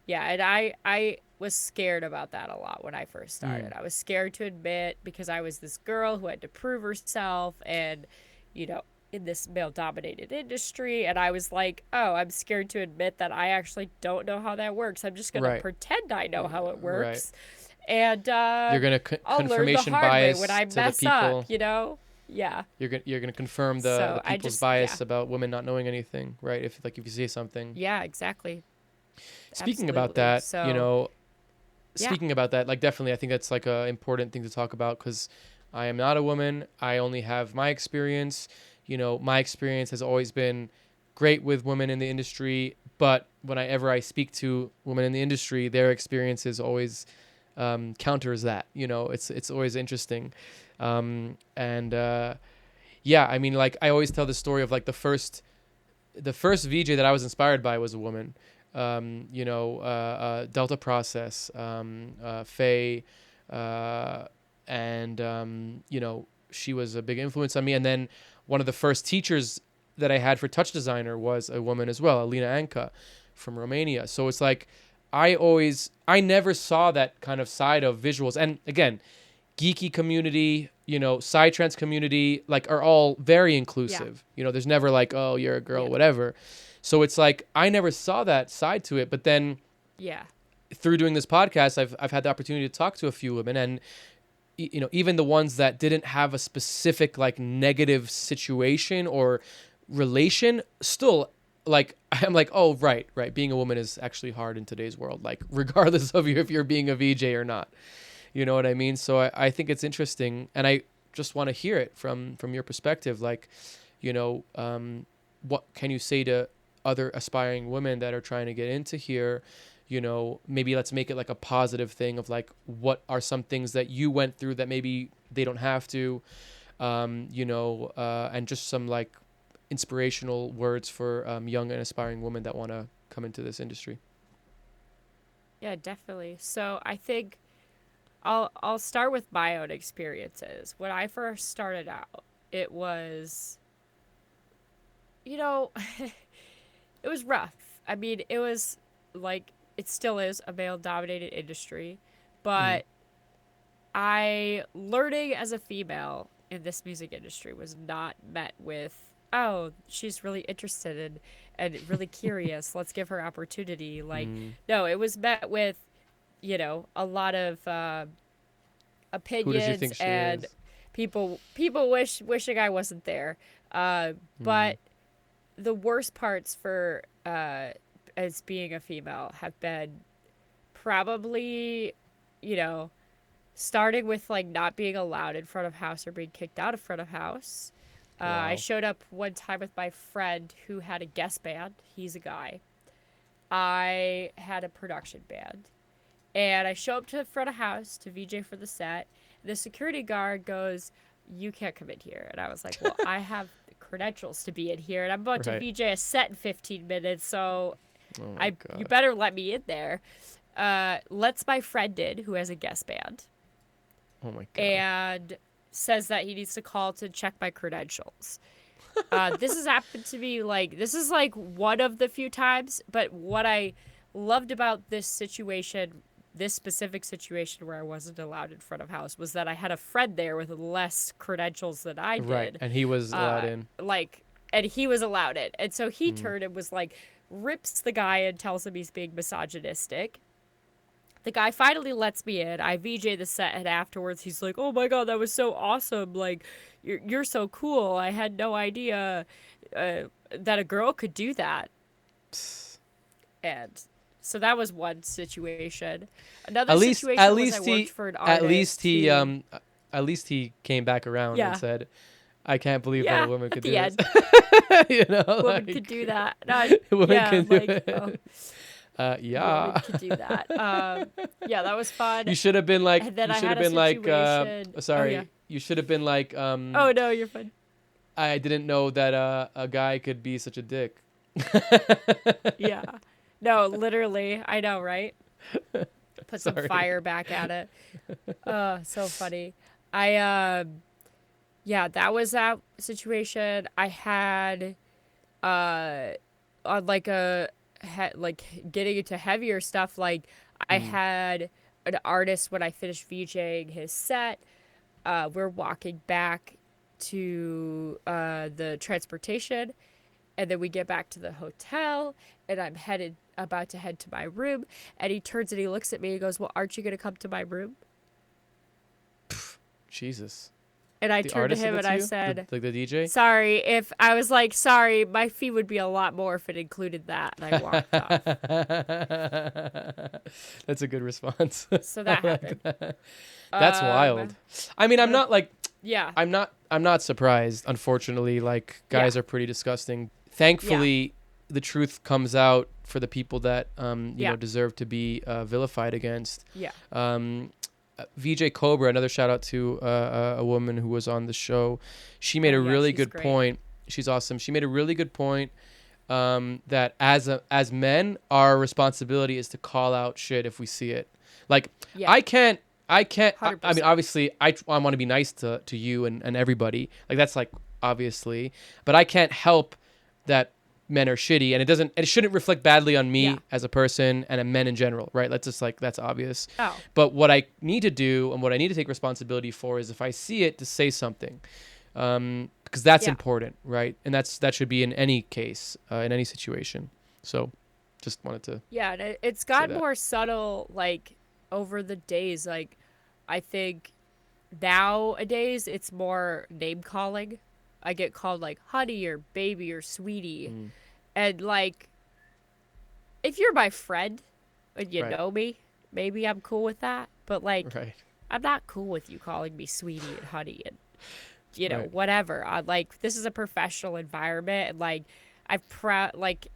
and I was scared about that a lot when I first started. I was scared to admit, because I was this girl who had to prove herself, and in this male-dominated industry, and I was like, oh, I'm scared to admit that I actually don't know how that works. I'm just gonna pretend I know how it works, and you're gonna I'll learn the hard way when I mess up. You're gonna confirm the people's bias about women not knowing anything, right? If you say something. Yeah, exactly. Speaking about that, speaking about that, like, definitely, I think that's like a important thing to talk about, because I am not a woman. I only have my experience. My experience has always been great with women in the industry, but whenever I speak to women in the industry, their experiences always counters that. It's always interesting. I mean, like, I always tell the story of, like, the first VJ that I was inspired by was a woman. Delta Process, Faye, and she was a big influence on me. And then one of the first teachers that I had for touch designer was a woman as well, Alina Anca from Romania. So it's like, I never saw that kind of side of visuals. And again, geeky community, psytrance community, like, are all very inclusive. There's never like, oh, you're a girl, whatever. So it's like, I never saw that side to it. But then through doing this podcast, I've had the opportunity to talk to a few women, and even the ones that didn't have a specific, like, negative situation or relation, still, like, I'm like, oh, right, being a woman is actually hard in today's world, like, regardless of if you're being a VJ or not. You know what I mean? So I think it's interesting, and I just want to hear it from your perspective. Like, what can you say to other aspiring women that are trying to get into here? Maybe let's make it like a positive thing of, like, what are some things that you went through that maybe they don't have to, and just some, like, inspirational words for young and aspiring women that want to come into this industry. Yeah, definitely. So I think I'll start with my own experiences. When I first started out, it was, it was rough. I mean, it was like, it still is a male-dominated industry, but learning as a female in this music industry was not met with, oh, she's really interested and really curious, let's give her opportunity. Like, no, it was met with, a lot of opinions think she and is? people wishing I wasn't there. But the worst parts for as being a female have been probably, starting with like not being allowed in front of house or being kicked out of front of house. I Wow. showed up one time with my friend who had a guest band. He's a guy. I had a production band. And I show up to the front of house to VJ for the set. The security guard goes, "You can't come in here." And I was like, well, I have the credentials to be in here. And I'm about to Right. VJ a set in 15 minutes. So Oh my you God. better let me in there. Lets my friend in, who has a guest band, Oh my God. and says that he needs to call to check my credentials. This has happened to me, this is like one of the few times, but what I loved about this specific situation where I wasn't allowed in front of house, was that I had a friend there with less credentials than I did. Right. And he was allowed in. And he was allowed in. And so he turned and was like, rips the guy and tells him he's being misogynistic. The guy finally lets me in. I VJ the set, and afterwards he's like, "Oh my God, that was so awesome! Like, you're so cool. I had no idea that a girl could do that." And so that was one situation. Another situation was I worked for an artist. At least he came back around and said, "I can't believe that a woman could do end. this." Woman could do that. Woman can do like, it. woman could do that. That was fun. You should have been like. And then You I should have had a been like. situation- Sorry. Oh, yeah. You should have been like. Oh no, you're fine. I didn't know that a guy could be such a dick. Yeah. No, literally. I know, right? Put some Sorry. fire back at it. So funny. That was that situation. I had on getting into heavier stuff, I had an artist when I finished VJing his set. We're walking back to the transportation, and then we get back to the hotel, and I'm about to head to my room, and he turns and he looks at me and he goes, "Well, aren't you gonna come to my room?" Jesus. And I The turned to artist him did and that to I you? said, the DJ. Sorry, my fee would be a lot more if it included that. And I walked off. That's a good response. So that I like happened. that. That's wild. I mean, I'm not like. Yeah. I'm not surprised. Unfortunately, like, guys are pretty disgusting. Thankfully, the truth comes out for the people that deserve to be vilified against. Yeah. VJ Cobra, another shout out to a woman who was on the show. She made a really good great. point. She's awesome. She made a really good point that as men, our responsibility is to call out shit if we see it. Like, I can't. I mean, 100%. obviously, I want to be nice to you and everybody. Like, that's like obviously, but I can't help that men are shitty, and it shouldn't reflect badly on me as a person and men in general, right? That's obvious. Oh. But what I need to do and what I need to take responsibility for is if I see it, to say something, because that's important, right? And that should be in any case, in any situation. So, just wanted to. Yeah, and it's gotten more subtle, like, over the days. Like, I think nowadays it's more name calling. I get called like honey or baby or sweetie. And like, if you're my friend and you know me, maybe I'm cool with that. But like, I'm not cool with you calling me sweetie and honey and, whatever. This is a professional environment, and like, a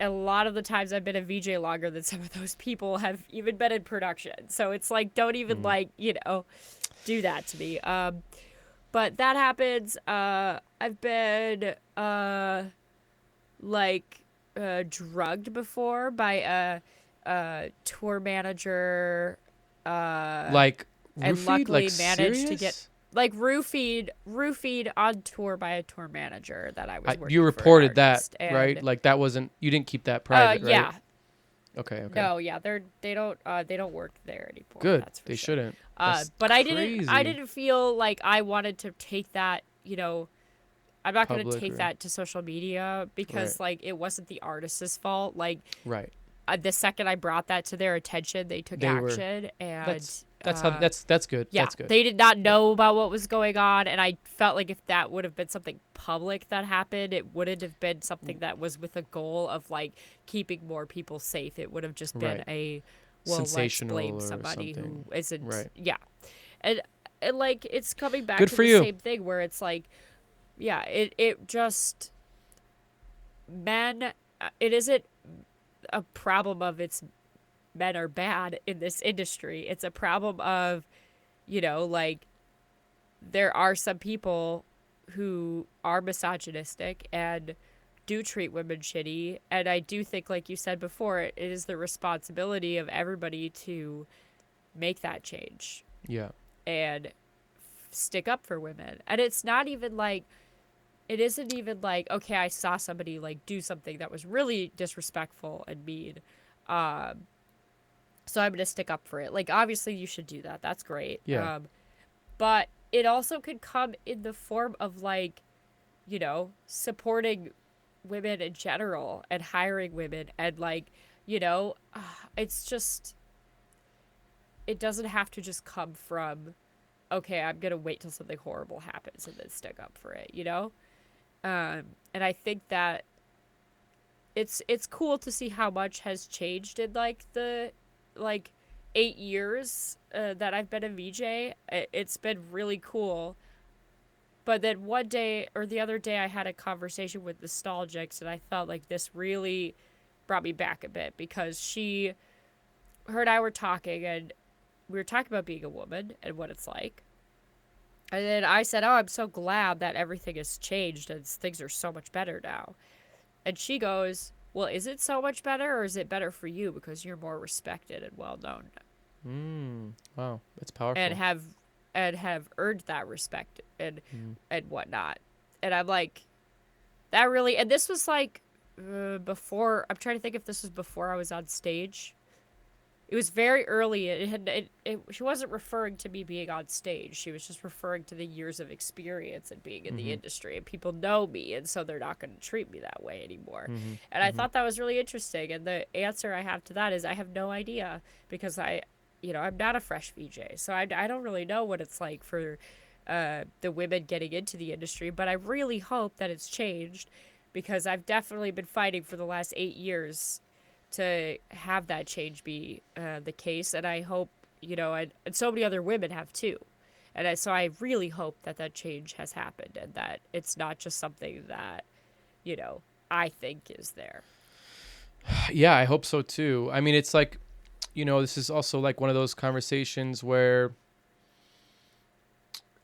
lot of the times I've been a VJ longer than some of those people have even been in production. So it's like, don't even do that to me. But that happens. I've been drugged before by a tour manager. Like, and roofied? luckily Like, managed to serious? get roofied on tour by a tour manager that I was working you for an reported that, artist, and, right? Like, that wasn't, you didn't keep that private, right? Yeah. Okay. No, yeah, they don't work there anymore. Good. That's for They sure. shouldn't. But I crazy. didn't feel like I wanted to take that, I'm not going to Public take or- that to social media because like, it wasn't the artist's fault. Like, Right. the second I brought that to their attention, they took action, and That's how that's good. Yeah, That's good. they did not know about what was going on, and I felt like if that would have been something public that happened, it wouldn't have been something that was with a goal of like keeping more people safe. It would have just been Right. a well, let's Sensational blame or somebody something. who isn't. Right. Yeah, and like it's coming back Good to for the you. same thing where it's like, yeah, it just men. It isn't a problem of it's men are bad in this industry. It's a problem of, like there are some people who are misogynistic and do treat women shitty. And I do think, like you said before, it is the responsibility of everybody to make that change Yeah. and stick up for women. And it's not even like, it isn't even like, okay, I saw somebody like do something that was really disrespectful and mean. So I'm going to stick up for it. Like, obviously you should do that. That's great. Yeah. But it also could come in the form of like, supporting women in general and hiring women and like, it's just, it doesn't have to just come from, okay, I'm going to wait till something horrible happens and then stick up for it, And I think that it's cool to see how much has changed in like the 8 years that I've been a VJ. It's been really cool. But then one day or the other day I had a conversation with Nostalgics and I felt like this really brought me back a bit because her and I were talking and we were talking about being a woman and what it's like. And then I said, oh, I'm so glad that everything has changed and things are so much better now. And she goes, well, is it so much better or is it better for you because you're more respected and well known? Wow, that's powerful. And have earned that respect and whatnot. And I'm like, that really, and this was like before, I'm trying to think if this was before I was on stage. It was very early. She wasn't referring to me being on stage. She was just referring to the years of experience and being in the industry. And people know me, and so they're not going to treat me that way anymore. And I thought that was really interesting. And the answer I have to that is I have no idea because I'm not a fresh VJ. So I don't really know what it's like for the women getting into the industry. But I really hope that it's changed because I've definitely been fighting for the last 8 years to have that change be the case, and I hope and so many other women have too, and so I really hope that change has happened and that it's not just something that I think is there. Yeah, I hope so too. I mean, it's like, this is also like one of those conversations where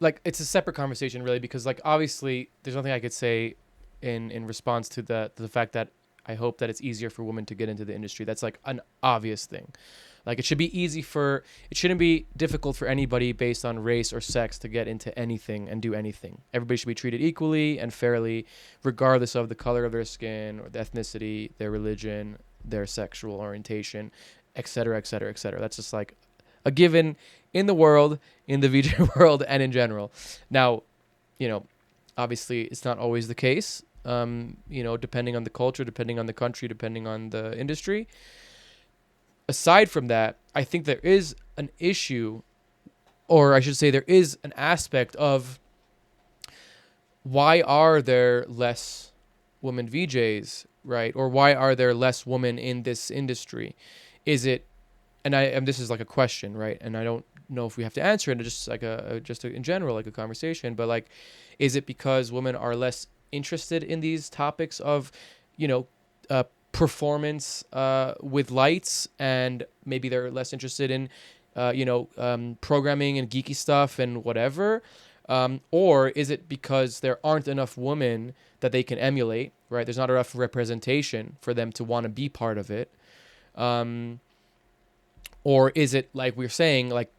like it's a separate conversation really because like obviously there's nothing I could say in response to the fact that I hope that it's easier for women to get into the industry. That's like an obvious thing. Like it shouldn't be difficult for anybody based on race or sex to get into anything and do anything. Everybody should be treated equally and fairly, regardless of the color of their skin or the ethnicity, their religion, their sexual orientation, et cetera, et cetera, et cetera. That's just like a given in the world, in the VJ world, and in general. Now, obviously it's not always the case. Depending on the culture, depending on the country, depending on the industry. Aside from that, I think there is an issue, or I should say there is an aspect of why are there less women VJs, right? Or why are there less women in this industry? Is it, and this is like a question, right? And I don't know if we have to answer it, just like in general, like a conversation, but like, is it because women are less interested in these topics of performance with lights and maybe they're less interested in programming and geeky stuff and whatever, or is it because there aren't enough women that they can emulate, right? There's not enough representation for them to want to be part of it, or is it like we're saying, like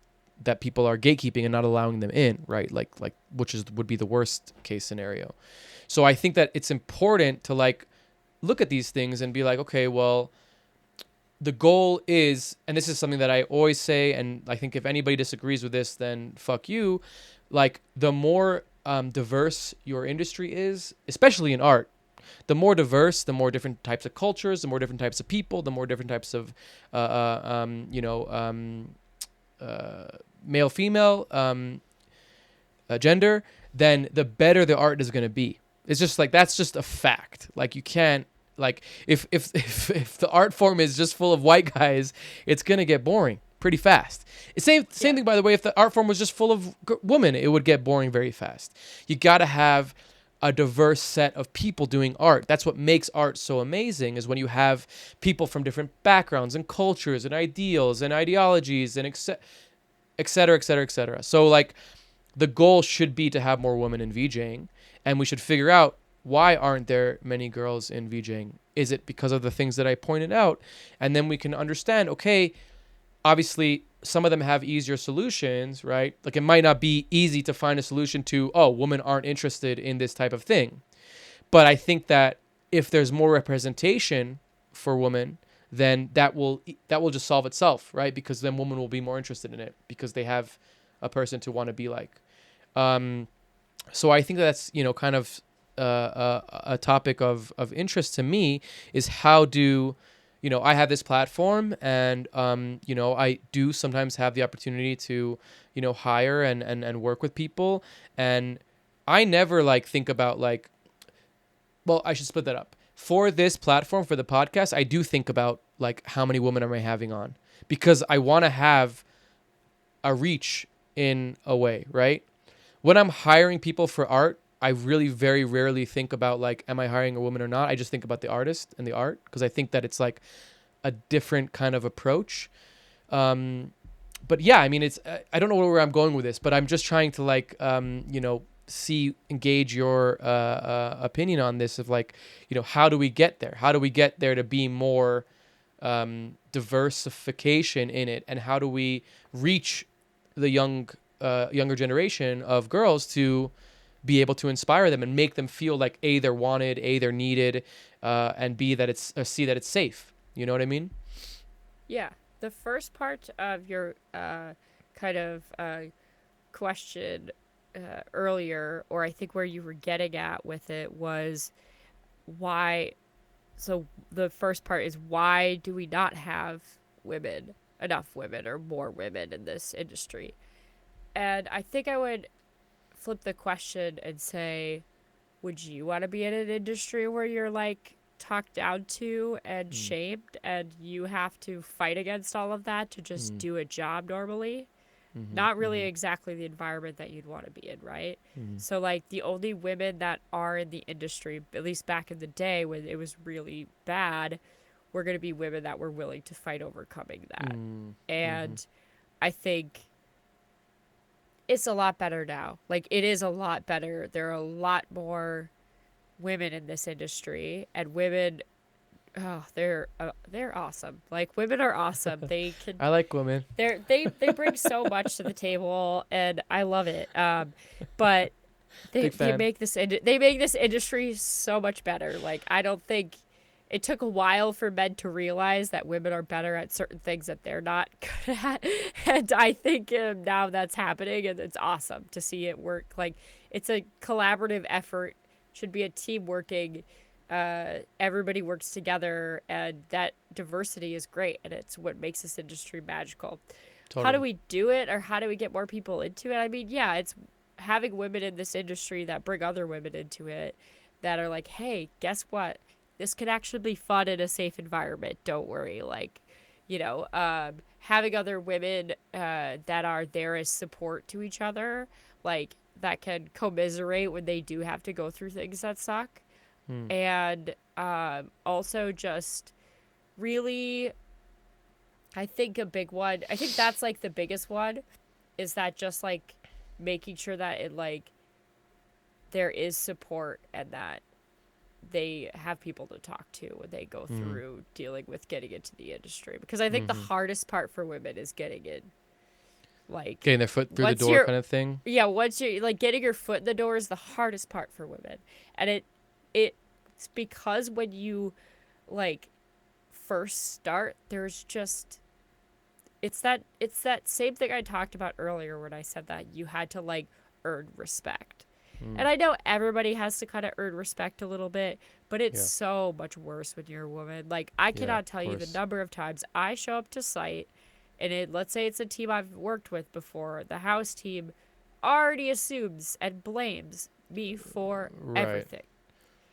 that people are gatekeeping and not allowing them in, right? Like would be the worst case scenario. So I think that it's important to like look at these things and be like, okay, well, the goal is, and this is something that I always say, and I think if anybody disagrees with this, then fuck you. Like the more diverse your industry is, especially in art, the more diverse, the more different types of cultures, the more different types of people, the more different types of male female gender, then the better the art is going to be. It's just like, that's just a fact. Like, you can't, like, if the art form is just full of white guys, it's going to get boring pretty fast. Same thing, by the way, if the art form was just full of women, it would get boring very fast. You got to have a diverse set of people doing art. That's what makes art so amazing, is when you have people from different backgrounds and cultures and ideals and ideologies and et cetera, et cetera, et cetera. So, like, the goal should be to have more women in VJing, and we should figure out, why aren't there many girls in VJing? Is it because of the things that I pointed out? And then we can understand, okay, obviously some of them have easier solutions, right? Like, it might not be easy to find a solution to, oh, women aren't interested in this type of thing. But I think that if there's more representation for women, then that will just solve itself, right? Because then women will be more interested in it because they have a person to want to be like. So I think that's, kind of a topic of interest to me, is how do, I have this platform, and, I do sometimes have the opportunity to, hire and work with people. And I never think about well, I should split that up. For this platform, for the podcast, I do think about how many women am I having on, because I want to have a reach in a way, right? When I'm hiring people for art, I really very rarely think about am I hiring a woman or not? I just think about the artist and the art, because I think that it's a different kind of approach. But yeah, I mean, it's I don't know where I'm going with this, but I'm just trying to engage your opinion on this of how do we get there? How do we get there to be more diversification in it, and how do we reach the younger generation of girls to be able to inspire them and make them feel like A, they're wanted, A, they're needed, and B, that it's C, that it's safe. You know what I mean? Yeah. The first part of your question earlier, or I think where you were getting at with it, was why. So the first part is, why do we not have enough women or more women in this industry? And I think I would flip the question and say, would you want to be in an industry where you're talked down to and shamed, and you have to fight against all of that to just do a job normally? Not really exactly the environment that you'd want to be in, right? So the only women that are in the industry, at least back in the day when it was really bad, were going to be women that were willing to fight overcoming that. And I think it's a lot better now. It is a lot better. There are a lot more women in this industry, and women, they're awesome. Women are awesome. They can. I like women. They bring so much to the table, and I love it. But they make this industry so much better. I don't think it took a while for men to realize that women are better at certain things that they're not good at. And I think now that's happening, and it's awesome to see it work. It's a collaborative effort, should be a team working. Everybody works together, and that diversity is great, and it's what makes this industry magical. Totally. How do we do it, or how do we get more people into it? I mean, yeah, it's having women in this industry that bring other women into it, that are hey, guess what? This could actually be fun in a safe environment. Don't worry. Having other women that are there as support to each other, that can commiserate when they do have to go through things that suck. And also just really, I think a big one, I think that's the biggest one, is that just making sure that it there is support, and that they have people to talk to when they go through dealing with getting into the industry. Because I think the hardest part for women is getting in, getting their foot through the door kind of thing. Yeah, once you're getting your foot in the door is the hardest part for women. And it's because when you first start, there's just it's that same thing I talked about earlier when I said that you had to earn respect. And I know everybody has to kind of earn respect a little bit, but it's so much worse when you're a woman. I cannot tell you the number of times I show up to site and let's say it's a team I've worked with before, the house team already assumes and blames me for everything.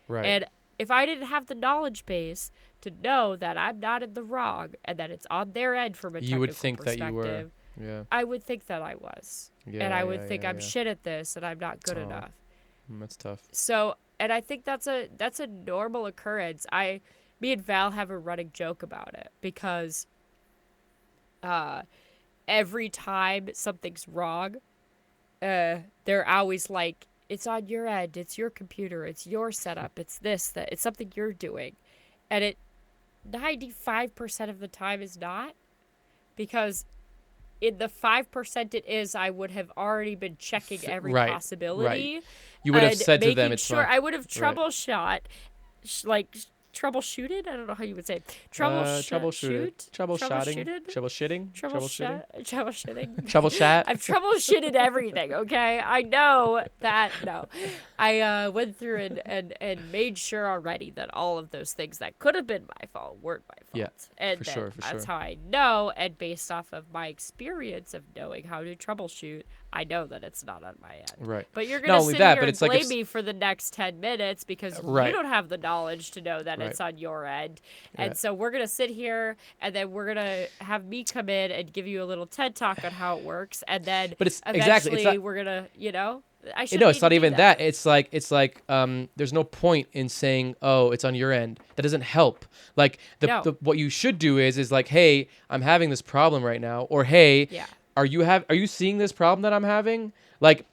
Right. And if I didn't have the knowledge base to know that I'm not in the wrong and that it's on their end from a technical You would think that you were. perspective, Yeah. I would think that I was. Yeah. And I would think yeah, I'm shit at this and I'm not good Oh. enough. That's tough. So, and I think that's a normal occurrence. Me and Val have a running joke about it because every time something's wrong, they're always like, it's on your end, it's your computer, it's your setup, it's this, that, it's something you're doing. And it 95% of the time is not, because in the 5% it is, I would have already been checking every possibility. Right. You would have and said to them, making it's sure fine. I would have troubleshot, troubleshooted. I don't know how you would say it. Troubleshooting. Troubleshoot. I've troubleshooted everything. Okay, I know that. No, I went through and made sure already that all of those things that could have been my fault weren't my fault. Yeah, and for then sure. that's how I know. And based off of my experience of knowing how to troubleshoot, I know that it's not on my end. Right. But you're Not gonna only sit that, here but and it's like blame if me for the next 10 minutes because Right. you don't have the knowledge to know that Right. it's on your end. And Yeah. so we're gonna sit here and then we're gonna have me come in and give you a little TED talk on how it works, and then But it's eventually exactly it's not, we're gonna, I should. no, it's not even that. It's like there's no point in saying, oh, it's on your end. That doesn't help. Like No. what you should do is like, hey, I'm having this problem right now, or hey, Yeah. are you seeing this problem that I'm having? Like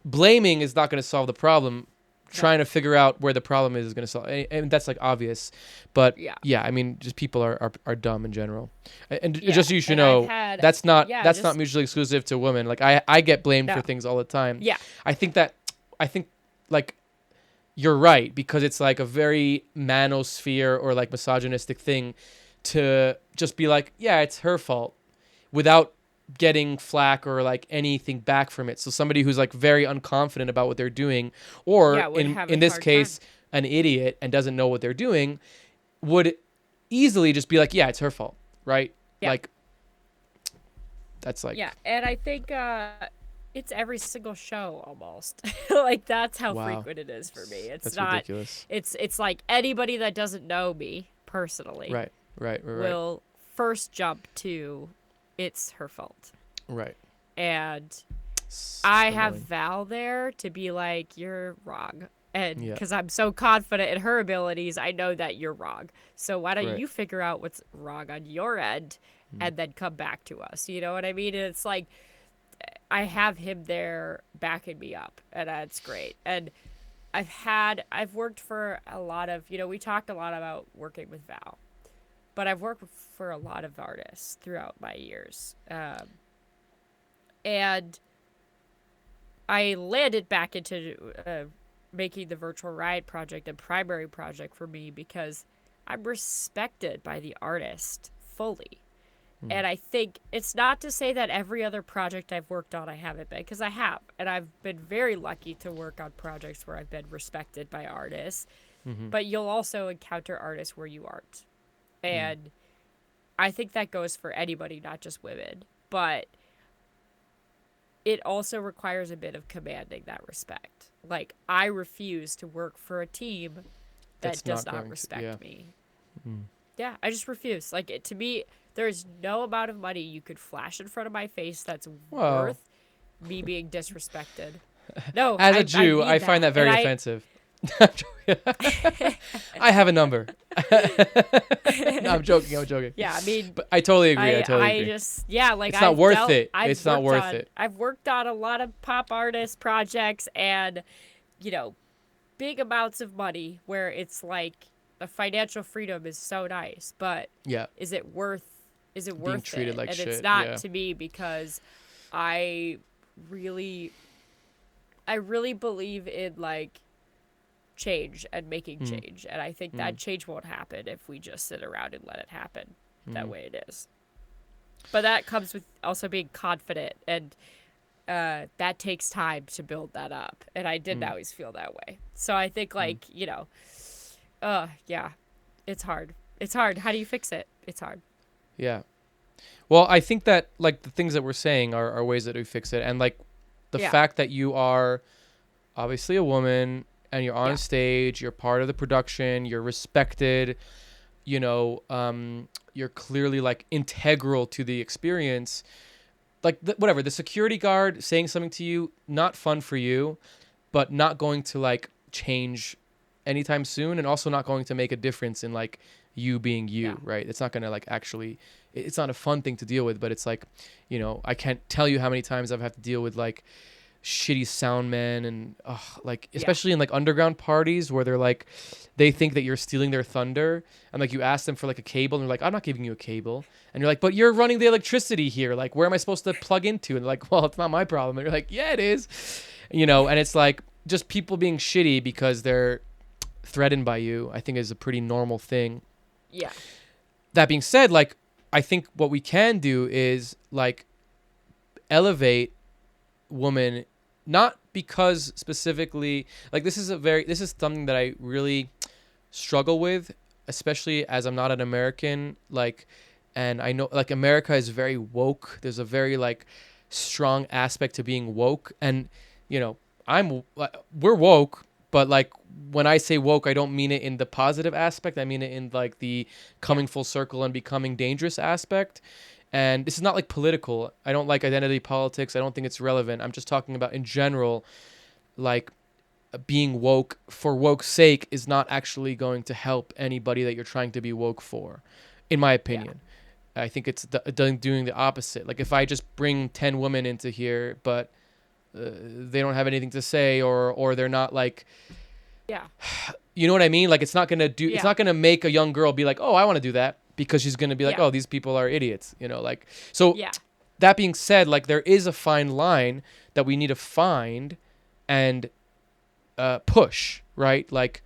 blaming is not going to solve the problem. Trying to figure out where the problem is going to solve, and that's like obvious. But yeah, I mean, just people are dumb in general, and just so you should know, that's not mutually exclusive to women. Like I get blamed for things all the time. Yeah, I think like you're right, because it's like a very manosphere or like misogynistic thing to just be like, yeah, it's her fault, without getting flack or like anything back from it. So somebody who's like very unconfident about what they're doing, or in this case an idiot and doesn't know what they're doing, would easily just be like, yeah, it's her fault, right? Yeah. Like that's like, yeah. And I think it's every single show almost. Like that's how frequent it is for me. It's that's not ridiculous. It's like anybody that doesn't know me personally right will first jump to it's her fault. Right. And It's I have annoying. Val there to be like, you're wrong. And Yeah. because I'm so confident in her abilities, I know that you're wrong. So why don't Right. you figure out what's wrong on your end and then come back to us? You know what I mean? And it's like, I have him there backing me up, and that's great. And I've worked for a lot of, we talked a lot about working with Val. But I've worked for a lot of artists throughout my years. And I landed back into making the Virtual Riot project a primary project for me because I'm respected by the artist fully. And I think it's not to say that every other project I've worked on I haven't been, because I have. And I've been very lucky to work on projects where I've been respected by artists. But you'll also encounter artists where you aren't. And I think that goes for anybody, not just women. But it also requires a bit of commanding that respect. Like, I refuse to work for a team that does not respect me. Yeah, I just refuse. Like, to me, there's no amount of money you could flash in front of my face that's worth me being disrespected. No, as a Jew, I find that very offensive. I have a number. No, I'm joking. Yeah, I mean, but I totally agree. It's not worth it. It's not worth it. I've worked on a lot of pop artist projects and, big amounts of money where it's like the financial freedom is so nice, but is it worth being treated it? Like and shit. It's not to me, because I really believe in like change and making change, and I think that change won't happen if we just sit around and let it happen that way it is. But that comes with also being confident, and that takes time to build that up, and I didn't always feel that way. So I think like it's hard. How do you fix it? It's hard. Yeah. Well, I think that like the things that we're saying are ways that we fix it, and like the Yeah. fact that you are obviously a woman and you're on Yeah. stage, you're part of the production, you're respected, you know, you're clearly like integral to the experience. Like whatever, the security guard saying something to you, not fun for you, but not going to like change anytime soon, and also not going to make a difference in like you being you, Yeah. right? It's not going to like actually, it's not a fun thing to deal with, but it's like, you know, I can't tell you how many times I've had to deal with like shitty sound men and like especially in like underground parties where they're like they think that you're stealing their thunder, and like you ask them for like a cable and they're like, I'm not giving you a cable, and you're like, but you're running the electricity here, like where am I supposed to plug into? And they're like, well, it's not my problem. And you're like, yeah, it is, you know. And it's like just people being shitty because they're threatened by you, I think is a pretty normal thing. Yeah. That being said, like I think what we can do is like elevate women, not because specifically like this is something that I really struggle with, especially as I'm not an American, like, and I know like America is very woke. There's a very like strong aspect to being woke, and you know, we're woke, but like when I say woke, I don't mean it in the positive aspect. I mean it in like the coming full circle and becoming dangerous aspect. And this is not like political. I don't like identity politics. I don't think it's relevant. I'm just talking about in general, like being woke for woke's sake is not actually going to help anybody that you're trying to be woke for, in my opinion. I think it's doing the opposite. Like if I just bring 10 women into here, but they don't have anything to say, or they're not like, Yeah. you know what I mean? Like it's not gonna do. It's not gonna make a young girl be like, oh, I want to do that, because she's gonna be like, oh, these people are idiots. You know, like so. Yeah. That being said, like there is a fine line that we need to find and push, right? Like,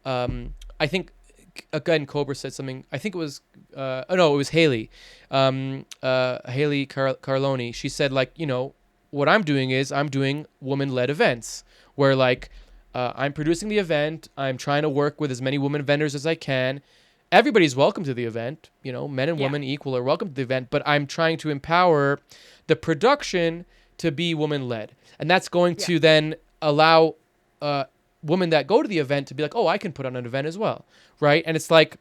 I think again, Cobra said something. I think it was, it was Haley, Haley Carloni. She said like, you know, what I'm doing is I'm doing woman-led events where like I'm producing the event. I'm trying to work with as many women vendors as I can. Everybody's welcome to the event, you know, men and women equal are welcome to the event, but I'm trying to empower the production to be woman-led. And that's going to then allow women that go to the event to be like, oh, I can put on an event as well, right? And it's like,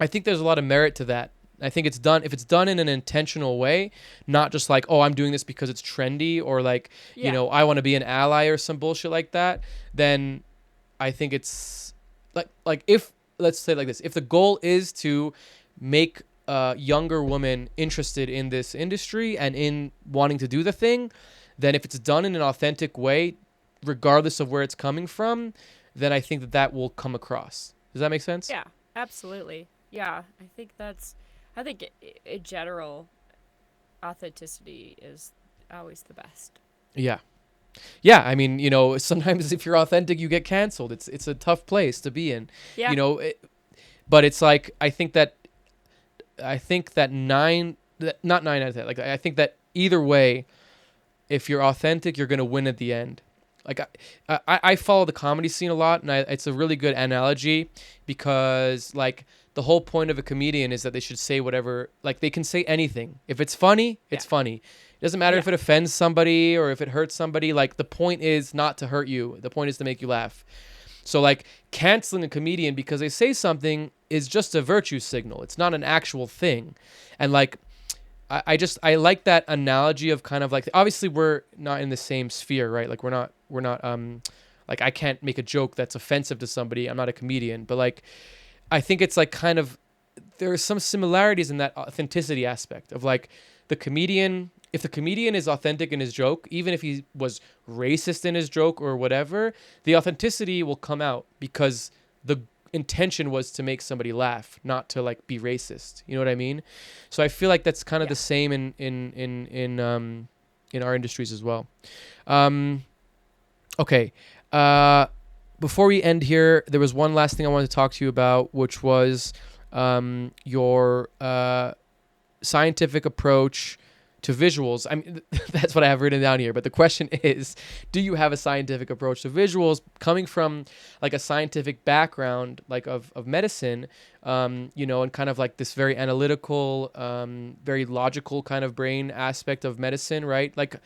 I think there's a lot of merit to that. I think if it's done in an intentional way, not just like, oh, I'm doing this because it's trendy, or like, you know, I want to be an ally or some bullshit like that, then I think it's like if, let's say it like this, if the goal is to make younger women interested in this industry and in wanting to do the thing, then if it's done in an authentic way, regardless of where it's coming from, then I think that will come across. Does that make sense? Yeah, absolutely. Yeah, I think in general, authenticity is always the best. Yeah. Yeah, I mean, you know, sometimes if you're authentic, you get canceled. It's a tough place to be in. Yeah. You know, but it's like I think that not 9 out of 10. Like I think that either way, if you're authentic, you're gonna win at the end. Like I follow the comedy scene a lot, and it's a really good analogy because like the whole point of a comedian is that they should say whatever, like they can say anything. If it's funny, it's funny. It doesn't matter if it offends somebody or if it hurts somebody. Like the point is not to hurt you. The point is to make you laugh. So like canceling a comedian because they say something is just a virtue signal. It's not an actual thing. And like I like that analogy of kind of like, obviously we're not in the same sphere, right? Like we're not like I can't make a joke that's offensive to somebody. I'm not a comedian, but like I think it's like kind of there are some similarities in that authenticity aspect of like the comedian. If the comedian is authentic in his joke, even if he was racist in his joke or whatever, the authenticity will come out because the intention was to make somebody laugh, not to like be racist. You know what I mean? So I feel like that's kind of the same in our industries as well. Okay. Before we end here, there was one last thing I wanted to talk to you about, which was your scientific approach to visuals. I mean, that's what I have written down here. But the question is, do you have a scientific approach to visuals coming from like a scientific background, like of medicine, you know, and kind of like this very analytical, very logical kind of brain aspect of medicine, right? Like,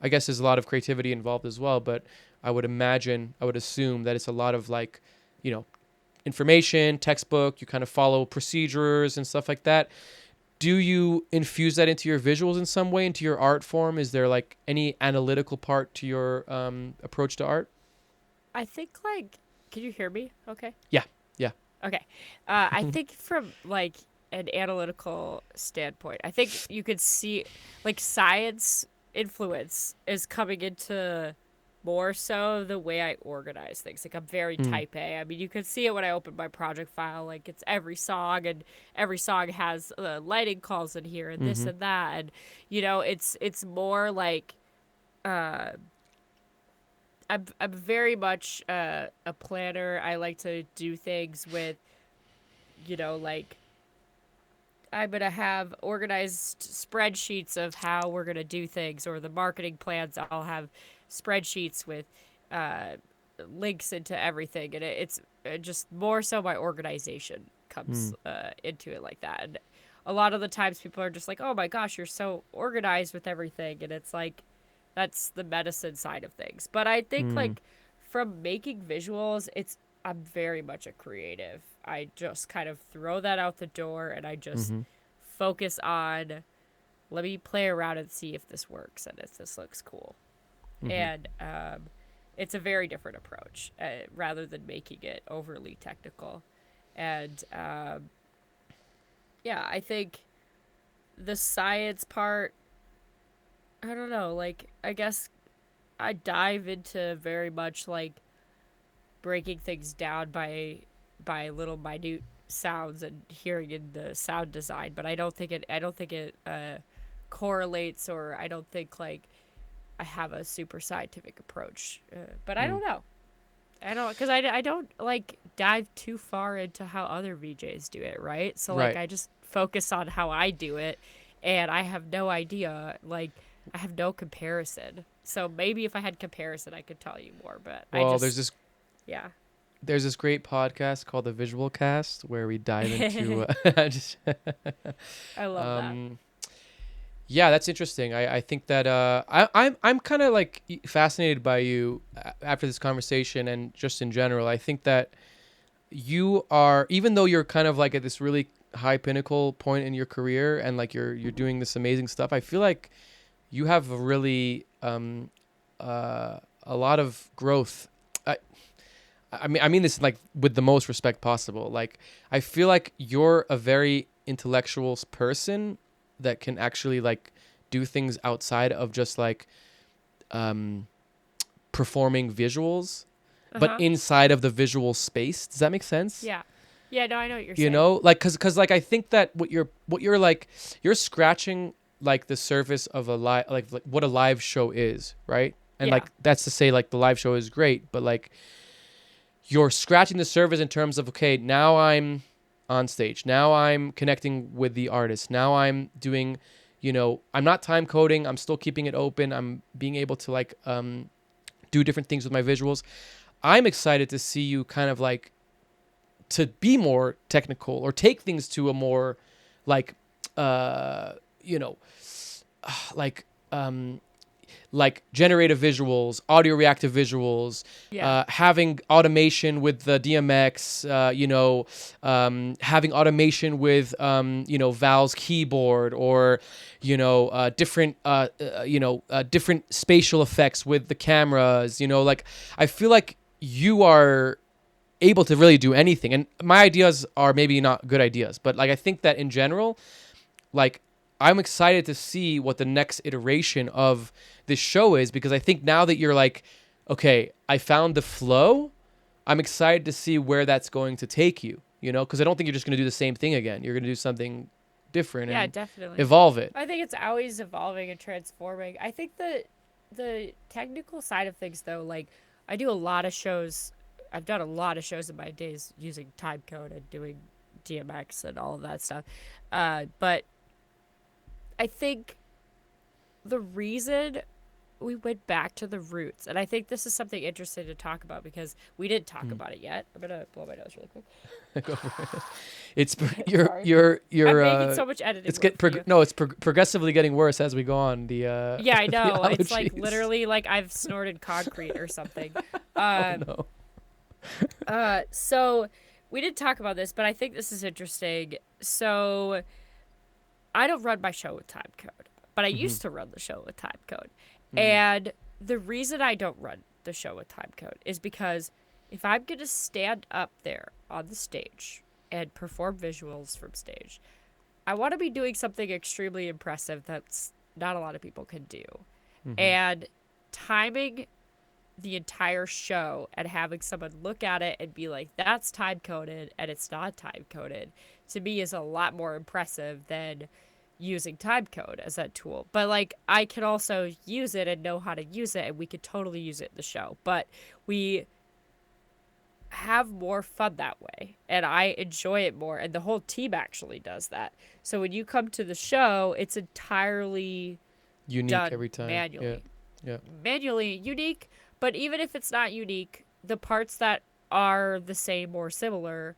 I guess there's a lot of creativity involved as well, but I would assume that it's a lot of like, you know, information, textbook, you kind of follow procedures and stuff like that. Do you infuse that into your visuals in some way, into your art form? Is there like any analytical part to your approach to art? I think like, can you hear me? Okay. Yeah. Yeah. Okay. I think from like an analytical standpoint, I think you could see like science influence is coming into more so the way I organize things. Like I'm very type A. I mean, you could see it when I open my project file. Like it's every song, and every song has lighting calls in here and this and that. And you know, it's more like I'm very much a planner. I like to do things with, you know, like I'm going to have organized spreadsheets of how we're going to do things, or the marketing plans. I'll have spreadsheets with links into everything. And it's just more so my organization comes into it like that. And a lot of the times people are just like, oh my gosh, you're so organized with everything. And it's like, that's the medicine side of things. But I think like from making visuals, I'm very much a creative. I just kind of throw that out the door, and I just focus on, let me play around and see if this works and if this looks cool. And it's a very different approach rather than making it overly technical. And yeah, I think the science part, I don't know, like, I guess I dive into very much like breaking things down by little minute sounds and hearing in the sound design, but I don't think it correlates, or I don't think like I have a super scientific approach. But I don't know. Because I don't like dive too far into how other VJs do it, right? So like I just focus on how I do it, and I have no idea, like I have no comparison. So maybe if I had comparison, I could tell you more. But there's this great podcast called the Visual Cast where we dive into. I love that. Yeah, that's interesting. I think that I'm kind of like fascinated by you after this conversation, and just in general. I think that you are, even though you're kind of like at this really high pinnacle point in your career, and like you're doing this amazing stuff, I feel like you have a really a lot of growth. I mean this like with the most respect possible. Like I feel like you're a very intellectual person that can actually like do things outside of just like performing visuals, but inside of the visual space. Does that make sense? Yeah. Yeah, no, I know what you're saying. You know, like cause like I think that what you're like, you're scratching like the surface of a live, like what a live show is, right? And like that's to say like the live show is great, but like you're scratching the surface in terms of, okay, now I'm on stage. Now I'm connecting with the artist. Now I'm doing, you know, I'm not time coding. I'm still keeping it open. I'm being able to like do different things with my visuals. I'm excited to see you kind of like to be more technical, or take things to a more like, you know, like generative visuals, audio reactive visuals, having automation with the DMX, you know, having automation with, you know, Val's keyboard, or, you know, different spatial effects with the cameras, you know, like I feel like you are able to really do anything. And my ideas are maybe not good ideas, but like I think that in general, like I'm excited to see what the next iteration of this show is, because I think now that you're like, okay, I found the flow, I'm excited to see where that's going to take you, you know, because I don't think you're just going to do the same thing again. You're going to do something different and definitely evolve it. I think it's always evolving and transforming. I think the technical side of things, though, like I do a lot of shows. I've done a lot of shows in my days using time code and doing DMX and all of that stuff. But I think the reason we went back to the roots, and I think this is something interesting to talk about because we didn't talk about it yet. I'm gonna blow my nose really quick. Go for it. It's Sorry. you're I'm making so much editing. it's work for you. no, it's progressively getting worse as we go on. The Yeah, I know. the It's like allergies. literally like I've snorted concrete or something. Oh, no. So we did talk about this, but I think this is interesting. So I don't run my show with time code, but I used to run the show with time code. And the reason I don't run the show with time code is because if I'm going to stand up there on the stage and perform visuals from stage, I want to be doing something extremely impressive that's not a lot of people can do. And timing the entire show and having someone look at it and be like, that's time coded and it's not time coded, to me is a lot more impressive than using time code as that tool. But like, I can also use it and know how to use it, and we could totally use it in the show, but we have more fun that way, and I enjoy it more, and the whole team actually does that. So when you come to the show, it's entirely Unique done every time. manually. Yeah. Manually unique, but even if it's not unique, the parts that are the same or similar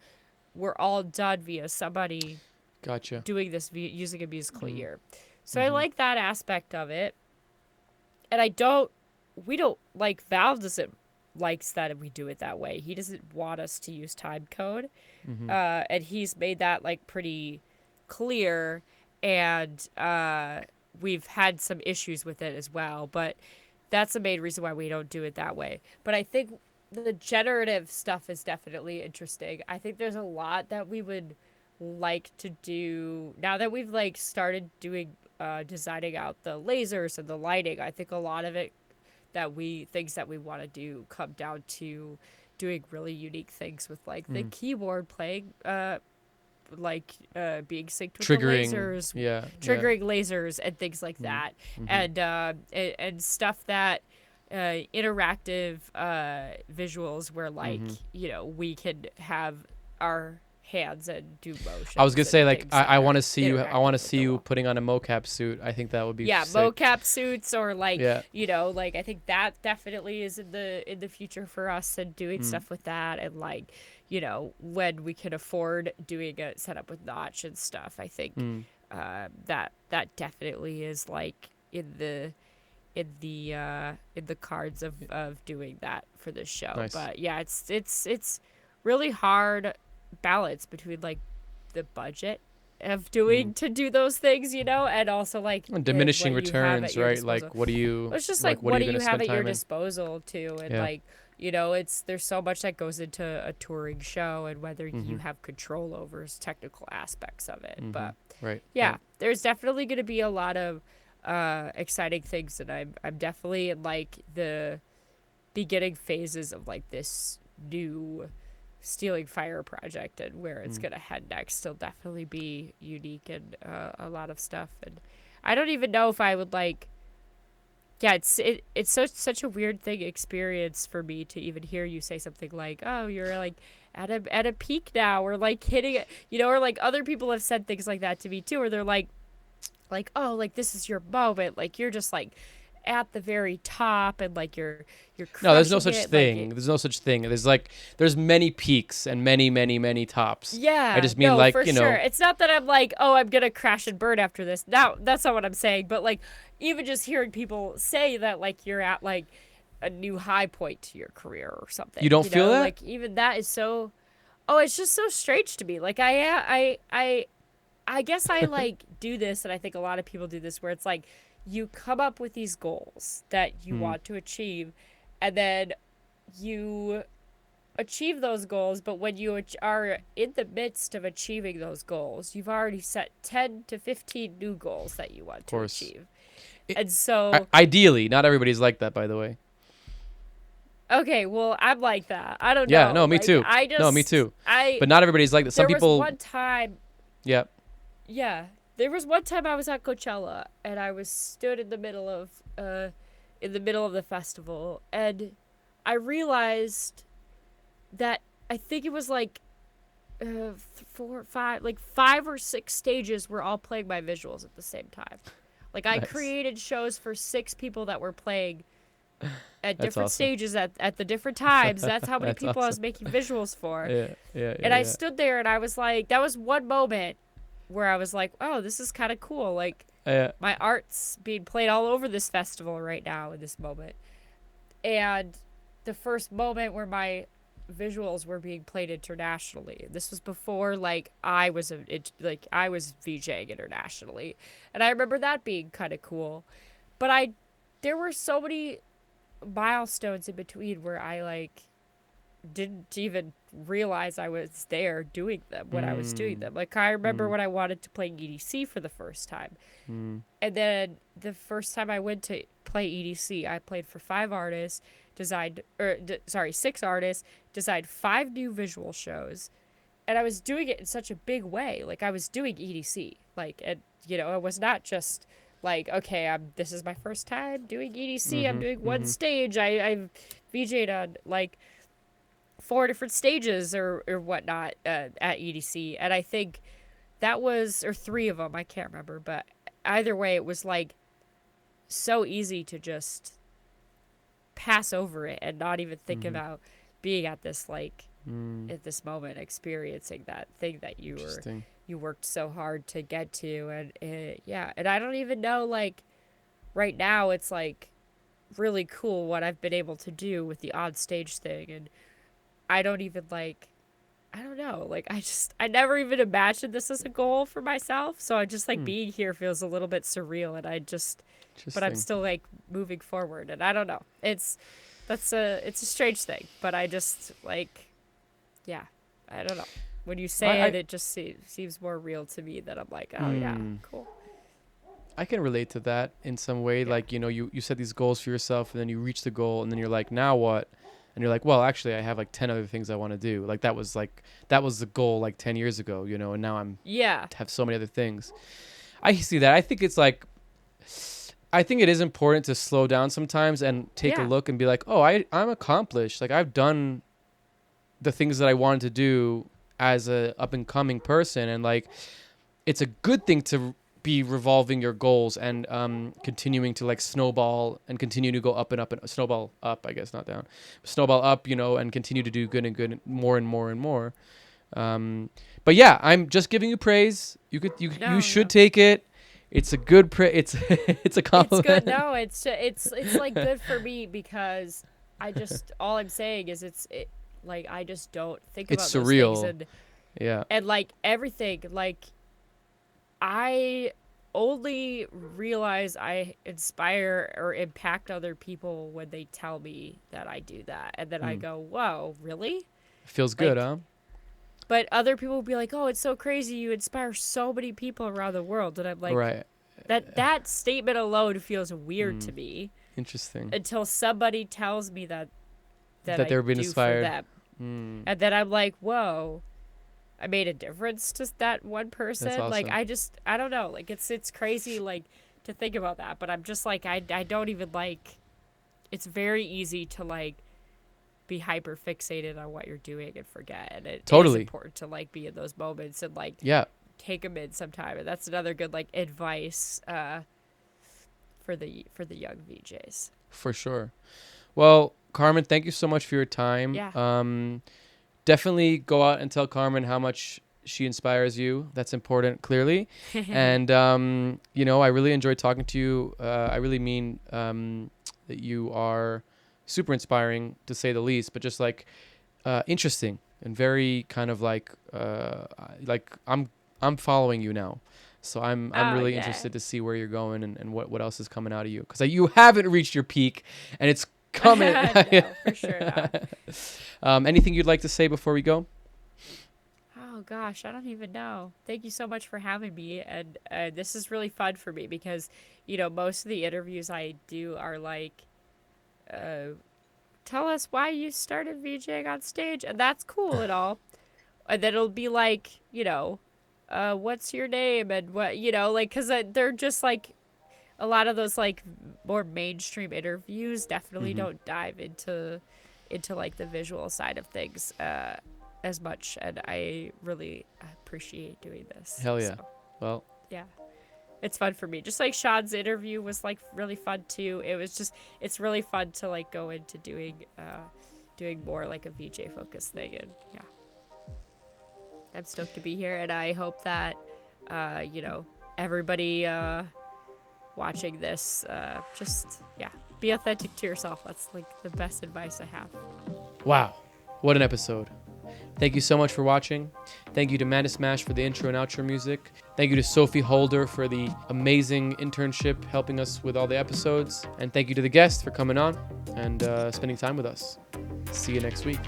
were all done via somebody Gotcha. doing this using a musical ear. So I like that aspect of it. And we don't like, Valve doesn't likes that we do it that way. He doesn't want us to use time code. And he's made that like pretty clear, and we've had some issues with it as well, but that's the main reason why we don't do it that way. But I think the generative stuff is definitely interesting. I think there's a lot that we would like to do now that we've like started doing designing out the lasers and the lighting. I think a lot of it things that we want to do come down to doing really unique things with like the keyboard playing being synced with Triggering, the lasers, triggering lasers and things like that, and stuff that interactive visuals where like we can have our hands and do motion. I was gonna say like I want to see you. I want to see you putting on a mocap suit. I think that would be sick. Mocap suits or like like I think that definitely is in the future for us, and doing stuff with that, and like when we can afford doing a setup with Notch and stuff. I think that definitely is like in the cards of doing that for this show. Nice. But yeah, it's really hard balance between like the budget of doing to do those things, and also like diminishing returns, right? Like what do you it's just like what do you have at your disposal too, and like there's so much that goes into a touring show, and whether you have control over technical aspects of it. But there's definitely going to be a lot of exciting things, and I'm definitely in like the beginning phases of like this new Stealing Fire project, and where it's gonna head next. It'll definitely be unique and a lot of stuff, and I don't even know if I would like. Yeah, it's such a weird experience for me to even hear you say something like, "Oh, you're like at a peak now," or like hitting it, or like other people have said things like that to me too, or they're like, "Oh, like this is your moment, like you're just like at the very top, and like you're no, there's no such it, thing. like There's no such thing. There's many peaks and many tops. Yeah, I just mean like for sure. It's not that I'm like, oh, I'm gonna crash and burn after this. No, that's not what I'm saying. But like, even just hearing people say that like you're at like a new high point to your career or something. You don't feel that? Like even that is so. Oh, it's just so strange to me. Like I guess I like do this, and I think a lot of people do this, where it's like you come up with these goals that you want to achieve, and then you achieve those goals, but when you are in the midst of achieving those goals, you've already set 10 to 15 new goals that you want to achieve. And so ideally, not everybody's like that, by the way. Okay, well, I'm like that. I don't know. Yeah, no, me too. No, me too. But not everybody's like that. Some people. There was one time. Yeah. Yeah. There was one time I was at Coachella, and I was stood in the middle of the festival, and I realized that I think it was like 4 or 5, like 5 or 6 stages were all playing my visuals at the same time. Like I Nice. created shows for 6 people that were playing at That's different awesome. stages at the different times. That's how many That's people I was awesome. making visuals for. Yeah, yeah, And yeah, I yeah. stood there and I was like, that was one moment where I was like, oh, this is kind of cool. Like Yeah. my art's being played all over this festival right now in this moment. And the first moment where my visuals were being played internationally. This was before like I was VJing internationally. And I remember that being kind of cool. But there were so many milestones in between where I like didn't even realize I was there doing them when I was doing them. Like I remember when I wanted to play EDC for the first time. And then the first time I went to play EDC, I played for 5 artists, designed 6 artists, designed 5 new visual shows. And I was doing it in such a big way. Like I was doing EDC. Like, and it was not just like, okay, this is my first time doing EDC. I'm doing one stage. I've VJ'd on like 4 different stages or whatnot at EDC. And I think that was, or 3 of them, I can't remember. But either way, it was like so easy to just pass over it and not even think about being at this like at this moment experiencing that thing that you worked so hard to get to. And and I don't even know, like right now it's like really cool what I've been able to do with the on stage thing. And I don't even like, I don't know, like I never even imagined this as a goal for myself. So I just like being here feels a little bit surreal, and but I'm still like moving forward. And I don't know, it's a strange thing, but I just like, yeah, I don't know. When you say it just seems more real to me, that I'm like, oh yeah, cool. I can relate to that in some way. Yeah. Like, you set these goals for yourself, and then you reach the goal, and then you're like, now what? And you're like, well, actually, I have like 10 other things I want to do. Like that was the goal like 10 years ago, and now have so many other things. I see that. I think it is important to slow down sometimes and take a look and be like, oh, I'm accomplished. Like I've done the things that I wanted to do as a up and coming person. And like, it's a good thing to be revolving your goals and continuing to like snowball and continue to go up and up and snowball up, I guess, not down, snowball up, and continue to do good and good, more and more and more. But yeah, I'm just giving you praise. You should take it. It's a good it's a compliment. It's good. No, it's like good for me, because all I'm saying is like I just don't think about those surreal. things. Yeah. And like everything, like I only realize I inspire or impact other people when they tell me that I do that. And then I go, whoa, really? Feels good, like, huh? But other people will be like, oh, it's so crazy. You inspire so many people around the world. And I'm like, right. That statement alone feels weird to me. Interesting. Until somebody tells me that they're being inspired. For them. And then I'm like, whoa, I made a difference to that one person. That's awesome. Like I don't know. Like it's crazy like to think about that. But I'm just like I don't even like. It's very easy to like be hyper fixated on what you're doing and forget. And it is important to like be in those moments and like take them in sometime. And that's another good like advice for the young VJs. For sure. Well, Carmen, thank you so much for your time. Yeah. Definitely go out and tell Carmen how much she inspires you. That's important, clearly. And I really enjoyed talking to you. I really mean that you are super inspiring, to say the least, but just like interesting and very kind of like I'm following you now. So I'm really interested to see where you're going and what else is coming out of you, because you haven't reached your peak and it's coming. No, for sure not. Anything you'd like to say before we go? Oh gosh, I don't even know. Thank you so much for having me, and this is really fun for me because most of the interviews I do are like tell us why you started VJing on stage, and that's cool and all, and then it'll be like what's your name and what like, because they're just like a lot of those like more mainstream interviews definitely don't dive into like the visual side of things as much, and I really appreciate doing this. Hell yeah. So, Well, yeah. it's fun for me. Just like Sean's interview was like really fun too. It's really fun to like go into doing more like a VJ focused thing, and yeah. I'm stoked to be here, and I hope that everybody watching this just be authentic to yourself. That's like the best advice I have. Wow, what an episode. Thank you so much for watching. Thank you to Manda Smash for the intro and outro music. Thank you to Sophie Holder for the amazing internship helping us with all the episodes. And thank you to the guest for coming on and spending time with us. See you next week.